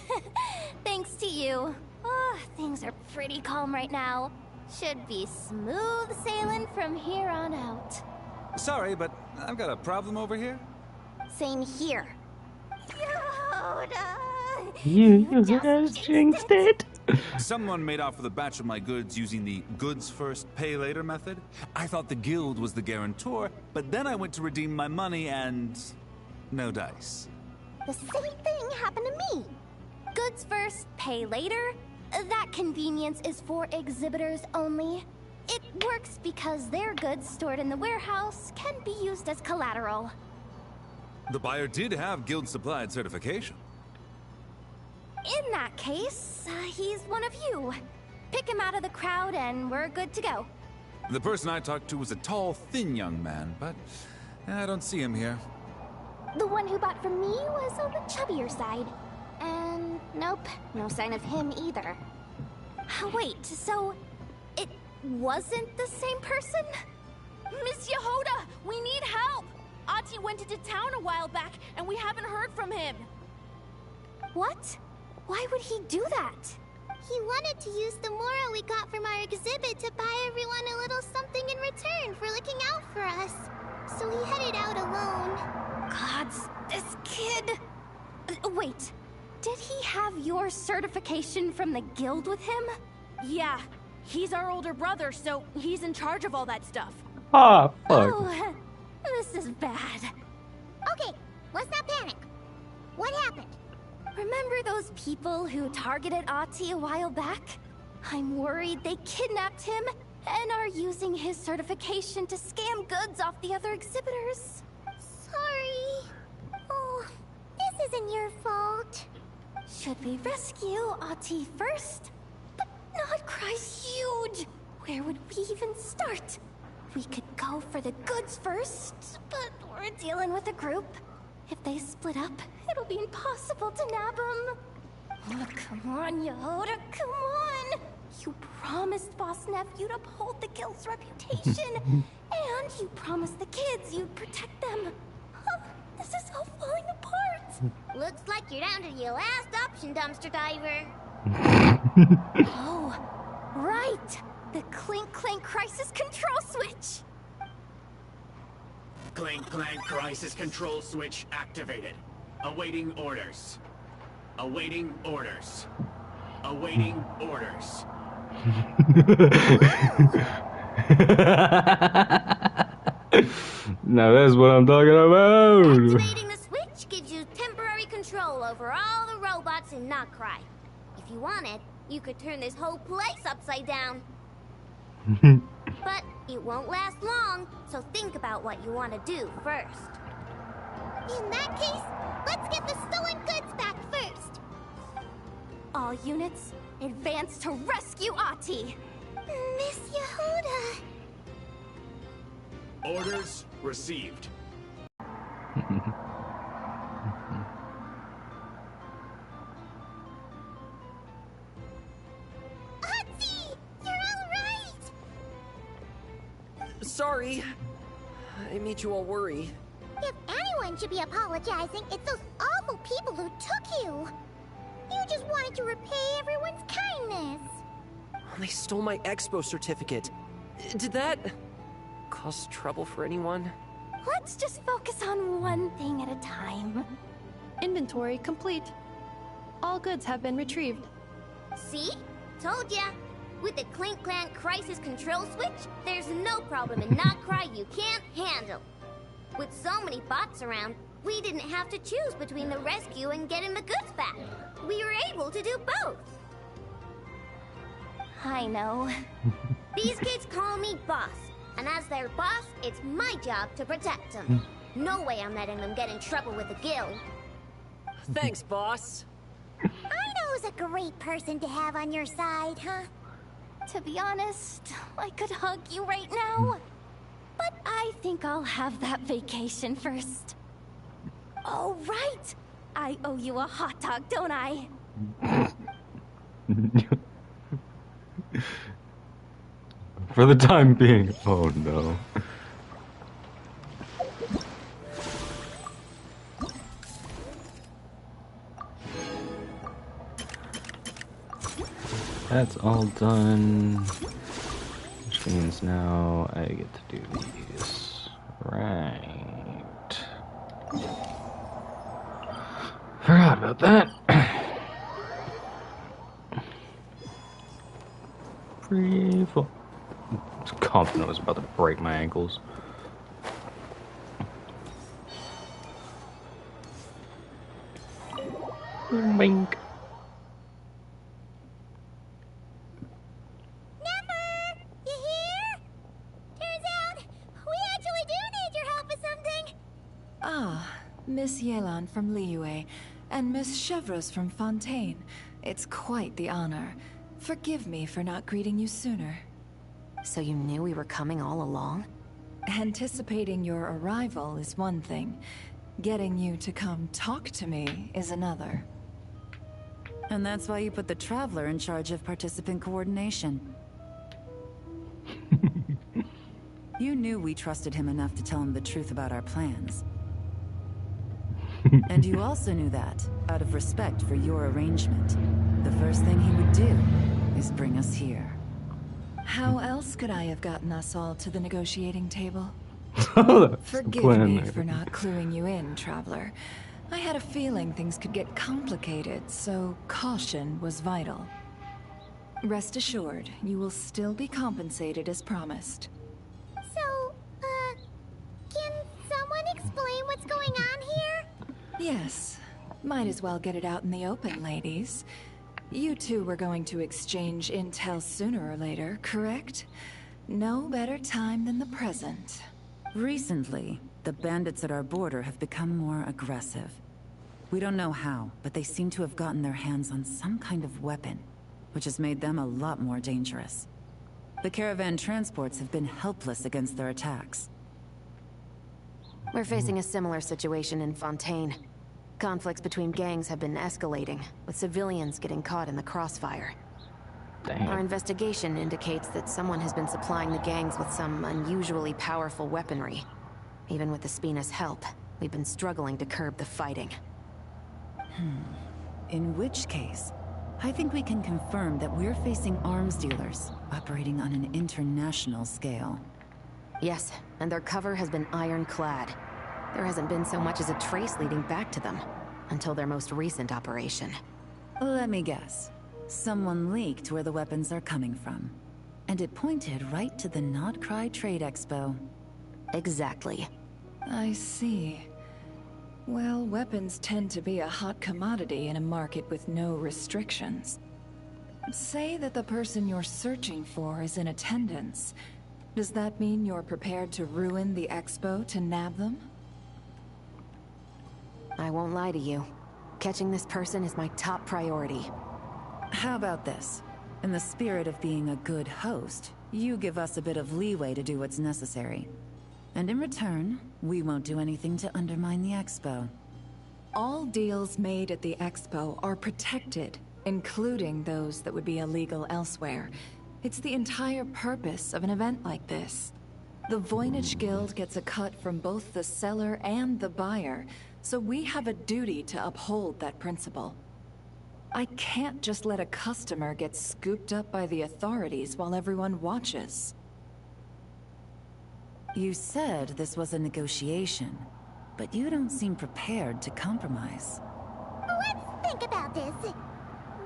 thanks to you. Oh, things are pretty calm right now. Should be smooth sailing from here on out. Sorry, but I've got a problem over here. Same here. Yehoda! You guys jinxed it. Someone made off with a batch of my goods using the goods first, pay later method. I thought the guild was the guarantor, but then I went to redeem my money and no dice. The same thing happened to me. Goods first, pay later? That convenience is for exhibitors only. It works because their goods stored in the warehouse can be used as collateral. The buyer did have guild supplied certification. In that case, he's one of you. Pick him out of the crowd and we're good to go. The person I talked to was a tall, thin young man, but I don't see him here. The one who bought from me was on the chubbier side. And nope, no sign of him either. Wait, so it wasn't the same person? Miss Yehoda, we need help! Ahti went into town a while back and we haven't heard from him. What? Why would he do that? He wanted to use the mora we got from our exhibit to buy everyone a little something in return for looking out for us. So he headed out alone. Gods, this kid... Wait, did he have your certification from the guild with him? Yeah, he's our older brother, so he's in charge of all that stuff. Ah, fuck. Oh, this is bad. Okay, let's not panic. What happened? Remember those people who targeted Ahti a while back? I'm worried they kidnapped him and are using his certification to scam goods off the other exhibitors. Sorry. Oh, this isn't your fault. Should we rescue Ahti first? But Nodcry's huge. Where would we even start? We could go for the goods first, but we're dealing with a group. If they split up, it'll be impossible to nab them. Oh, come on, Yehoda, come on! You promised Boss Nephew to uphold the guild's reputation, and you promised the kids you'd protect them. Oh, this is all falling apart. Looks like you're down to your last option, dumpster diver. Oh, right! The Clink Clank Crisis Control Switch! Clink Clank Crisis Control Switch activated. Awaiting orders. Awaiting orders. Awaiting orders. Now that's what I'm talking about. Activating the switch gives you temporary control over all the robots in Notcry. If you wanted, you could turn this whole place upside down. But it won't last long, so think about what you want to do first. In that case, let's get the stolen goods back first. All units, advance to rescue Ahti! Miss Yehuda. Orders received. Ahti! You're all right! Sorry. I made you all worry. If anyone should be apologizing, it's those awful people who took you. You just wanted to repay everyone's kindness. They stole my expo certificate. Did that cause trouble for anyone? Let's just focus on one thing at a time. Inventory complete. All goods have been retrieved. See? Told ya. With the Clink Clank crisis control switch, there's no problem in Notcry you can't handle. With so many bots around, we didn't have to choose between the rescue and getting the goods back. We were able to do both. I know. These kids call me boss, and as their boss, it's my job to protect them. No way I'm letting them get in trouble with the guild. Thanks, boss. Aino's a great person to have on your side, huh? To be honest, I could hug you right now. But I think I'll have that vacation first. Oh, right! I owe you a hot dog, don't I? For the time being. Oh no. That's all done. Which means now I get to do these. Right. Forgot about that. Free fall. I was confident I was about to break my ankles. Wink. Never! You hear? Turns out, we actually do need your help with something. Ah, Miss Yelan from Liyue, and Miss Chevreuse from Fontaine. It's quite the honor. Forgive me for not greeting you sooner. So you knew we were coming all along? Anticipating your arrival is one thing. Getting you to come talk to me is another. And that's why you put the Traveler in charge of participant coordination. You knew we trusted him enough to tell him the truth about our plans. And you also knew that, out of respect for your arrangement, the first thing he would do is bring us here. How else could I have gotten us all to the negotiating table? Forgive me for not cluing you in, Traveler. I had a feeling things could get complicated, so caution was vital. Rest assured, you will still be compensated as promised. So, can someone explain what's going on here? Yes. Might as well get it out in the open, ladies. You two were going to exchange intel sooner or later, correct? No better time than the present. Recently, the bandits at our border have become more aggressive. We don't know how, but they seem to have gotten their hands on some kind of weapon, which has made them a lot more dangerous. The caravan transports have been helpless against their attacks. We're facing a similar situation in Fontaine. Conflicts between gangs have been escalating, with civilians getting caught in the crossfire. Dang. Our investigation indicates that someone has been supplying the gangs with some unusually powerful weaponry. Even with the Spina's help, we've been struggling to curb the fighting. In which case, I think we can confirm that we're facing arms dealers operating on an international scale. Yes, and their cover has been ironclad. There hasn't been so much as a trace leading back to them, until their most recent operation. Let me guess. Someone leaked where the weapons are coming from. And it pointed right to the Notcry Trade Expo. Exactly. I see. Well, weapons tend to be a hot commodity in a market with no restrictions. Say that the person you're searching for is in attendance. Does that mean you're prepared to ruin the expo to nab them? I won't lie to you. Catching this person is my top priority. How about this? In the spirit of being a good host, you give us a bit of leeway to do what's necessary. And in return, we won't do anything to undermine the expo. All deals made at the expo are protected, including those that would be illegal elsewhere. It's the entire purpose of an event like this. The Voynich Guild gets a cut from both the seller and the buyer, so we have a duty to uphold that principle. I can't just let a customer get scooped up by the authorities while everyone watches. You said this was a negotiation, but you don't seem prepared to compromise. Let's think about this.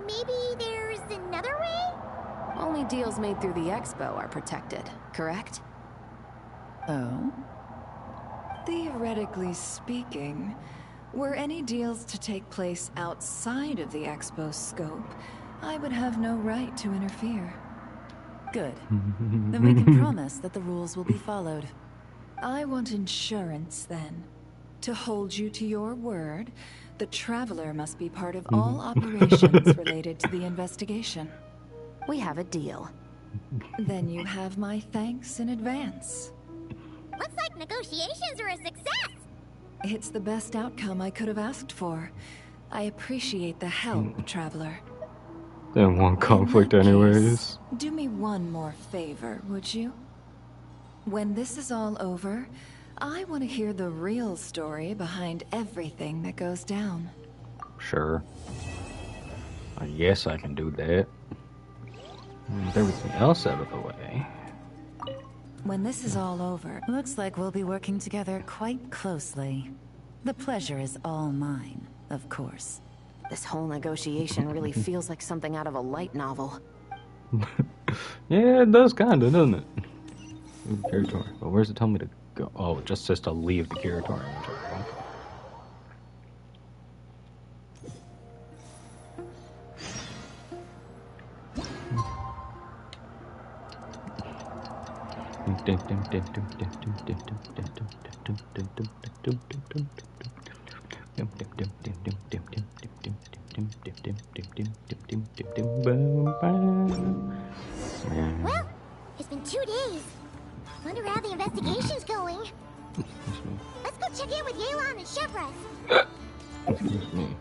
Maybe there's another way? Only deals made through the expo are protected, correct? Oh? Theoretically speaking, were any deals to take place outside of the expo's scope, I would have no right to interfere. Good. Then we can promise that the rules will be followed. I want insurance, then. To hold you to your word, the Traveler must be part of all operations related to the investigation. We have a deal. Then you have my thanks in advance. Looks like negotiations are a success! It's the best outcome I could have asked for. I appreciate the help, Traveler. Didn't want conflict anyways. Do me one more favor, would you? When this is all over, I want to hear the real story behind everything that goes down. Sure. I guess I can do that. With everything else out of the way. When this is all over... Looks like we'll be working together quite closely. The pleasure is all mine, of course. This whole negotiation really feels like something out of a light novel. Yeah, it does kinda, doesn't it? Territory. But where's it telling me to go? Oh, it just says to leave the territory. Well, it's been 2 days. Wonder how the investigation's going. Let's go check in with Yelan and Shepras. Excuse me.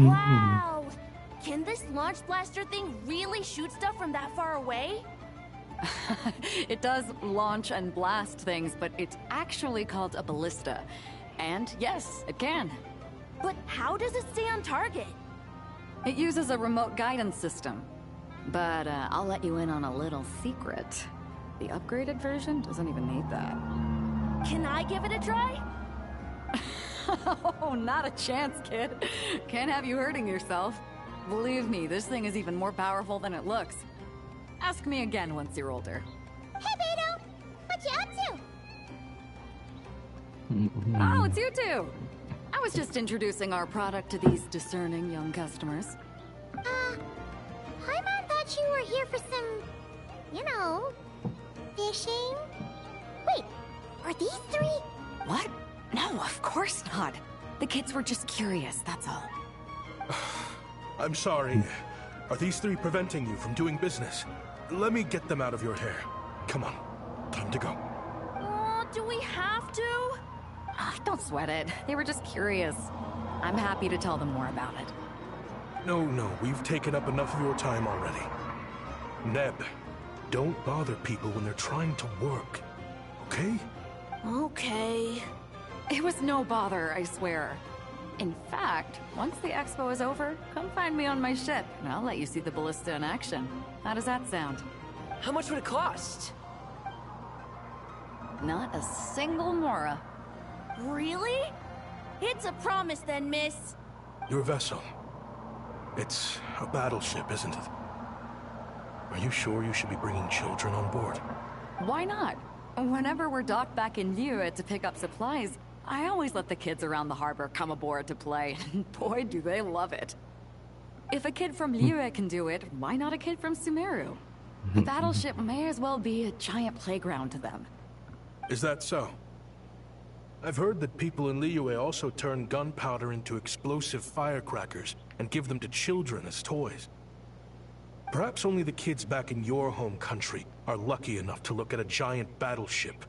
Wow! Can this launch blaster thing really shoot stuff from that far away? It does launch and blast things, but it's actually called a ballista. And yes, it can. But how does it stay on target? It uses a remote guidance system. But I'll let you in on a little secret. The upgraded version doesn't even need that. Can I give it a try? Oh, not a chance, kid. Can't have you hurting yourself. Believe me, this thing is even more powerful than it looks. Ask me again once you're older. Hey, Beto! What you up to? Oh, it's you two! I was just introducing our product to these discerning young customers. Paimon thought you were here for some, you know, fishing? Wait, are these 3? What? No, of course not. The kids were just curious, that's all. I'm sorry. Are these 3 preventing you from doing business? Let me get them out of your hair. Come on, time to go. Do we have to? Don't sweat it. They were just curious. I'm happy to tell them more about it. No, we've taken up enough of your time already. Neb, don't bother people when they're trying to work, okay? Okay. It was no bother, I swear. In fact, once the expo is over, come find me on my ship, and I'll let you see the ballista in action. How does that sound? How much would it cost? Not a single mora. Really? It's a promise then, miss. Your vessel. It's a battleship, isn't it? Are you sure you should be bringing children on board? Why not? Whenever we're docked back in Liyue to pick up supplies, I always let the kids around the harbor come aboard to play. Boy, do they love it. If a kid from Liyue can do it, why not a kid from Sumeru? The battleship may as well be a giant playground to them. Is that so? I've heard that people in Liyue also turn gunpowder into explosive firecrackers and give them to children as toys. Perhaps only the kids back in your home country are lucky enough to look at a giant battleship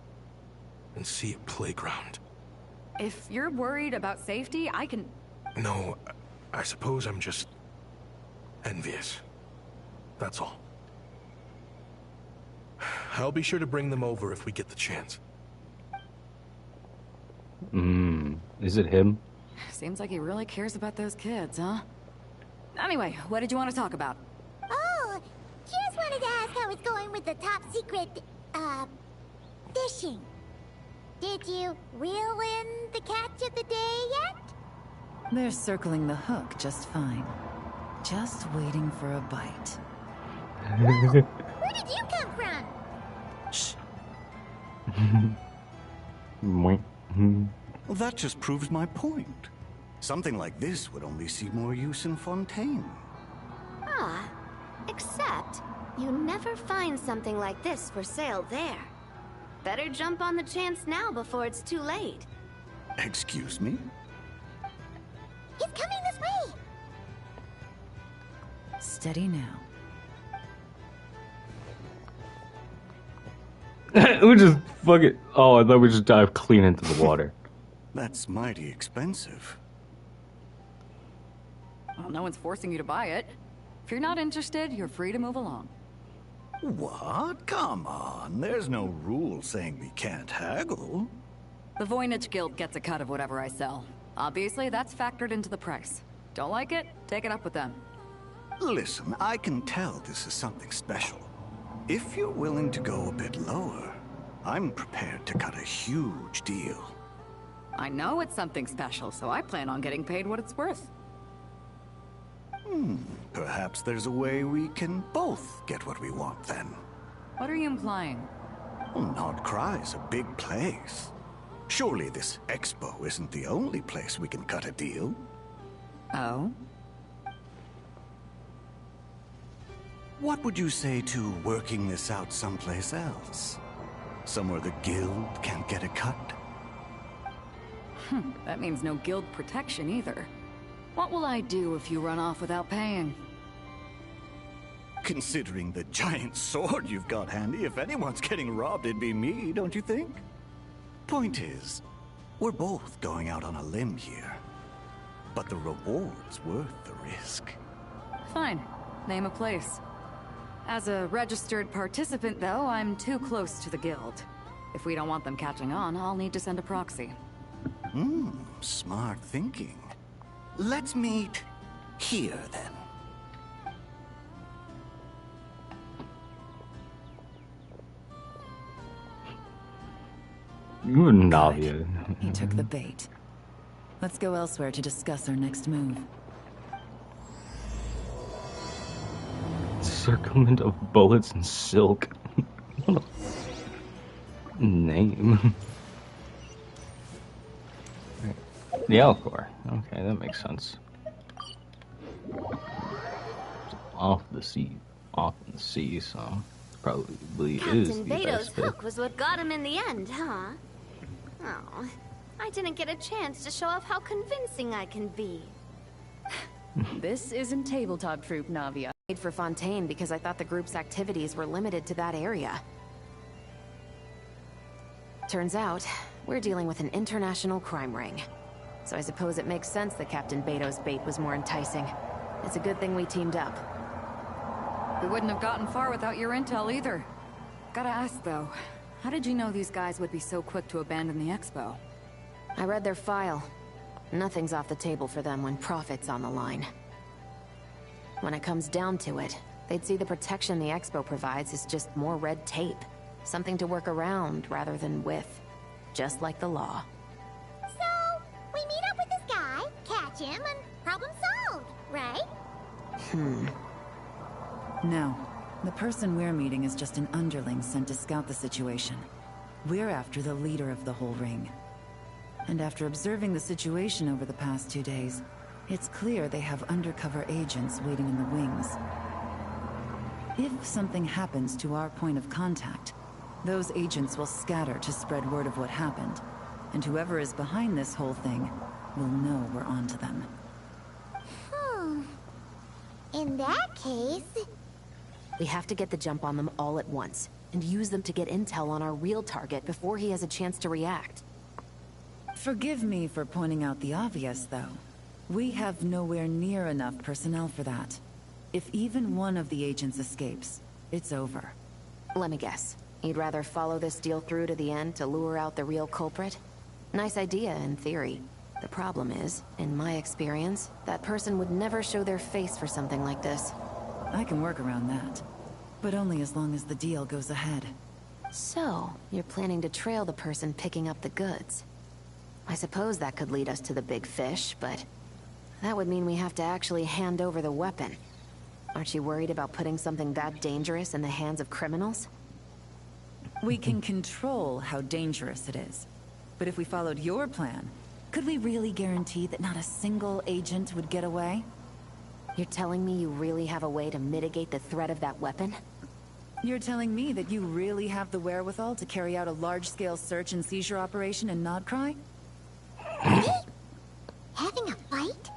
and see a playground. If you're worried about safety, I can... No, I suppose I'm just envious. That's all. I'll be sure to bring them over if we get the chance. Is it him? Seems like he really cares about those kids, huh? Anyway, what did you want to talk about? Oh, just wanted to ask how it's going with the top secret, fishing. Did you reel in the catch of the day yet? They're circling the hook just fine. Just waiting for a bite. Whoa, where did you come from? Shh. Well, that just proves my point. Something like this would only see more use in Fontaine. Ah, except you never find something like this for sale there. Better jump on the chance now before it's too late. Excuse me? He's coming this way! Steady now. We just fuck it. Oh, I thought we just dive clean into the water. That's mighty expensive. Well, no one's forcing you to buy it. If you're not interested, you're free to move along. What? Come on. There's no rule saying we can't haggle. The Voynich Guild gets a cut of whatever I sell. Obviously, that's factored into the price. Don't like it? Take it up with them. Listen, I can tell this is something special. If you're willing to go a bit lower, I'm prepared to cut a huge deal. I know it's something special, so I plan on getting paid what it's worth. Perhaps there's a way we can both get what we want then. What are you implying? Well, Nordcry's a big place. Surely this expo isn't the only place we can cut a deal. Oh? What would you say to working this out someplace else? Somewhere the guild can't get a cut? That means no guild protection either. What will I do if you run off without paying? Considering the giant sword you've got handy, if anyone's getting robbed, it'd be me, don't you think? Point is, we're both going out on a limb here. But the reward's worth the risk. Fine. Name a place. As a registered participant, though, I'm too close to the guild. If we don't want them catching on, I'll need to send a proxy. Smart thinking. Let's meet here, then. You and Navia. He took the bait. Let's go elsewhere to discuss our next move. Circlement of bullets and silk. What a name. The Alcor. Okay, that makes sense. Off the sea. Off in the sea, so probably is Captain the Beto's best fit. hook was what got him in the end, huh? Oh, I didn't get a chance to show off how convincing I can be. This isn't tabletop troop, Navia. Made for Fontaine because I thought the group's activities were limited to that area. Turns out, we're dealing with an international crime ring. So I suppose it makes sense that Captain Beto's bait was more enticing. It's a good thing we teamed up. We wouldn't have gotten far without your intel either. Gotta ask though, how did you know these guys would be so quick to abandon the expo? I read their file. Nothing's off the table for them when profit's on the line. When it comes down to it, they'd see the protection the expo provides as just more red tape. Something to work around rather than with. Just like the law. So, we meet up with catch him and problem solved, right? No. The person we're meeting is just an underling sent to scout the situation. We're after the leader of the whole ring. And after observing the situation over the past 2 days, it's clear they have undercover agents waiting in the wings. If something happens to our point of contact, those agents will scatter to spread word of what happened, and whoever is behind this whole thing will know we're onto them. In that case... We have to get the jump on them all at once, and use them to get intel on our real target before he has a chance to react. Forgive me for pointing out the obvious, though. We have nowhere near enough personnel for that. If even one of the agents escapes, it's over. Let me guess. You'd rather follow this deal through to the end to lure out the real culprit? Nice idea, in theory. The problem is, in my experience, that person would never show their face for something like this. I can work around that. But only as long as the deal goes ahead. So, you're planning to trail the person picking up the goods. I suppose that could lead us to the big fish, but... that would mean we have to actually hand over the weapon. Aren't you worried about putting something that dangerous in the hands of criminals? We can control how dangerous it is. But if we followed your plan, could we really guarantee that not a single agent would get away? You're telling me you really have a way to mitigate the threat of that weapon? You're telling me that you really have the wherewithal to carry out a large-scale search and seizure operation in Nodcry? Having a fight?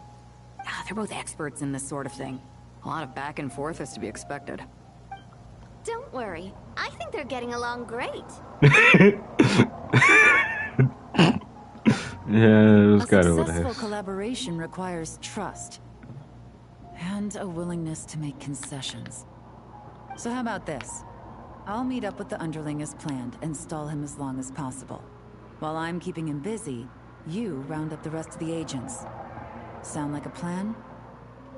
They're both experts in this sort of thing. A lot of back and forth is to be expected. Don't worry. I think they're getting along great. Yeah, it was kind of what A it successful is. collaboration requires trust. And a willingness to make concessions. So how about this? I'll meet up with the underling as planned and stall him as long as possible. While I'm keeping him busy, you round up the rest of the agents. Sound like a plan?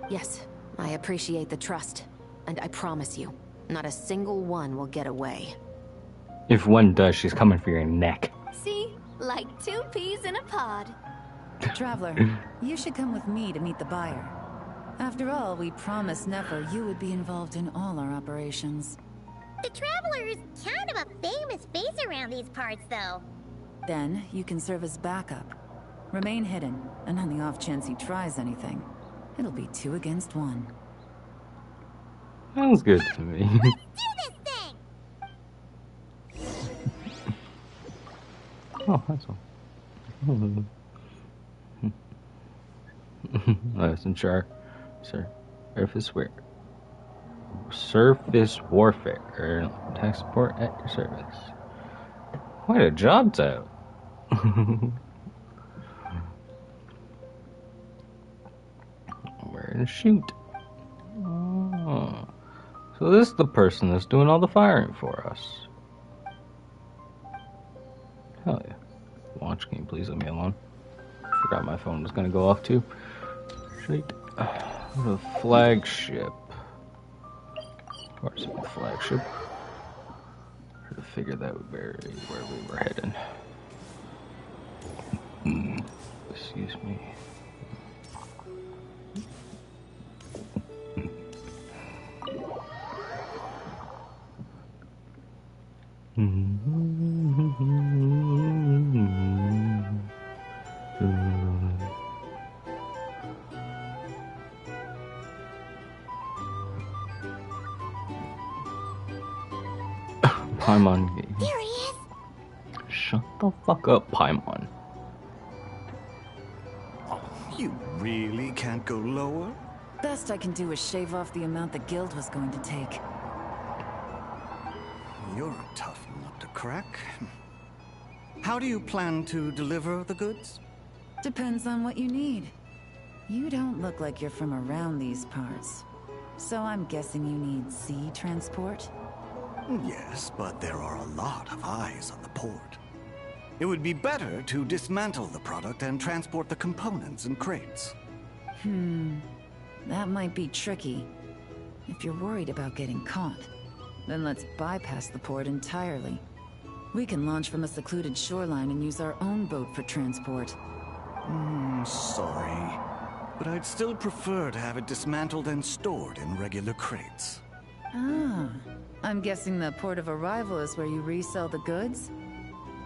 Yes, I appreciate the trust. And I promise you, not a single one will get away. If one does, she's coming for your neck. See? Like 2 peas in a pod. Traveler, you should come with me to meet the buyer. After all, we promised Nefer you would be involved in all our operations. The Traveler is kind of a famous face around these parts, though. Then, you can serve as backup. Remain hidden, and on the off chance he tries anything, it'll be 2 against 1. Sounds good to me. Oh, that's all. Listen, sure. Surface warfare. Tech support at your service. Quite a job title. Where to shoot? Oh. So this is the person that's doing all the firing for us. Hell yeah. Launch, can you please leave me alone? Forgot my phone was gonna go off too. Shit. The flagship. Of course, the flagship. Should have figured that would be where we were heading. Excuse me. Paimon. There he is. Shut the fuck up, Paimon. You really can't go lower? Best I can do is shave off the amount the guild was going to take. You're a tough nut to crack. How do you plan to deliver the goods? Depends on what you need. You don't look like you're from around these parts. So I'm guessing you need sea transport? Yes, but there are a lot of eyes on the port. It would be better to dismantle the product and transport the components in crates. That might be tricky. If you're worried about getting caught, then let's bypass the port entirely. We can launch from a secluded shoreline and use our own boat for transport. Sorry. but I'd still prefer to have it dismantled and stored in regular crates. Ah, I'm guessing the port of arrival is where you resell the goods?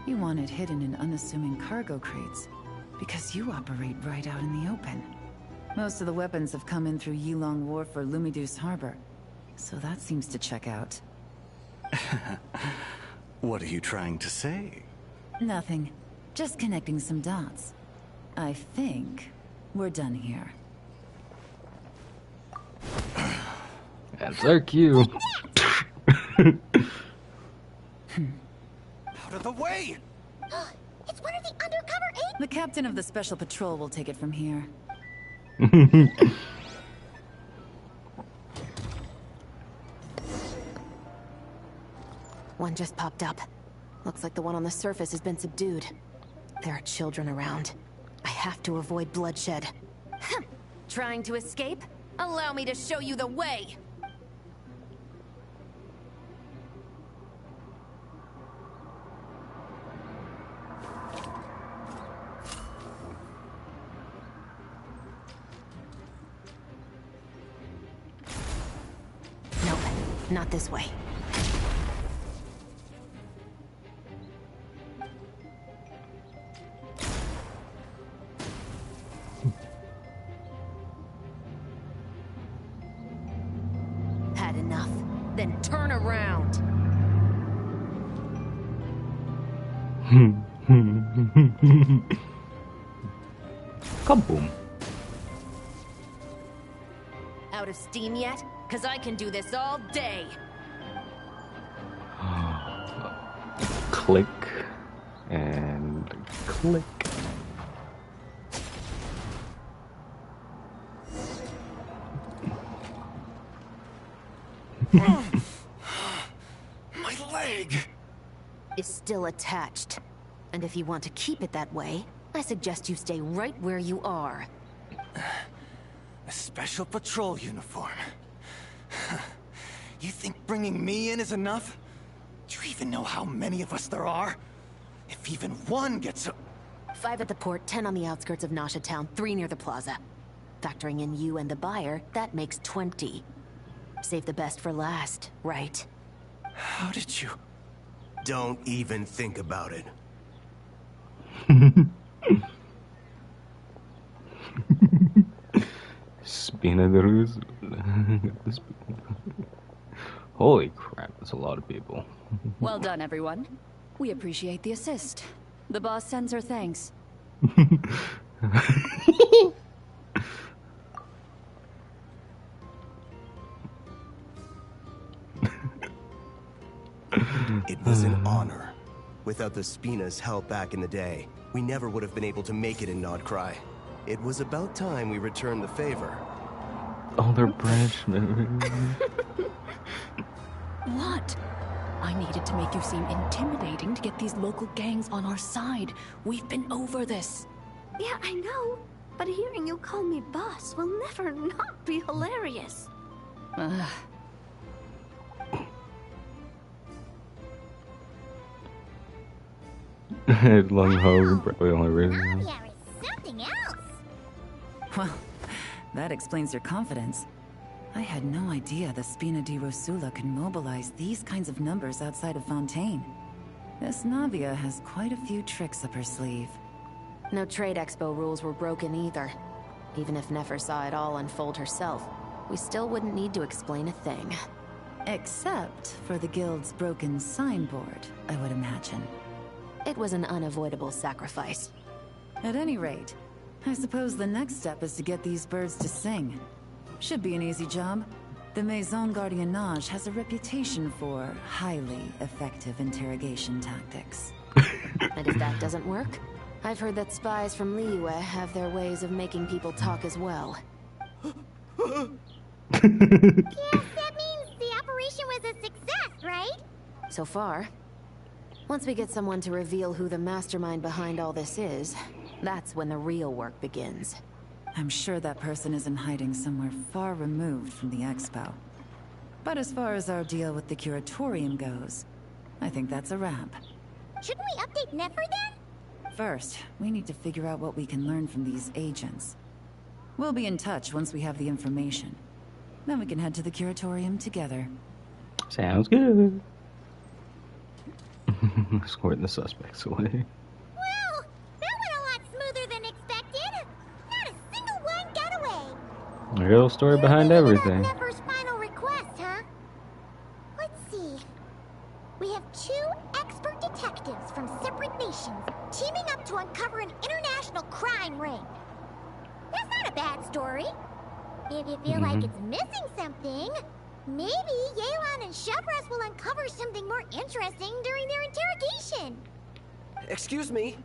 You want it hidden in unassuming cargo crates, because you operate right out in the open. Most of the weapons have come in through Yilong Wharf or Lumiduce Harbor, so that seems to check out. What are you trying to say? Nothing. Just connecting some dots. I think we're done here. That's our cue. Out of the way! It's one of the undercover agents! The captain of the Special Patrol will take it from here. One just popped up. Looks like the one on the surface has been subdued. There are children around. I have to avoid bloodshed. Trying to escape? Allow me to show you the way! Nope, not this way. Had enough. Then turn around. Kaboom. Out of steam yet? 'Cause I can do this all day. Click and click. My leg is still attached. And if you want to keep it that way, I suggest you stay right where you are. A special patrol uniform. You think bringing me in is enough? Do you even know how many of us there are? If even one gets a... 5 at the port, 10 on the outskirts of Nasha Town, 3 near the plaza. Factoring in you and the buyer, that makes 20. Save the best for last, right? How did you... Don't even think about it. Spina de Rus. Holy crap, that's a lot of people. Well done, everyone. We appreciate the assist. The boss sends her thanks. It was an honor. Without the Spina's help back in the day, we never would have been able to make it in Nodcry. It was about time we returned the favor. Oh, they're branch members. What? I needed to make you seem intimidating to get these local gangs on our side. We've been over this. Yeah, I know. But hearing you call me boss will never not be hilarious. Long hose, probably only reason. There is something else. Well, that explains your confidence. I had no idea the Spina di Rosula can mobilize these kinds of numbers outside of Fontaine. This Navia has quite a few tricks up her sleeve. No trade expo rules were broken either. Even if Nefer saw it all unfold herself, we still wouldn't need to explain a thing. Except for the guild's broken signboard, I would imagine. It was an unavoidable sacrifice. At any rate, I suppose the next step is to get these birds to sing. Should be an easy job. The Maison Gardiennage has a reputation for highly effective interrogation tactics. And if that doesn't work, I've heard that spies from Liyue have their ways of making people talk as well. Yes, that means the operation was a success, right? So far. Once we get someone to reveal who the mastermind behind all this is, that's when the real work begins. I'm sure that person is in hiding somewhere far removed from the Expo. But as far as our deal with the Curatorium goes, I think that's a wrap. Shouldn't we update Nefer then? First, we need to figure out what we can learn from these agents. We'll be in touch once we have the information. Then we can head to the Curatorium together. Sounds good. Escort the suspects away. Well, that went a lot smoother than expected. Not a single one got away. A real story behind everything. Never's final request, huh? Let's see. We have 2 expert detectives from separate nations teaming up to uncover an international crime ring. That's not a bad story. If you feel like it's missing something, maybe Yelan and Shevras will uncover something more interesting during their interrogation. Excuse me?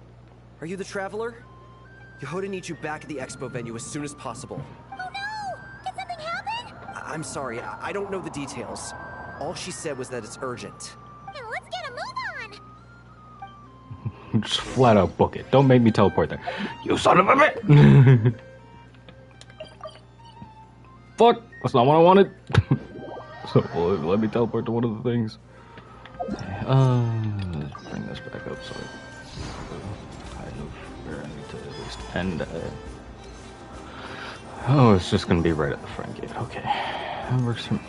Are you the Traveler? Yehoda needs you back at the expo venue as soon as possible. Oh no! Did something happen? I'm sorry, I don't know the details. All she said was that it's urgent. Then let's get a move on! Just flat out book it. Don't make me teleport there. You son of a bitch! Fuck! That's not what I wanted. So, well, let me teleport to one of the things. Let's bring this back up so I know where I need to at least end at. Oh, it's just gonna be right at the front gate. Okay, that works for me.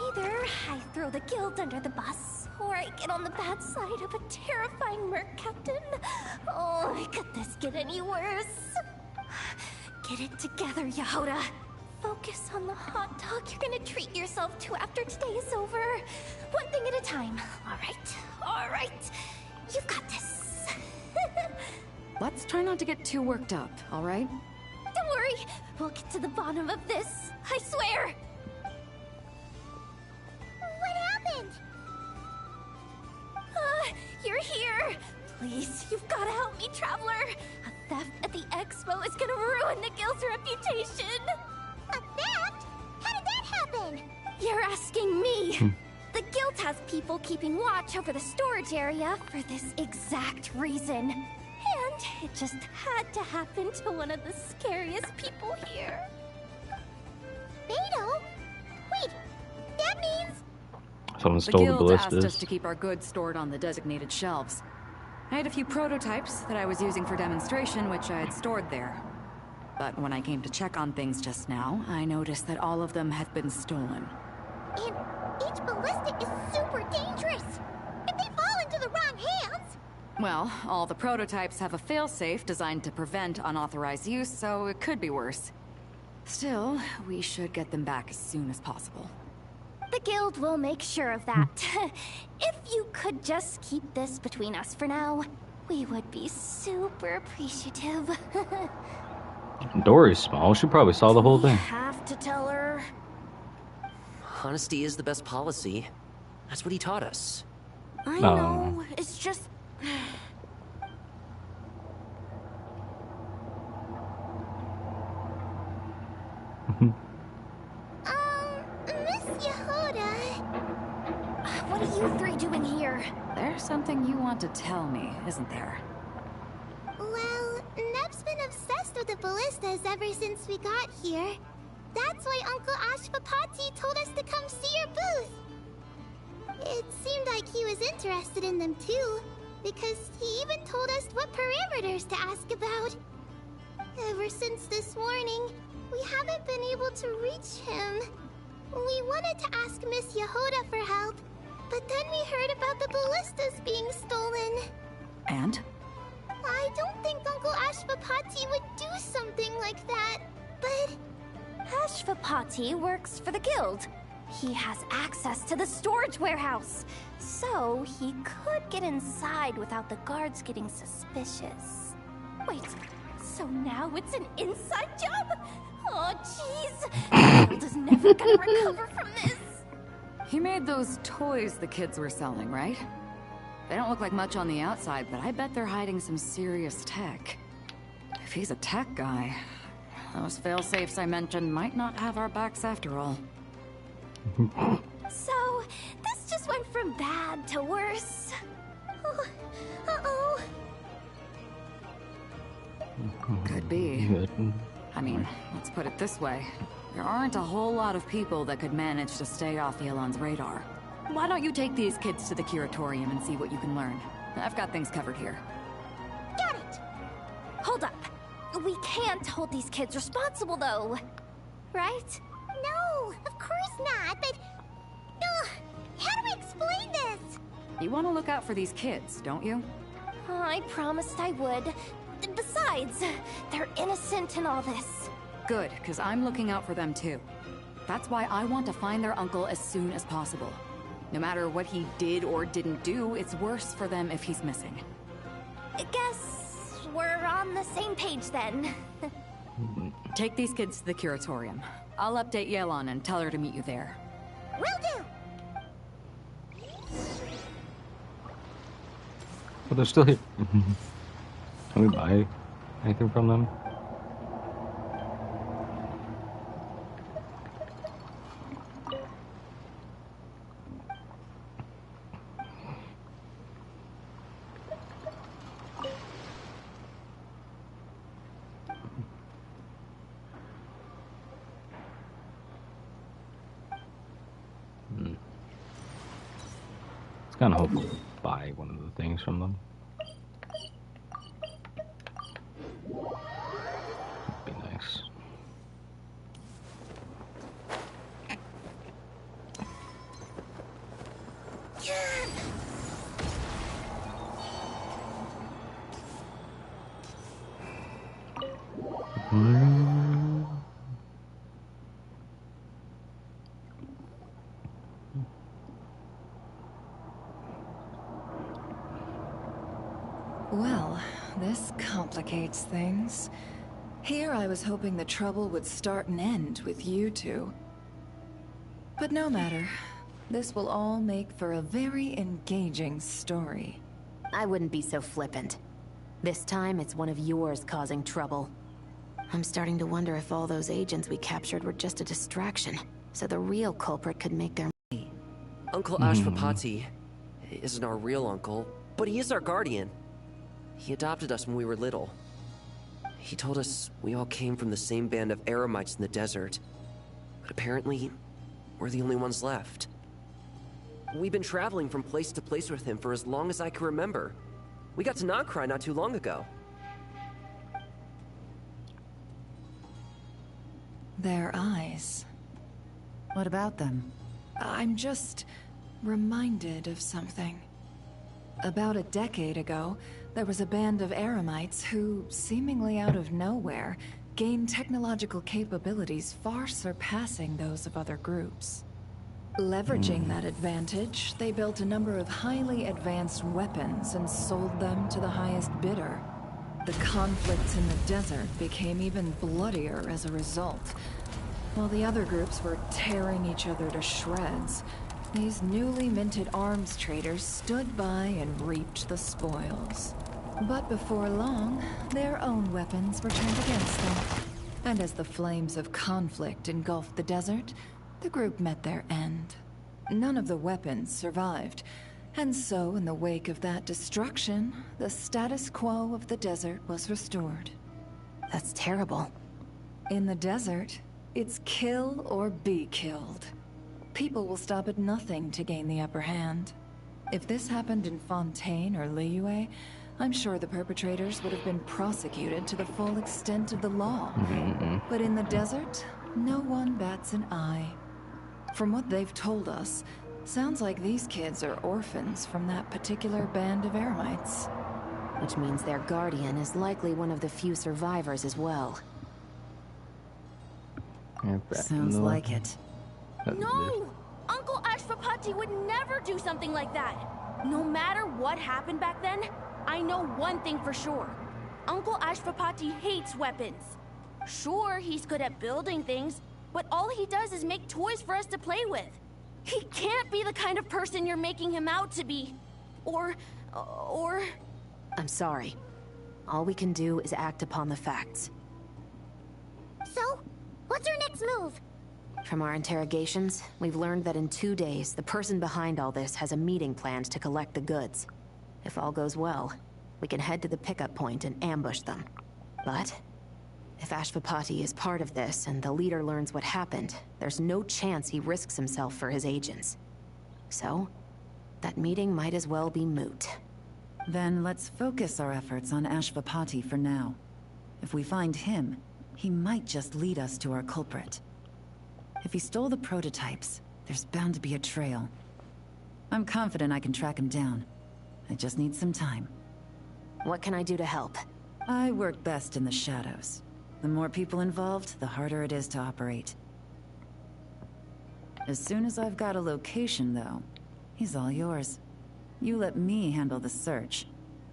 Either I throw the guild under the bus, or I get on the bad side of a terrifying merc captain. Oh, could this get any worse? Get it together, Yehoda. Focus on the hot dog you're gonna treat yourself to after today is over. One thing at a time. All right. You've got this. Let's try not to get too worked up, all right? Don't worry. We'll get to the bottom of this. I swear. What happened? You're here. Please, you've got to help me, Traveler. A theft at the expo is gonna ruin the guild's reputation. A theft? How did that happen? You're asking me. The guild has people keeping watch over the storage area for this exact reason. And it just had to happen to one of the scariest people here. Beidou? Wait, that means... Someone stole the guild asked us ballistas. to keep our goods stored on the designated shelves. I had a few prototypes that I was using for demonstration, which I had stored there. But when I came to check on things just now, I noticed that all of them had been stolen. And each ballista is super dangerous. If they fall into the wrong hands... Well, all the prototypes have a failsafe designed to prevent unauthorized use, so it could be worse. Still, we should get them back as soon as possible. The guild will make sure of that. If you could just keep this between us for now, we would be super appreciative. Dory's small. She probably saw the whole thing. Have to tell her. Honesty is the best policy. That's what he taught us. I know. It's just... Miss Yehoda... What are you three doing here? There's something you want to tell me, isn't there? Well, Neb's been obsessed with the ballistas ever since we got here. That's why Uncle Ashfapati told us to come see your booth. It seemed like he was interested in them too, because he even told us what parameters to ask about. Ever since this morning, we haven't been able to reach him. We wanted to ask Miss Yehoda for help, but then we heard about the ballistas being stolen. And? I don't think Uncle Ashfapati would do something like that, but... Ashfapati works for the guild. He has access to the storage warehouse, so he could get inside without the guards getting suspicious. Wait, so now it's an inside job? Oh, jeez. The guild is never gonna recover from this. He made those toys the kids were selling, right? They don't look like much on the outside, but I bet they're hiding some serious tech. If he's a tech guy, those fail-safes I mentioned might not have our backs after all. So, this just went from bad to worse. Oh, uh-oh. Could be. I mean, let's put it this way. There aren't a whole lot of people that could manage to stay off Yelan's radar. Why don't you take these kids to the Curatorium and see what you can learn? I've got things covered here. Got it! Hold up. We can't hold these kids responsible, though. Right? No, of course not, but... how do we explain this? You want to look out for these kids, don't you? I promised I would. Besides, they're innocent in all this. Good, because I'm looking out for them too. That's why I want to find their uncle as soon as possible. No matter what he did or didn't do, it's worse for them if he's missing. I guess we're on the same page then. Take these kids to the curatorium. I'll update Yelan and tell her to meet you there. Will do! But they're still here. Can we buy anything from them? It's kind of hopeful to buy one of the things from them. Would be nice. Well, this complicates things. Here I was hoping the trouble would start and end with you two. But no matter. This will all make for a very engaging story. I wouldn't be so flippant. This time, it's one of yours causing trouble. I'm starting to wonder if all those agents we captured were just a distraction, so the real culprit could make their money. Uncle Ashwapati isn't our real uncle, but he is our guardian. He adopted us when we were little. He told us we all came from the same band of Eremites in the desert. But apparently, we're the only ones left. We've been traveling from place to place with him for as long as I can remember. We got to Nagcry not too long ago. Their eyes. What about them? I'm just reminded of something. About a decade ago, there was a band of Eremites who, seemingly out of nowhere, gained technological capabilities far surpassing those of other groups. Leveraging that advantage, they built a number of highly advanced weapons and sold them to the highest bidder. The conflicts in the desert became even bloodier as a result. While the other groups were tearing each other to shreds, these newly minted arms traders stood by and reaped the spoils. But before long, their own weapons were turned against them. And as the flames of conflict engulfed the desert, the group met their end. None of the weapons survived, and so in the wake of that destruction, the status quo of the desert was restored. That's terrible. In the desert, it's kill or be killed. People will stop at nothing to gain the upper hand. If this happened in Fontaine or Liyue, I'm sure the perpetrators would have been prosecuted to the full extent of the law. But in the desert, no one bats an eye. From what they've told us, sounds like these kids are orphans from that particular band of Eremites. Which means their guardian is likely one of the few survivors as well. Sounds like it. No! Uncle Ashwapati would never do something like that! No matter what happened back then, I know one thing for sure. Uncle Ashwapati hates weapons. Sure, he's good at building things, but all he does is make toys for us to play with. He can't be the kind of person you're making him out to be. Or... I'm sorry. All we can do is act upon the facts. So, what's our next move? From our interrogations, we've learned that in 2 days, the person behind all this has a meeting planned to collect the goods. If all goes well, we can head to the pickup point and ambush them. But if Ashwapati is part of this and the leader learns what happened, there's no chance he risks himself for his agents. So, that meeting might as well be moot. Then let's focus our efforts on Ashvapati for now. If we find him, he might just lead us to our culprit. If he stole the prototypes, there's bound to be a trail. I'm confident I can track him down. I just need some time. What can I do to help? I work best in the shadows. The more people involved, the harder it is to operate. As soon as I've got a location, though, he's all yours. You let me handle the search,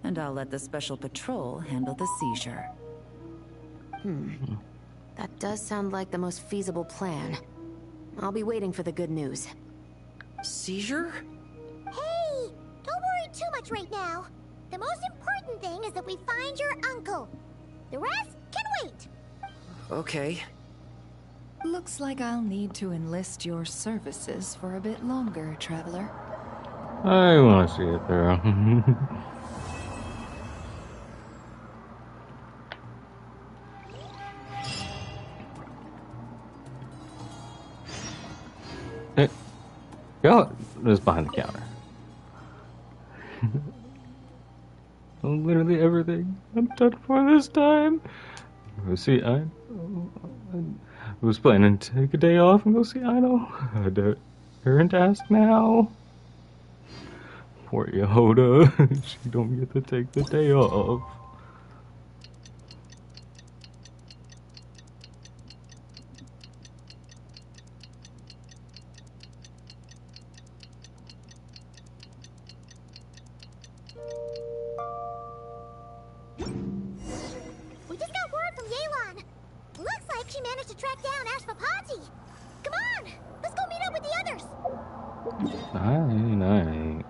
and I'll let the Special Patrol handle the seizure. That does sound like the most feasible plan. I'll be waiting for the good news. Seizure? Hey! Don't worry too much right now. The most important thing is that we find your uncle. The rest can wait. Okay. Looks like I'll need to enlist your services for a bit longer, Traveler. I want to see it through. Hey, go just behind the counter. Literally everything I'm done for this time. See, I was planning to take a day off and go see Idol. I don't ask now. Poor Yehoda. She don't get to take the day off. We just got word from Yelan. Looks like she managed to track down Ashvapati. Come on, let's go meet up with the others. Night.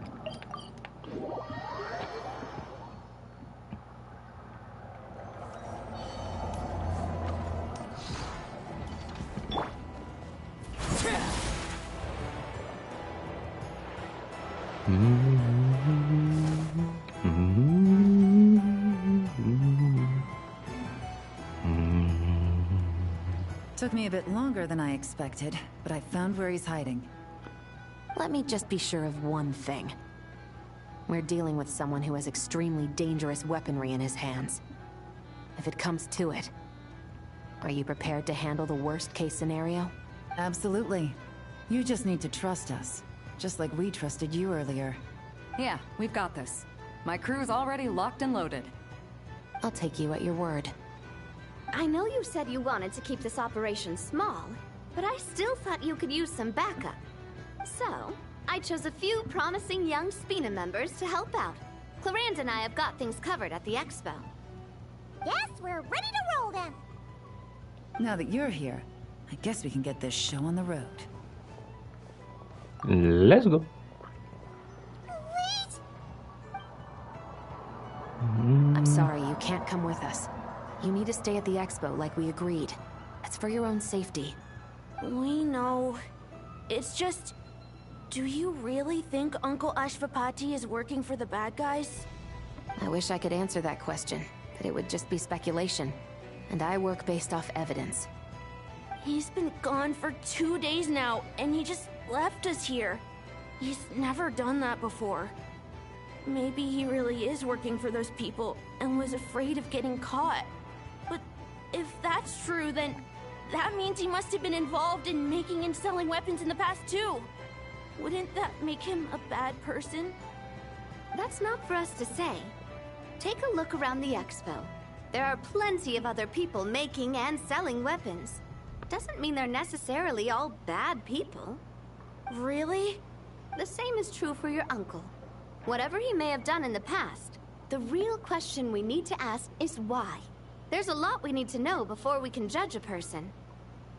Took me a bit longer than I expected, but I found where he's hiding. Let me just be sure of one thing. We're dealing with someone who has extremely dangerous weaponry in his hands. If it comes to it, are you prepared to handle the worst-case scenario? Absolutely. You just need to trust us, just like we trusted you earlier. Yeah, we've got this. My crew's already locked and loaded. I'll take you at your word. I know you said you wanted to keep this operation small, but I still thought you could use some backup. So, I chose a few promising young Spina members to help out. Clarence and I have got things covered at the expo. Yes, we're ready to roll then. Now that you're here, I guess we can get this show on the road. Let's go. Wait! I'm sorry, you can't come with us. You need to stay at the expo like we agreed. It's for your own safety. We know. It's just... Do you really think Uncle Ashvapati is working for the bad guys? I wish I could answer that question, but it would just be speculation. And I work based off evidence. He's been gone for 2 days now, and he just left us here. He's never done that before. Maybe he really is working for those people, and was afraid of getting caught. But if that's true, then that means he must have been involved in making and selling weapons in the past too. Wouldn't that make him a bad person? That's not for us to say. Take a look around the expo. There are plenty of other people making and selling weapons. Doesn't mean they're necessarily all bad people. Really? The same is true for your uncle. Whatever he may have done in the past, the real question we need to ask is why. There's a lot we need to know before we can judge a person.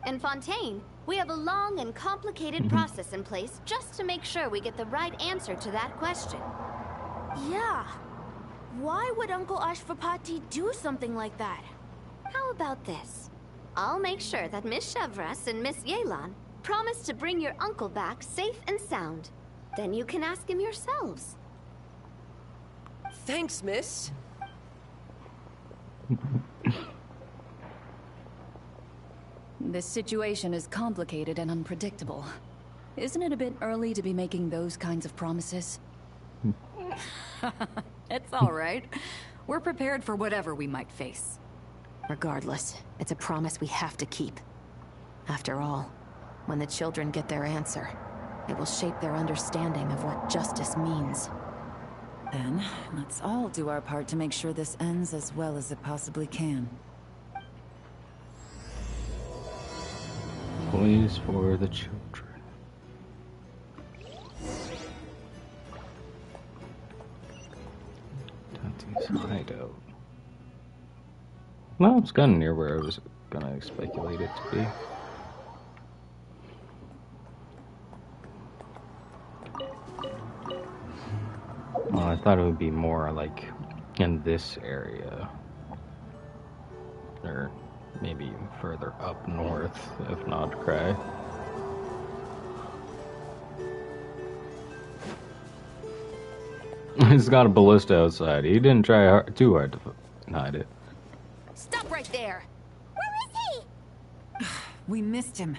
In Fontaine, we have a long and complicated process in place just to make sure we get the right answer to that question. Yeah. Why would Uncle Ashvapati do something like that? How about this? I'll make sure that Miss Chevras and Miss Yelan promise to bring your uncle back safe and sound. Then you can ask him yourselves. Thanks, miss. This situation is complicated and unpredictable. Isn't it a bit early to be making those kinds of promises? It's all right. We're prepared for whatever we might face. Regardless, it's a promise we have to keep. After all, when the children get their answer, it will shape their understanding of what justice means. Then, let's all do our part to make sure this ends as well as it possibly can. Toys for the children. Dante's hideout. Well, it's kind of near where I was gonna speculate it to be. Well, I thought it would be more like in this area. Or maybe further up north, if not Cry. He's got a ballista outside. He didn't try too hard to hide it. Stop right there! Where is he? We missed him.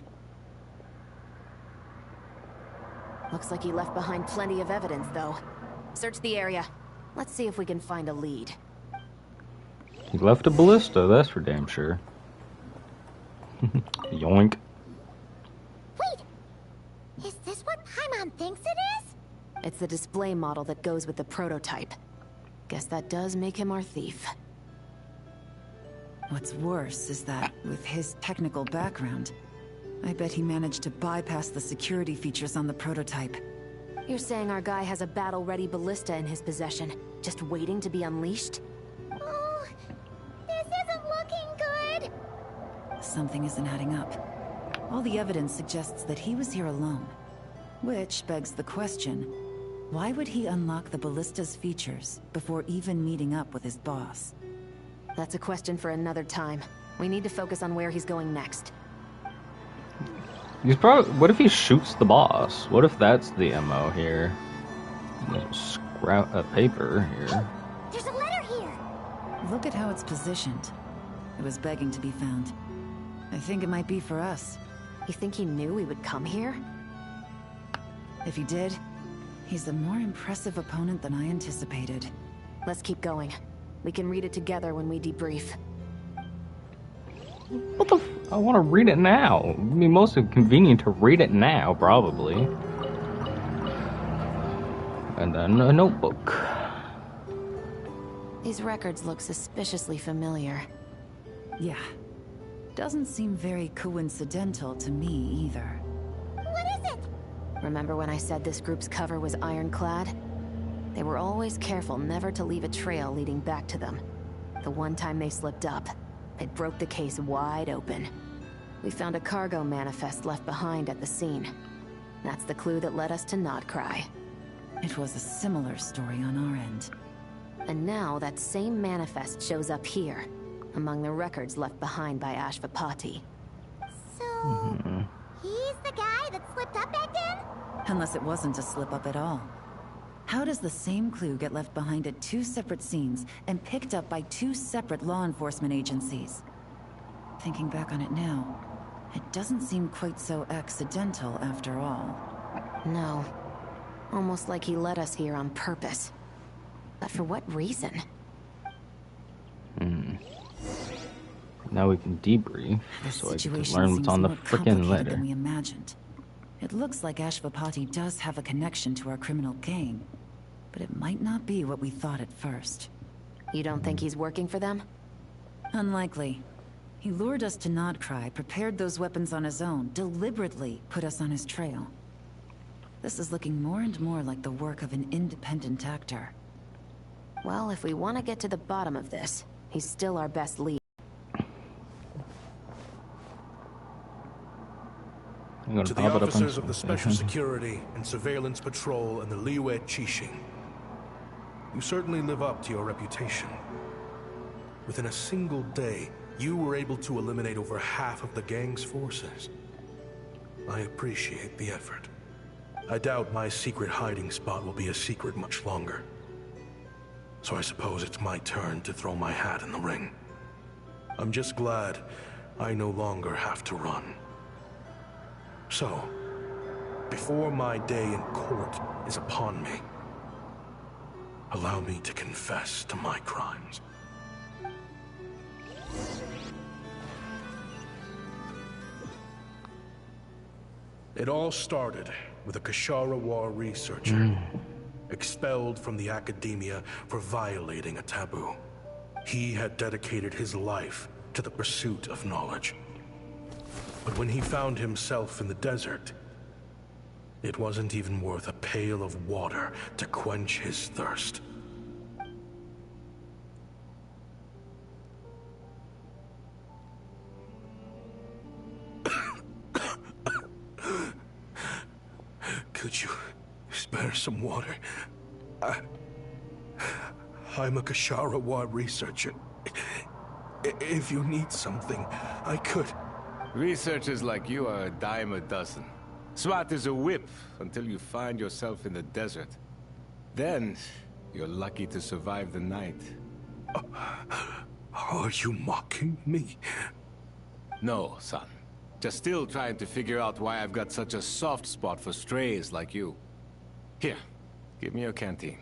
Looks like he left behind plenty of evidence, though. Search the area. Let's see if we can find a lead. He left a ballista, that's for damn sure. Yoink. Wait! Is this what Paimon thinks it is? It's the display model that goes with the prototype. Guess that does make him our thief. What's worse is that, with his technical background, I bet he managed to bypass the security features on the prototype. You're saying our guy has a battle-ready ballista in his possession, just waiting to be unleashed? Oh, this isn't looking good! Something isn't adding up. All the evidence suggests that he was here alone. Which begs the question, why would he unlock the ballista's features before even meeting up with his boss? That's a question for another time. We need to focus on where he's going next. He's probably. What if he shoots the boss? What if that's the MO here? Scrap a paper here. There's a letter here! Look at how it's positioned. It was begging to be found. I think it might be for us. You think he knew we would come here? If he did, he's a more impressive opponent than I anticipated. Let's keep going. We can read it together when we debrief. What the I want to read it now. It'd be most convenient to read it now, probably. And then a notebook. These records look suspiciously familiar. Yeah. Doesn't seem very coincidental to me either. What is it? Remember when I said this group's cover was ironclad? They were always careful never to leave a trail leading back to them. The one time they slipped up, it broke the case wide open. We found a cargo manifest left behind at the scene. That's the clue that led us to Nodcry. It was a similar story on our end. And now that same manifest shows up here, among the records left behind by Ashvapati. So, he's the guy that slipped up back then? Unless it wasn't a slip-up at all. How does the same clue get left behind at two separate scenes and picked up by two separate law enforcement agencies? Thinking back on it now, it doesn't seem quite so accidental after all. No. Almost like he led us here on purpose. But for what reason? Now we can debrief, so I can learn what's on the frickin' letter. Than we imagined. It looks like Ashvapati does have a connection to our criminal gang, but it might not be what we thought at first. You don't think he's working for them? Unlikely. He lured us to Nodcry, prepared those weapons on his own, deliberately put us on his trail. This is looking more and more like the work of an independent actor. Well, if we want to get to the bottom of this, he's still our best lead. To the officers of the Special Security and Surveillance Patrol and the Liyue Qixing, you certainly live up to your reputation. Within a single day, you were able to eliminate over half of the gang's forces. I appreciate the effort. I doubt my secret hiding spot will be a secret much longer. So I suppose it's my turn to throw my hat in the ring. I'm just glad I no longer have to run. So, before my day in court is upon me, Allow me to confess to my crimes. It all started with a Kashara War researcher, expelled from the academia for violating a taboo. He had dedicated his life to the pursuit of knowledge. But when he found himself in the desert, it wasn't even worth a pail of water to quench his thirst. Could you spare some water? I'm a Kashara War researcher. If you need something, I could. Researchers like you are a dime a dozen. Smart as a whip until you find yourself in the desert. Then, you're lucky to survive the night. Are you mocking me? No, son. Just still trying to figure out why I've got such a soft spot for strays like you. Here, give me your canteen.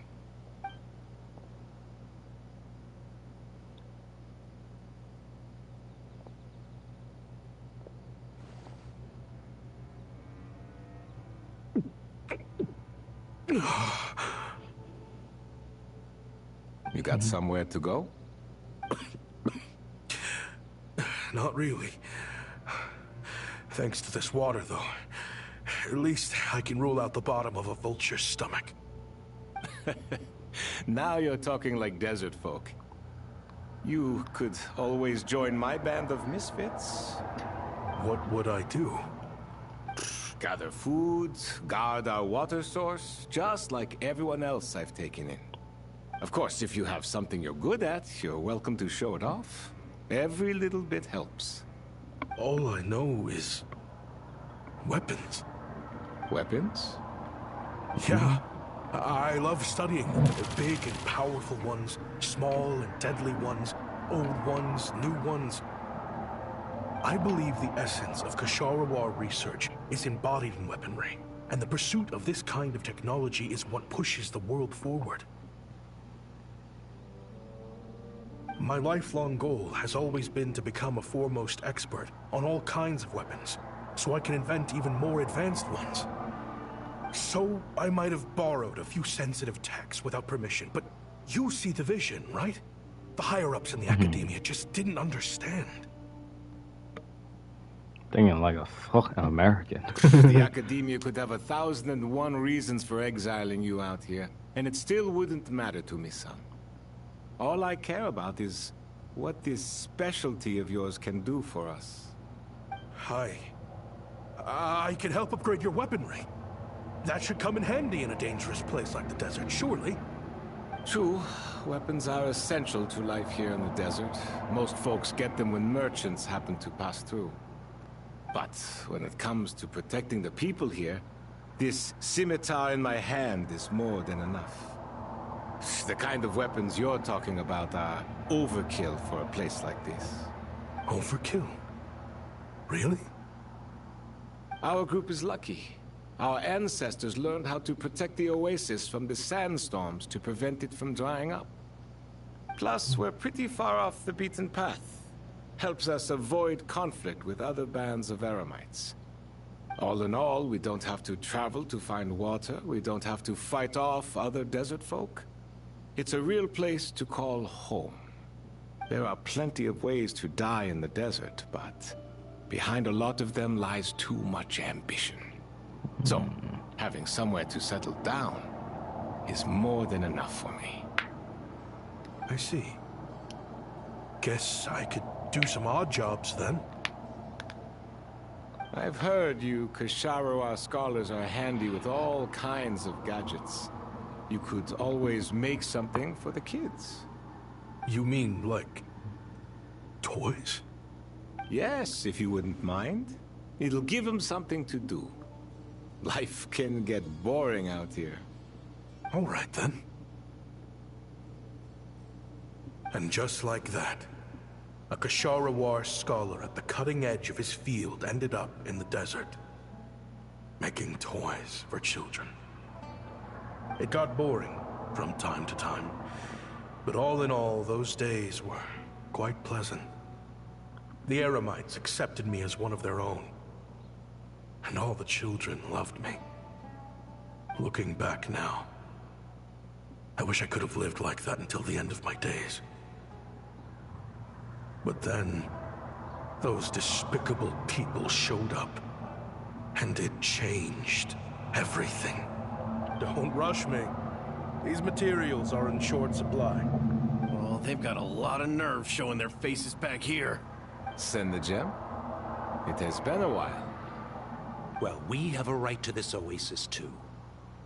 You got somewhere to go? Not really. Thanks to this water, though. At least I can rule out the bottom of a vulture's stomach. Now you're talking like desert folk. You could always join my band of misfits. What would I do? Gather food, guard our water source, just like everyone else I've taken in. Of course, if you have something you're good at, you're welcome to show it off. Every little bit helps. All I know is weapons. Weapons? Yeah. I love studying them. The big and powerful ones, small and deadly ones, old ones, new ones. I believe the essence of Kashara War research is embodied in weaponry, and the pursuit of this kind of technology is what pushes the world forward. My lifelong goal has always been to become a foremost expert on all kinds of weapons, so I can invent even more advanced ones. So I might have borrowed a few sensitive techs without permission, but you see the vision, right? The higher-ups in the academia just didn't understand. Thinking like a fucking American. The academia could have 1,001 reasons for exiling you out here, and it still wouldn't matter to me, son. All I care about is what this specialty of yours can do for us. I can help upgrade your weaponry. That should come in handy in a dangerous place like the desert, surely. True. Weapons are essential to life here in the desert. Most folks get them when merchants happen to pass through. But when it comes to protecting the people here, this scimitar in my hand is more than enough. The kind of weapons you're talking about are overkill for a place like this. Overkill? Really? Our group is lucky. Our ancestors learned how to protect the oasis from the sandstorms to prevent it from drying up. Plus, we're pretty far off the beaten path. Helps us avoid conflict with other bands of Eremites. All in all, we don't have to travel to find water. We don't have to fight off other desert folk. It's a real place to call home. There are plenty of ways to die in the desert, but behind a lot of them lies too much ambition. So, having somewhere to settle down is more than enough for me. I see. Guess I could do some odd jobs then. I've heard you Kashara scholars are handy with all kinds of gadgets. You could always make something for the kids. You mean, like, toys? Yes, if you wouldn't mind. It'll give them something to do. Life can get boring out here. All right, then. And just like that, a Kashara War scholar at the cutting edge of his field ended up in the desert, making toys for children. It got boring, from time to time. But all in all, those days were quite pleasant. The Eremites accepted me as one of their own. And all the children loved me. Looking back now, I wish I could have lived like that until the end of my days. But then, those despicable people showed up, and it changed everything. Don't rush me. These materials are in short supply. Well, they've got a lot of nerve showing their faces back here. Send the gem? It has been a while. Well, we have a right to this oasis too.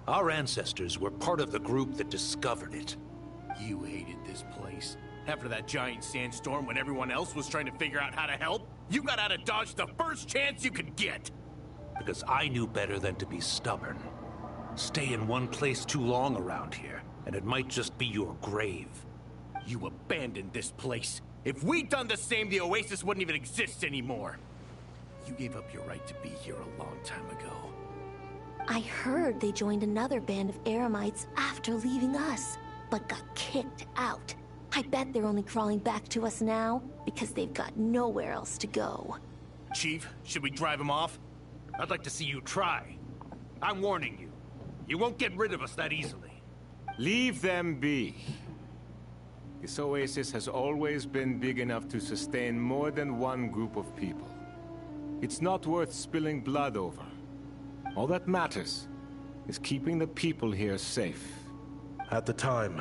Our ancestors were part of the group that discovered it. You hated this place. After that giant sandstorm when everyone else was trying to figure out how to help, you got out of Dodge the first chance you could get. Because I knew better than to be stubborn. Stay in one place too long around here, and it might just be your grave. You abandoned this place. If we'd done the same, the Oasis wouldn't even exist anymore. You gave up your right to be here a long time ago. I heard they joined another band of Eremites after leaving us, but got kicked out. I bet they're only crawling back to us now because they've got nowhere else to go. Chief, should we drive him off? I'd like to see you try. I'm warning you. You won't get rid of us that easily. Leave them be. This oasis has always been big enough to sustain more than one group of people. It's not worth spilling blood over. All that matters is keeping the people here safe. At the time,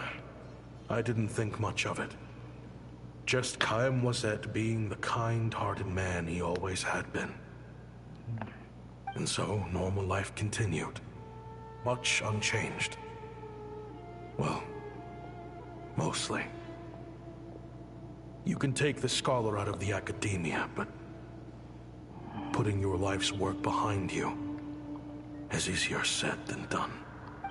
I didn't think much of it. Just Chaim Wazet being the kind-hearted man he always had been. And so, normal life continued. Much unchanged. Well, mostly. You can take the scholar out of the academia, but putting your life's work behind you is easier said than done.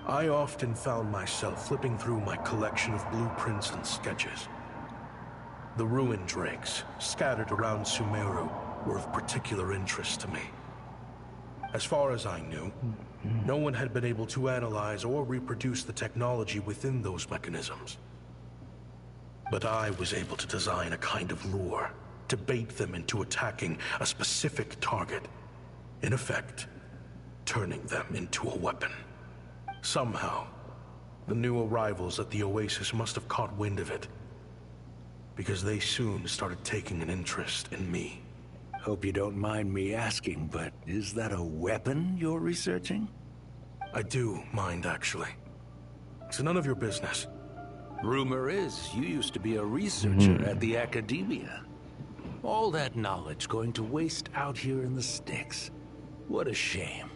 I often found myself flipping through my collection of blueprints and sketches. The ruin drakes scattered around Sumeru were of particular interest to me. As far as I knew, no one had been able to analyze or reproduce the technology within those mechanisms. But I was able to design a kind of lure to bait them into attacking a specific target. In effect, turning them into a weapon. Somehow, the new arrivals at the Oasis must have caught wind of it, because they soon started taking an interest in me. Hope you don't mind me asking, but is that a weapon you're researching? I do mind, actually. It's none of your business. Rumor is you used to be a researcher at the Academia. All that knowledge going to waste out here in the sticks. What a shame.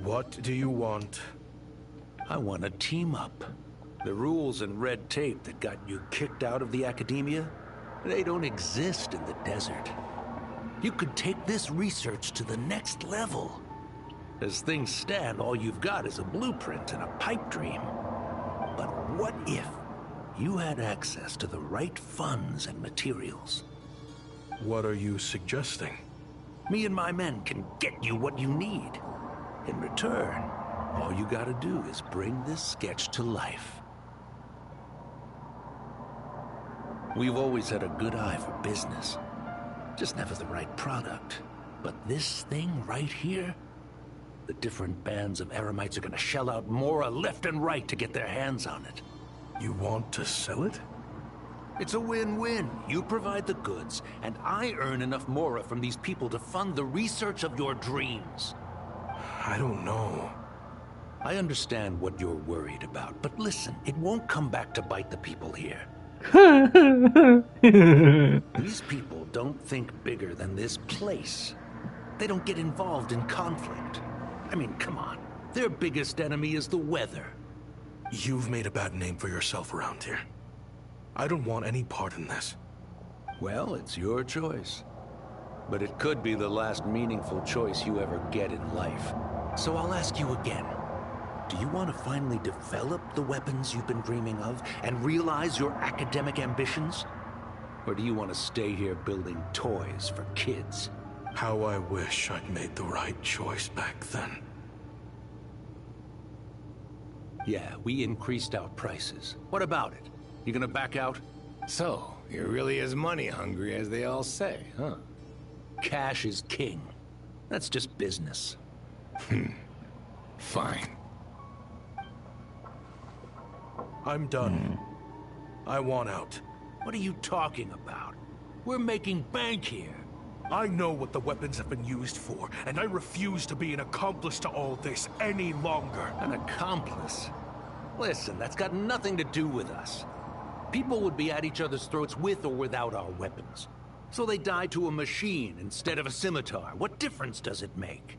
What do you want? I want to team up. The rules and red tape that got you kicked out of the Academia, they don't exist in the desert. You could take this research to the next level. As things stand, all you've got is a blueprint and a pipe dream. But what if you had access to the right funds and materials? What are you suggesting? Me and my men can get you what you need. In return, all you gotta do is bring this sketch to life. We've always had a good eye for business. Just never the right product. But this thing right here, the different bands of Eremites are gonna shell out Mora left and right to get their hands on it. You want to sell it? It's a win-win. You provide the goods, and I earn enough Mora from these people to fund the research of your dreams. I don't know. I understand what you're worried about, but listen, it won't come back to bite the people here. These people don't think bigger than this place. They don't get involved in conflict. I mean, come on. Their biggest enemy is the weather. You've made a bad name for yourself around here. I don't want any part in this. Well, it's your choice. But it could be the last meaningful choice you ever get in life. So I'll ask you again. Do you want to finally develop the weapons you've been dreaming of and realize your academic ambitions? Or do you want to stay here building toys for kids? How I wish I'd made the right choice back then. Yeah, we increased our prices. What about it? You gonna back out? So, you're really as money hungry as they all say, huh? Cash is king. That's just business. Fine. I'm done. I want out. What are you talking about? We're making bank here. I know what the weapons have been used for, and I refuse to be an accomplice to all this any longer. An accomplice? Listen, that's got nothing to do with us. People would be at each other's throats with or without our weapons. So they die to a machine instead of a scimitar. What difference does it make?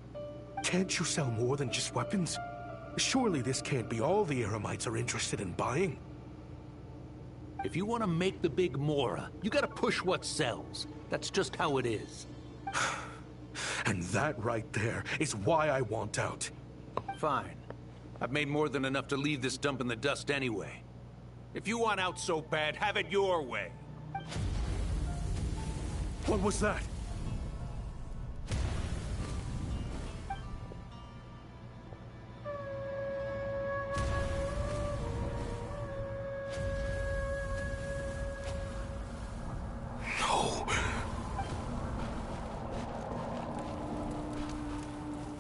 Can't you sell more than just weapons? Surely this can't be all the Eremites are interested in buying. If you want to make the big Mora, you gotta push what sells. That's just how it is. And that right there is why I want out. Fine. I've made more than enough to leave this dump in the dust anyway. If you want out so bad, have it your way. What was that? No.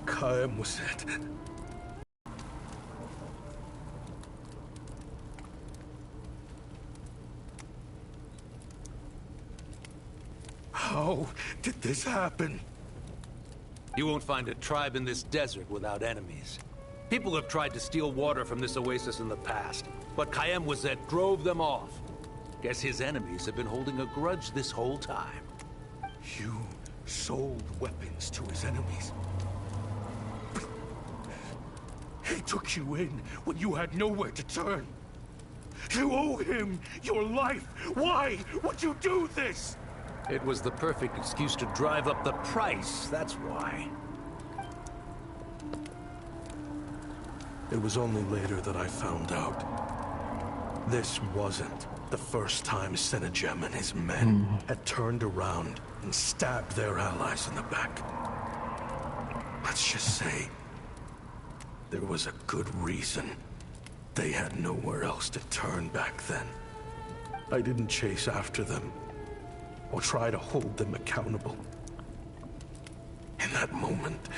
Caem was it. How did this happen? You won't find a tribe in this desert without enemies. People have tried to steal water from this oasis in the past, but Caem Wazet drove them off. Guess his enemies have been holding a grudge this whole time. You sold weapons to his enemies. He took you in when you had nowhere to turn. You owe him your life. Why would you do this? It was the perfect excuse to drive up the price, that's why. It was only later that I found out. This wasn't the first time Senegem and his men had turned around and stabbed their allies in the back. Let's just say, there was a good reason they had nowhere else to turn back then. I didn't chase after them or try to hold them accountable. In that moment,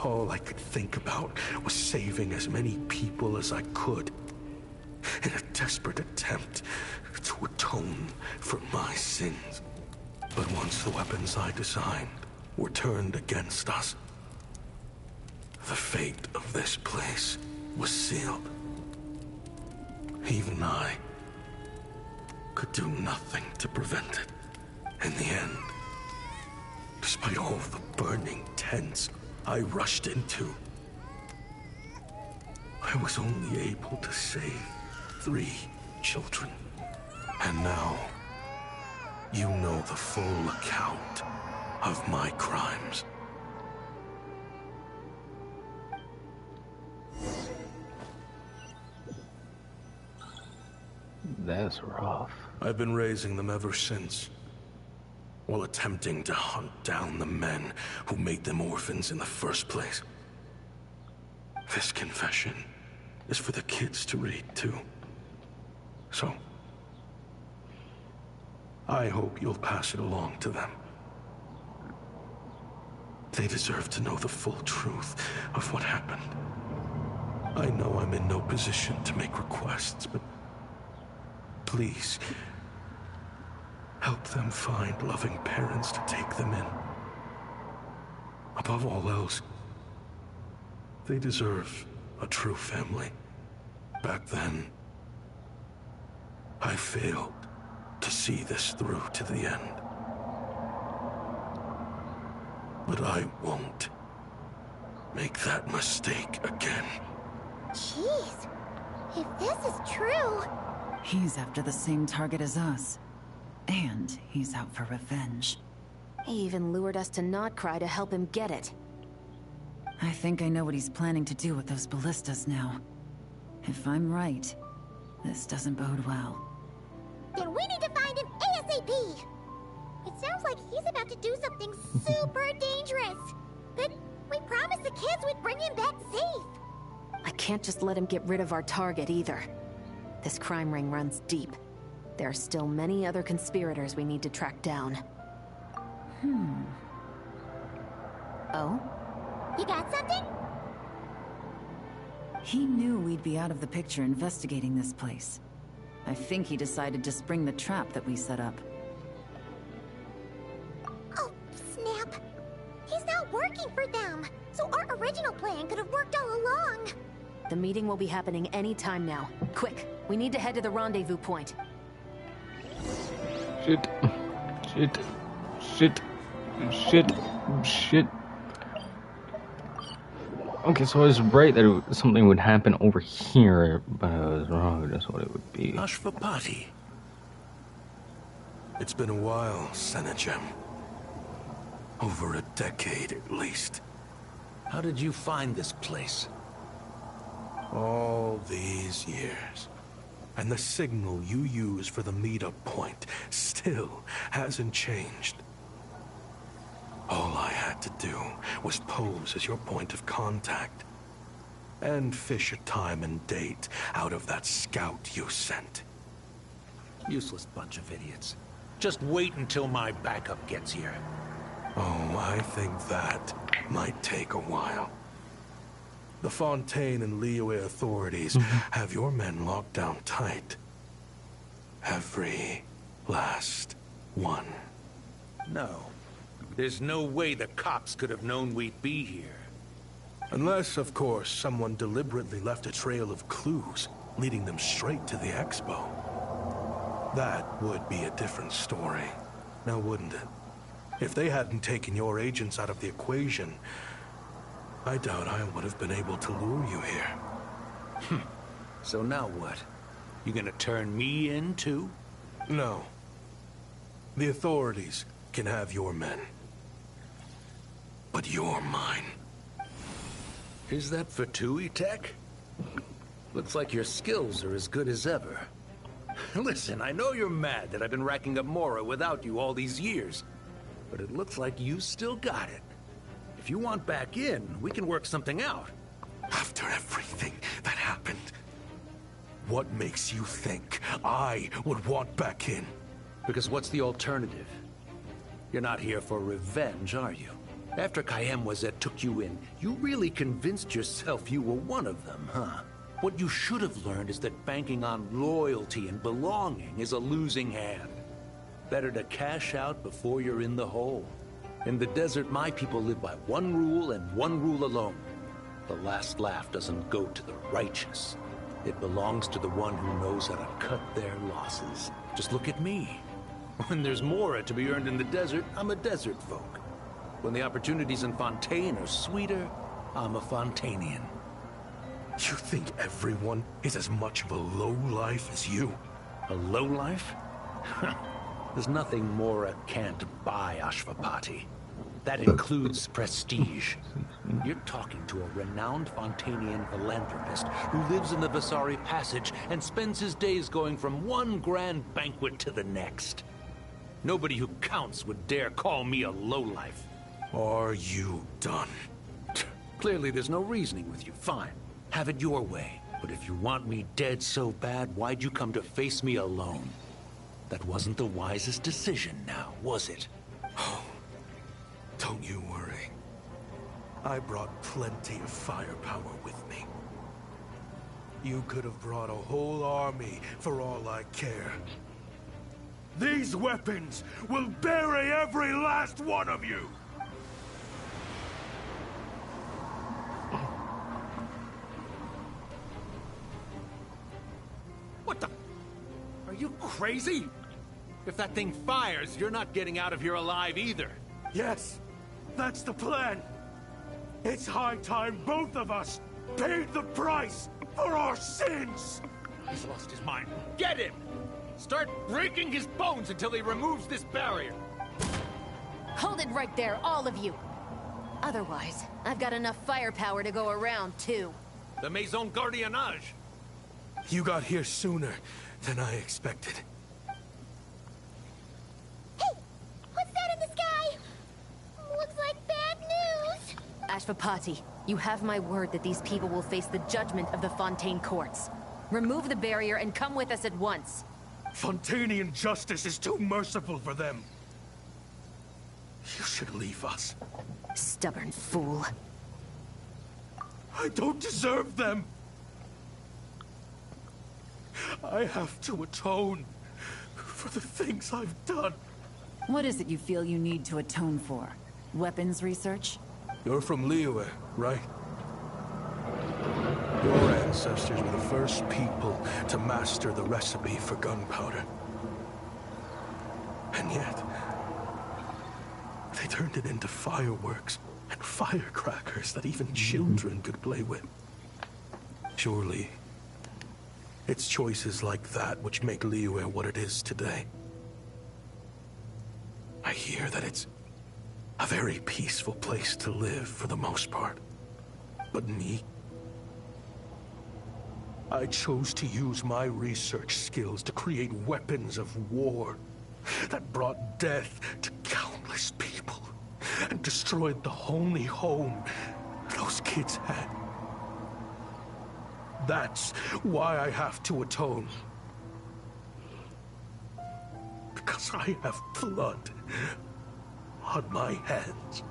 all I could think about was saving as many people as I could in a desperate attempt to atone for my sins. But once the weapons I designed were turned against us, the fate of this place was sealed. Even I could do nothing to prevent it. In the end, despite all the burning tents I rushed into, I was only able to save 3 children. And now, you know the full account of my crimes. That's rough. I've been raising them ever since, while attempting to hunt down the men who made them orphans in the first place. This confession is for the kids to read, too. So, I hope you'll pass it along to them. They deserve to know the full truth of what happened. I know I'm in no position to make requests, but please, help them find loving parents to take them in. Above all else, they deserve a true family. Back then, I failed to see this through to the end. But I won't make that mistake again. Jeez, if this is true... He's after the same target as us. And he's out for revenge. He even lured us to Notcry to help him get it. I think I know what he's planning to do with those ballistas now. If I'm right, this doesn't bode well. Then we need to find him ASAP! It sounds like he's about to do something super dangerous. But we promised the kids we'd bring him back safe. I can't just let him get rid of our target either. This crime ring runs deep. There are still many other conspirators we need to track down. Oh? You got something? He knew we'd be out of the picture investigating this place. I think he decided to spring the trap that we set up. Oh, snap. He's not working for them. So our original plan could have worked all along. The meeting will be happening any time now. Quick, we need to head to the rendezvous point. Shit. Shit. Shit. Shit. Shit. Okay, so I was right that something would happen over here, but I was wrong. That's what it would be. Ashvapati. It's been a while, Senegem. Over a decade, at least. How did you find this place? All these years. And the signal you use for the meetup point still hasn't changed. All I had to do was pose as your point of contact. And fish a time and date out of that scout you sent. Useless bunch of idiots. Just wait until my backup gets here. Oh, I think that might take a while. The Fontaine and Liyue authorities have your men locked down tight. Every last one. No. There's no way the cops could have known we'd be here. Unless, of course, someone deliberately left a trail of clues, leading them straight to the expo. That would be a different story, now wouldn't it? If they hadn't taken your agents out of the equation, I doubt I would have been able to lure you here. So now what? You gonna turn me in, too? No. The authorities can have your men. But you're mine. Is that Fatui tech? Looks like your skills are as good as ever. Listen, I know you're mad that I've been racking up Mora without you all these years, but it looks like you still got it. If you want back in, we can work something out. After everything that happened, what makes you think I would want back in? Because what's the alternative? You're not here for revenge, are you? After Kayem Wazet took you in, you really convinced yourself you were one of them, huh? What you should have learned is that banking on loyalty and belonging is a losing hand. Better to cash out before you're in the hole. In the desert, my people live by one rule and one rule alone. The last laugh doesn't go to the righteous. It belongs to the one who knows how to cut their losses. Just look at me. When there's Mora to be earned in the desert, I'm a desert folk. When the opportunities in Fontaine are sweeter, I'm a Fontainian. You think everyone is as much of a lowlife as you? A lowlife? There's nothing Mora can't buy, Ashvapati. That includes prestige. You're talking to a renowned Fontainian philanthropist who lives in the Vasari Passage and spends his days going from one grand banquet to the next. Nobody who counts would dare call me a lowlife. Are you done? Clearly there's no reasoning with you. Fine. Have it your way. But if you want me dead so bad, why'd you come to face me alone? That wasn't the wisest decision now, was it? Oh, don't you worry. I brought plenty of firepower with me. You could have brought a whole army for all I care. These weapons will bury every last one of you! What the? Are you crazy? If that thing fires, you're not getting out of here alive either. Yes, that's the plan. It's high time both of us paid the price for our sins! He's lost his mind. Get him! Start breaking his bones until he removes this barrier. Hold it right there, all of you. Otherwise, I've got enough firepower to go around, too. The Maison Gardiennage. You got here sooner than I expected. Hey! What's that in the sky? Looks like bad news. Ashvapati, you have my word that these people will face the judgment of the Fontaine courts. Remove the barrier and come with us at once. Fontainian justice is too merciful for them. You should leave us. Stubborn fool. I don't deserve them. I have to atone for the things I've done. What is it you feel you need to atone for? Weapons research? You're from Liyue, right? Your ancestors were the first people to master the recipe for gunpowder. And yet, they turned it into fireworks and firecrackers that even children could play with. Surely, it's choices like that which make Liyue what it is today. I hear that it's a very peaceful place to live for the most part. But me? I chose to use my research skills to create weapons of war that brought death to countless people and destroyed the only home those kids had. That's why I have to atone. Because I have blood on my hands.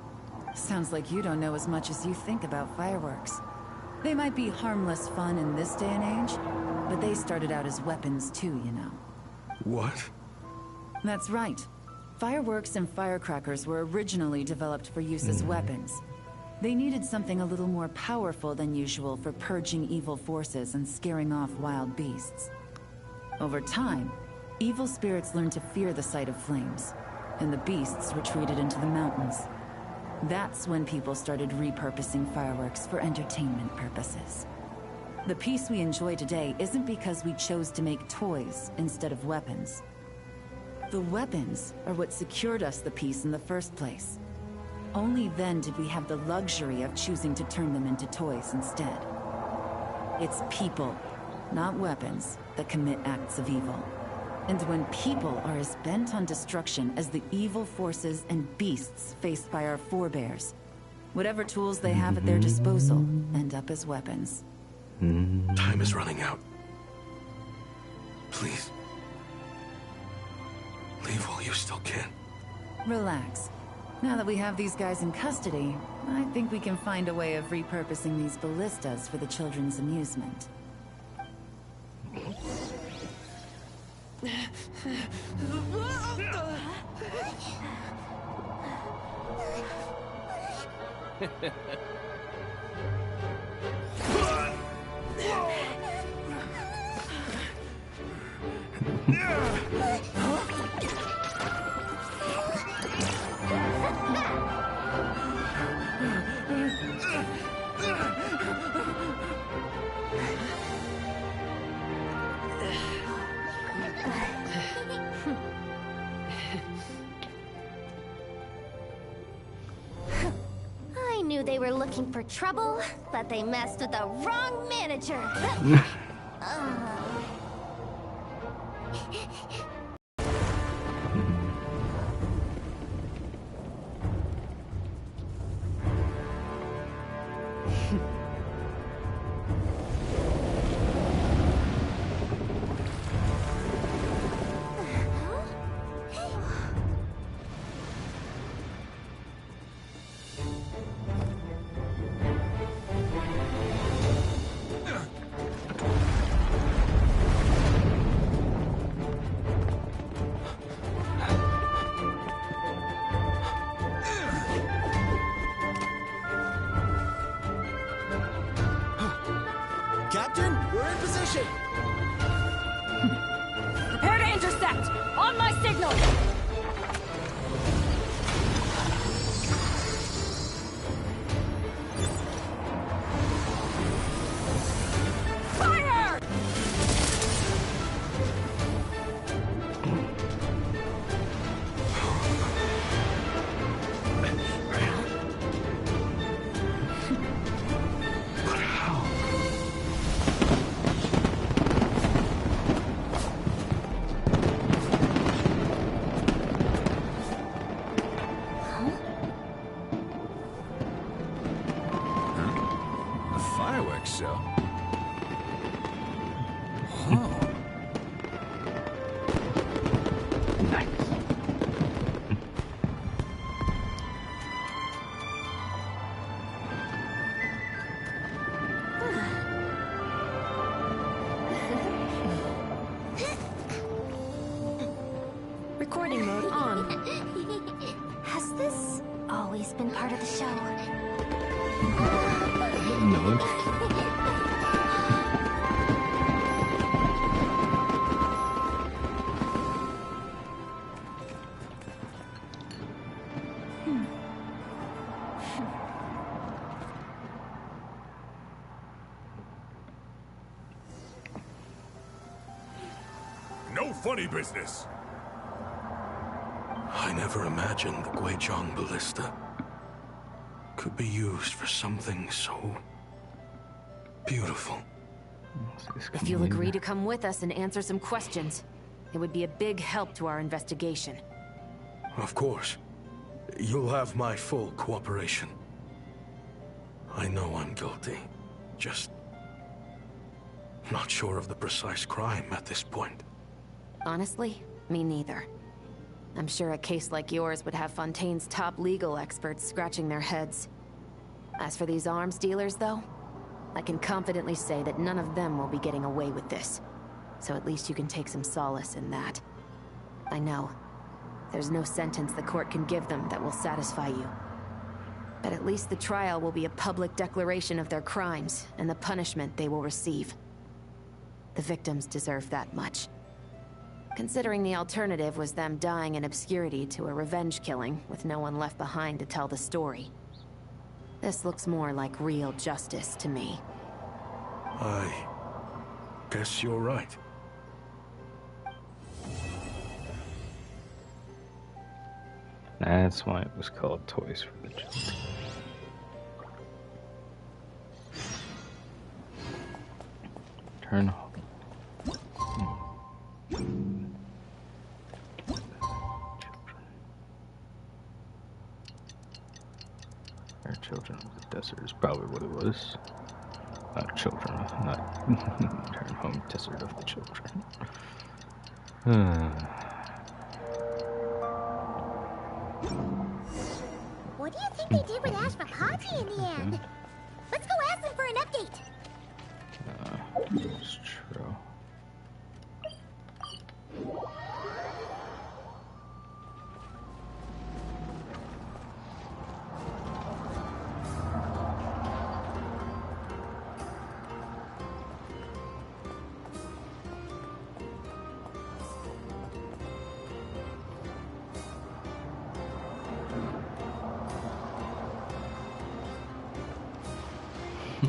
Sounds like you don't know as much as you think about fireworks. They might be harmless fun in this day and age, but they started out as weapons too, you know. What? That's right. Fireworks and firecrackers were originally developed for use as weapons. They needed something a little more powerful than usual for purging evil forces and scaring off wild beasts. Over time, evil spirits learned to fear the sight of flames, and the beasts retreated into the mountains. That's when people started repurposing fireworks for entertainment purposes. The peace we enjoy today isn't because we chose to make toys instead of weapons. The weapons are what secured us the peace in the first place. Only then did we have the luxury of choosing to turn them into toys instead. It's people, not weapons, that commit acts of evil. And when people are as bent on destruction as the evil forces and beasts faced by our forebears, whatever tools they have at their disposal end up as weapons. Time is running out. Please. Leave while you still can. Relax. Now that we have these guys in custody, I think we can find a way of repurposing these ballistas for the children's amusement. I knew they were looking for trouble, but they messed with the wrong manager. Captain, we're in position! Prepare to intercept! On my signal! Fire! fireworks show. Recording mode on. Has this always been part of the show? No. No funny business. I never imagined the Guizhong Ballista could be used for something so beautiful. If you'll agree to come with us and answer some questions, it would be a big help to our investigation. Of course. You'll have my full cooperation. I know I'm guilty. Just not sure of the precise crime at this point. Honestly, me neither. I'm sure a case like yours would have Fontaine's top legal experts scratching their heads. As for these arms dealers, though, I can confidently say that none of them will be getting away with this. So at least you can take some solace in that. I know, there's no sentence the court can give them that will satisfy you. But at least the trial will be a public declaration of their crimes and the punishment they will receive. The victims deserve that much. Considering the alternative was them dying in obscurity to a revenge killing with no one left behind to tell the story. This looks more like real justice to me. I guess you're right. That's why it was called Toys for the Children. Turn home. Our children of the desert is probably what it was. Not children, not turn home, desert of the children. What do you think they did with Ashfapati in the end? Let's go ask them for an update. That's true.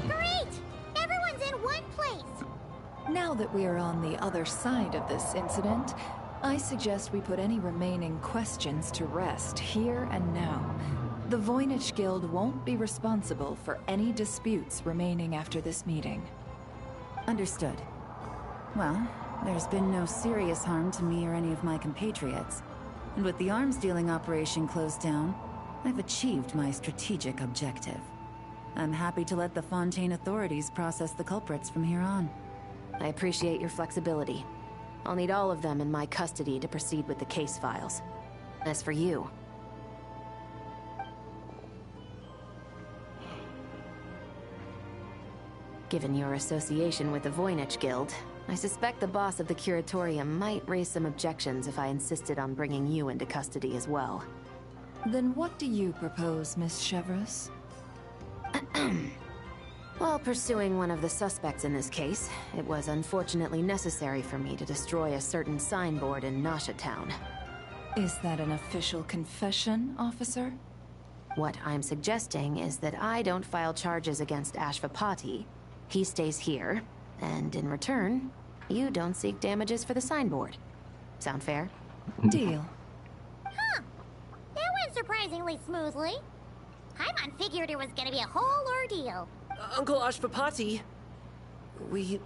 Great! Everyone's in one place! Now that we are on the other side of this incident, I suggest we put any remaining questions to rest here and now. The Voynich Guild won't be responsible for any disputes remaining after this meeting. Understood. Well, there's been no serious harm to me or any of my compatriots. And with the arms dealing operation closed down, I've achieved my strategic objective. I'm happy to let the Fontaine authorities process the culprits from here on. I appreciate your flexibility. I'll need all of them in my custody to proceed with the case files. As for you... Given your association with the Voynich Guild, I suspect the boss of the Curatorium might raise some objections if I insisted on bringing you into custody as well. Then what do you propose, Miss Chevreuse? While pursuing one of the suspects in this case, it was unfortunately necessary for me to destroy a certain signboard in Nasha Town. Is that an official confession, officer? What I'm suggesting is that I don't file charges against Ashfapati. He stays here, and in return, you don't seek damages for the signboard. Sound fair? Deal. Huh. That went surprisingly smoothly. Paimon figured it was gonna be a whole ordeal. Uncle Ashfapati, we...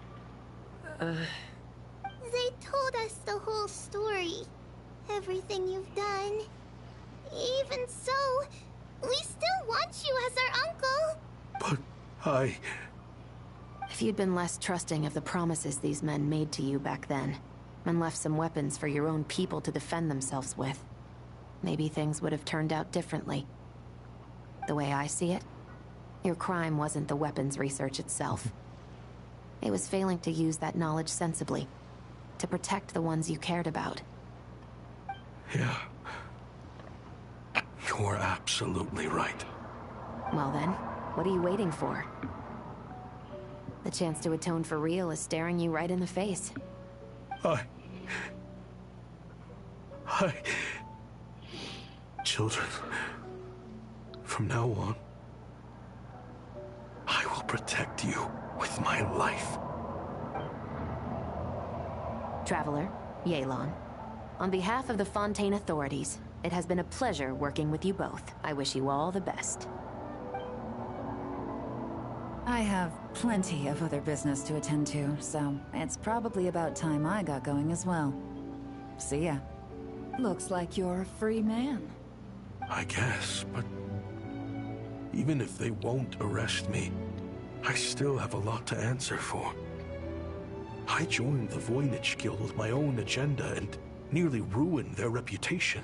They told us the whole story. Everything you've done. Even so, we still want you as our uncle. But If you'd been less trusting of the promises these men made to you back then, and left some weapons for your own people to defend themselves with, maybe things would have turned out differently. The way I see it, your crime wasn't the weapons research itself. It was failing to use that knowledge sensibly, to protect the ones you cared about. Yeah. You're absolutely right. Well then, what are you waiting for? The chance to atone for real is staring you right in the face. Children, from now on, I will protect you with my life. Traveler, Yelan, on behalf of the Fontaine authorities, it has been a pleasure working with you both. I wish you all the best. I have plenty of other business to attend to, so it's probably about time I got going as well. See ya. Looks like you're a free man. I guess, but even if they won't arrest me, I still have a lot to answer for. I joined the Voynich Guild with my own agenda and nearly ruined their reputation.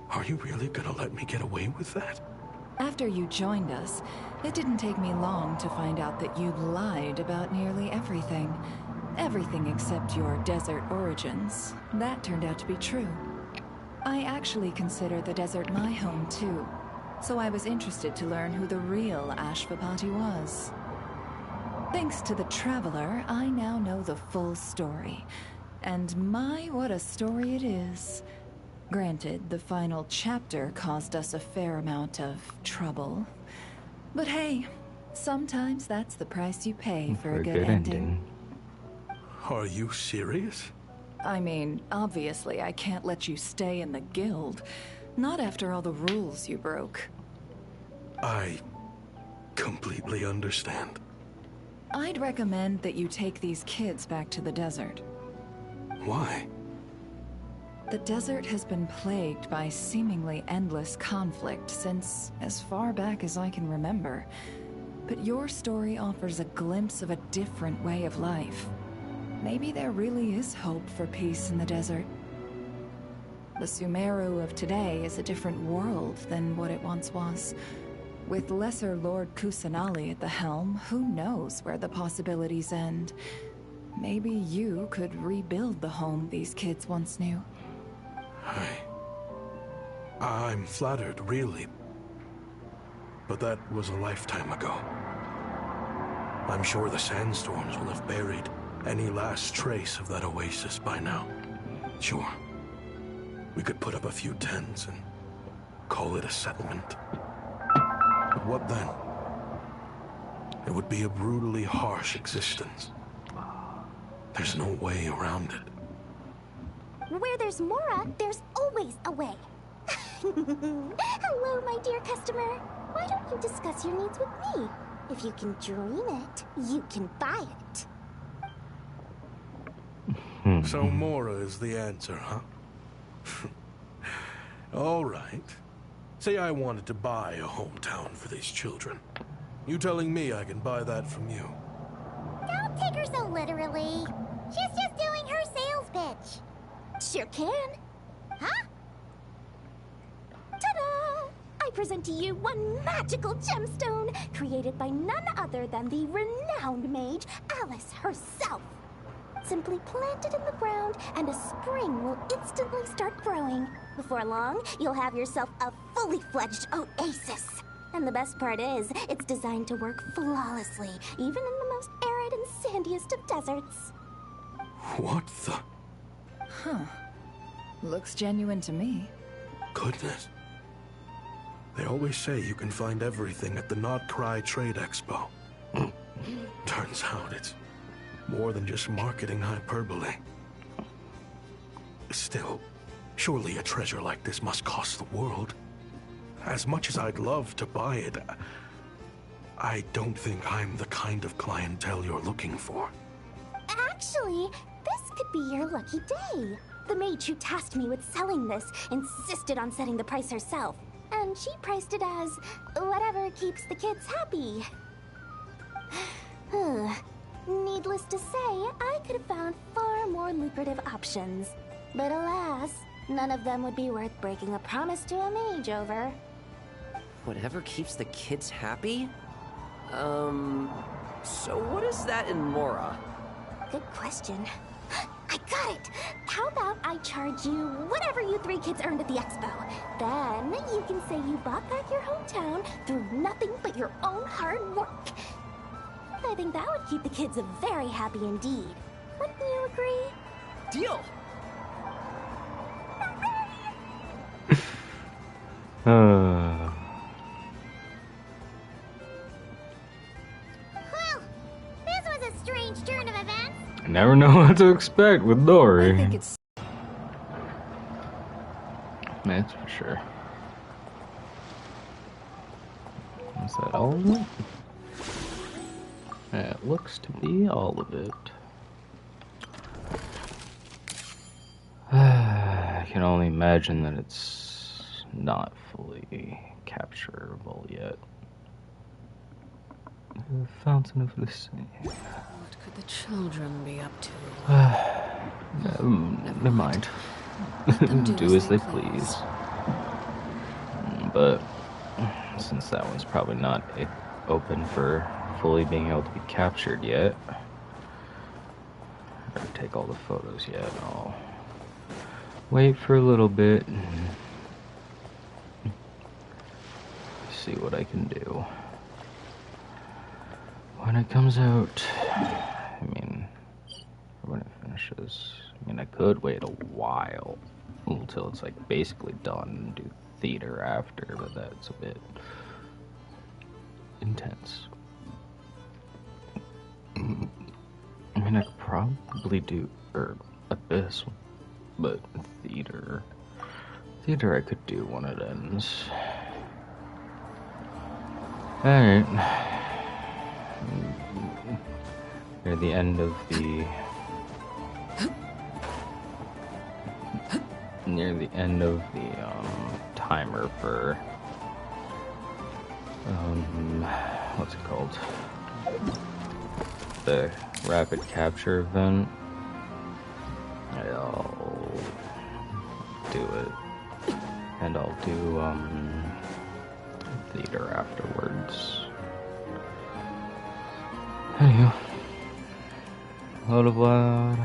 Are you really gonna let me get away with that? After you joined us, it didn't take me long to find out that you'd lied about nearly everything. Everything except your desert origins. That turned out to be true. I actually consider the desert my home too, so I was interested to learn who the real Ashvapati was. Thanks to the Traveler, I now know the full story. And my, what a story it is. Granted, the final chapter caused us a fair amount of trouble. But hey, sometimes that's the price you pay for a good ending. Are you serious? I mean, obviously I can't let you stay in the guild. Not after all the rules you broke. I completely understand. I'd recommend that you take these kids back to the desert. Why? The desert has been plagued by seemingly endless conflict since as far back as I can remember. But your story offers a glimpse of a different way of life. Maybe there really is hope for peace in the desert. The Sumeru of today is a different world than what it once was. With Lesser Lord Kusanali at the helm, who knows where the possibilities end? Maybe you could rebuild the home these kids once knew. I'm flattered, really. But that was a lifetime ago. I'm sure the sandstorms will have buried any last trace of that oasis by now. Sure, we could put up a few tents and call it a settlement. But what then? It would be a brutally harsh existence. There's no way around it. Where there's Mora, there's always a way. Hello, my dear customer. Why don't you discuss your needs with me? If you can dream it, you can buy it. So Mora is the answer, huh? All right. Say I wanted to buy a hometown for these children. You telling me I can buy that from you? Don't take her so literally. She's just doing her sales pitch. Sure can. Huh? Ta-da! I present to you one magical gemstone created by none other than the renowned mage Alice herself. Simply plant it in the ground and a spring will instantly start growing. Before long, you'll have yourself a fully fledged oasis. And the best part is, it's designed to work flawlessly, even in the most arid and sandiest of deserts. What the? Huh. Looks genuine to me. Goodness. They always say you can find everything at the Notcry Trade Expo. Turns out it's more than just marketing hyperbole. Still, surely a treasure like this must cost the world. As much as I'd love to buy it, I don't think I'm the kind of clientele you're looking for. Actually, this could be your lucky day. The mage who tasked me with selling this insisted on setting the price herself. And she priced it as whatever keeps the kids happy. Needless to say, I could have found far more lucrative options. But alas, none of them would be worth breaking a promise to a mage over. Whatever keeps the kids happy? So what is that in Mora? Good question. I got it! How about I charge you whatever you 3 kids earned at the expo? Then you can say you bought back your hometown through nothing but your own hard work. I think that would keep the kids very happy indeed. Wouldn't you agree? Deal! Well, this was a strange turn of events. I never know what to expect with Dory. I think it's... That's for sure. Is that all of it? It looks to be all of it. I can only imagine that it's not fully capturable yet. The Fountain of the Sea. What could the children be up to? Never mind. Do as they please. But since that one's probably not open for fully being able to be captured yet, or take all the photos yet, I'll wait for a little bit and see what I can do when it comes out. I mean, when it finishes. I mean, I could wait a while until it's like basically done and do theater after, but that's a bit intense. I mean, I could probably do Abyss, but theater I could do when it ends. Alright. Near the end of the timer for what's it called? The rapid capture event. I'll do it, and I'll do theater afterwards. Anywho, au revoir.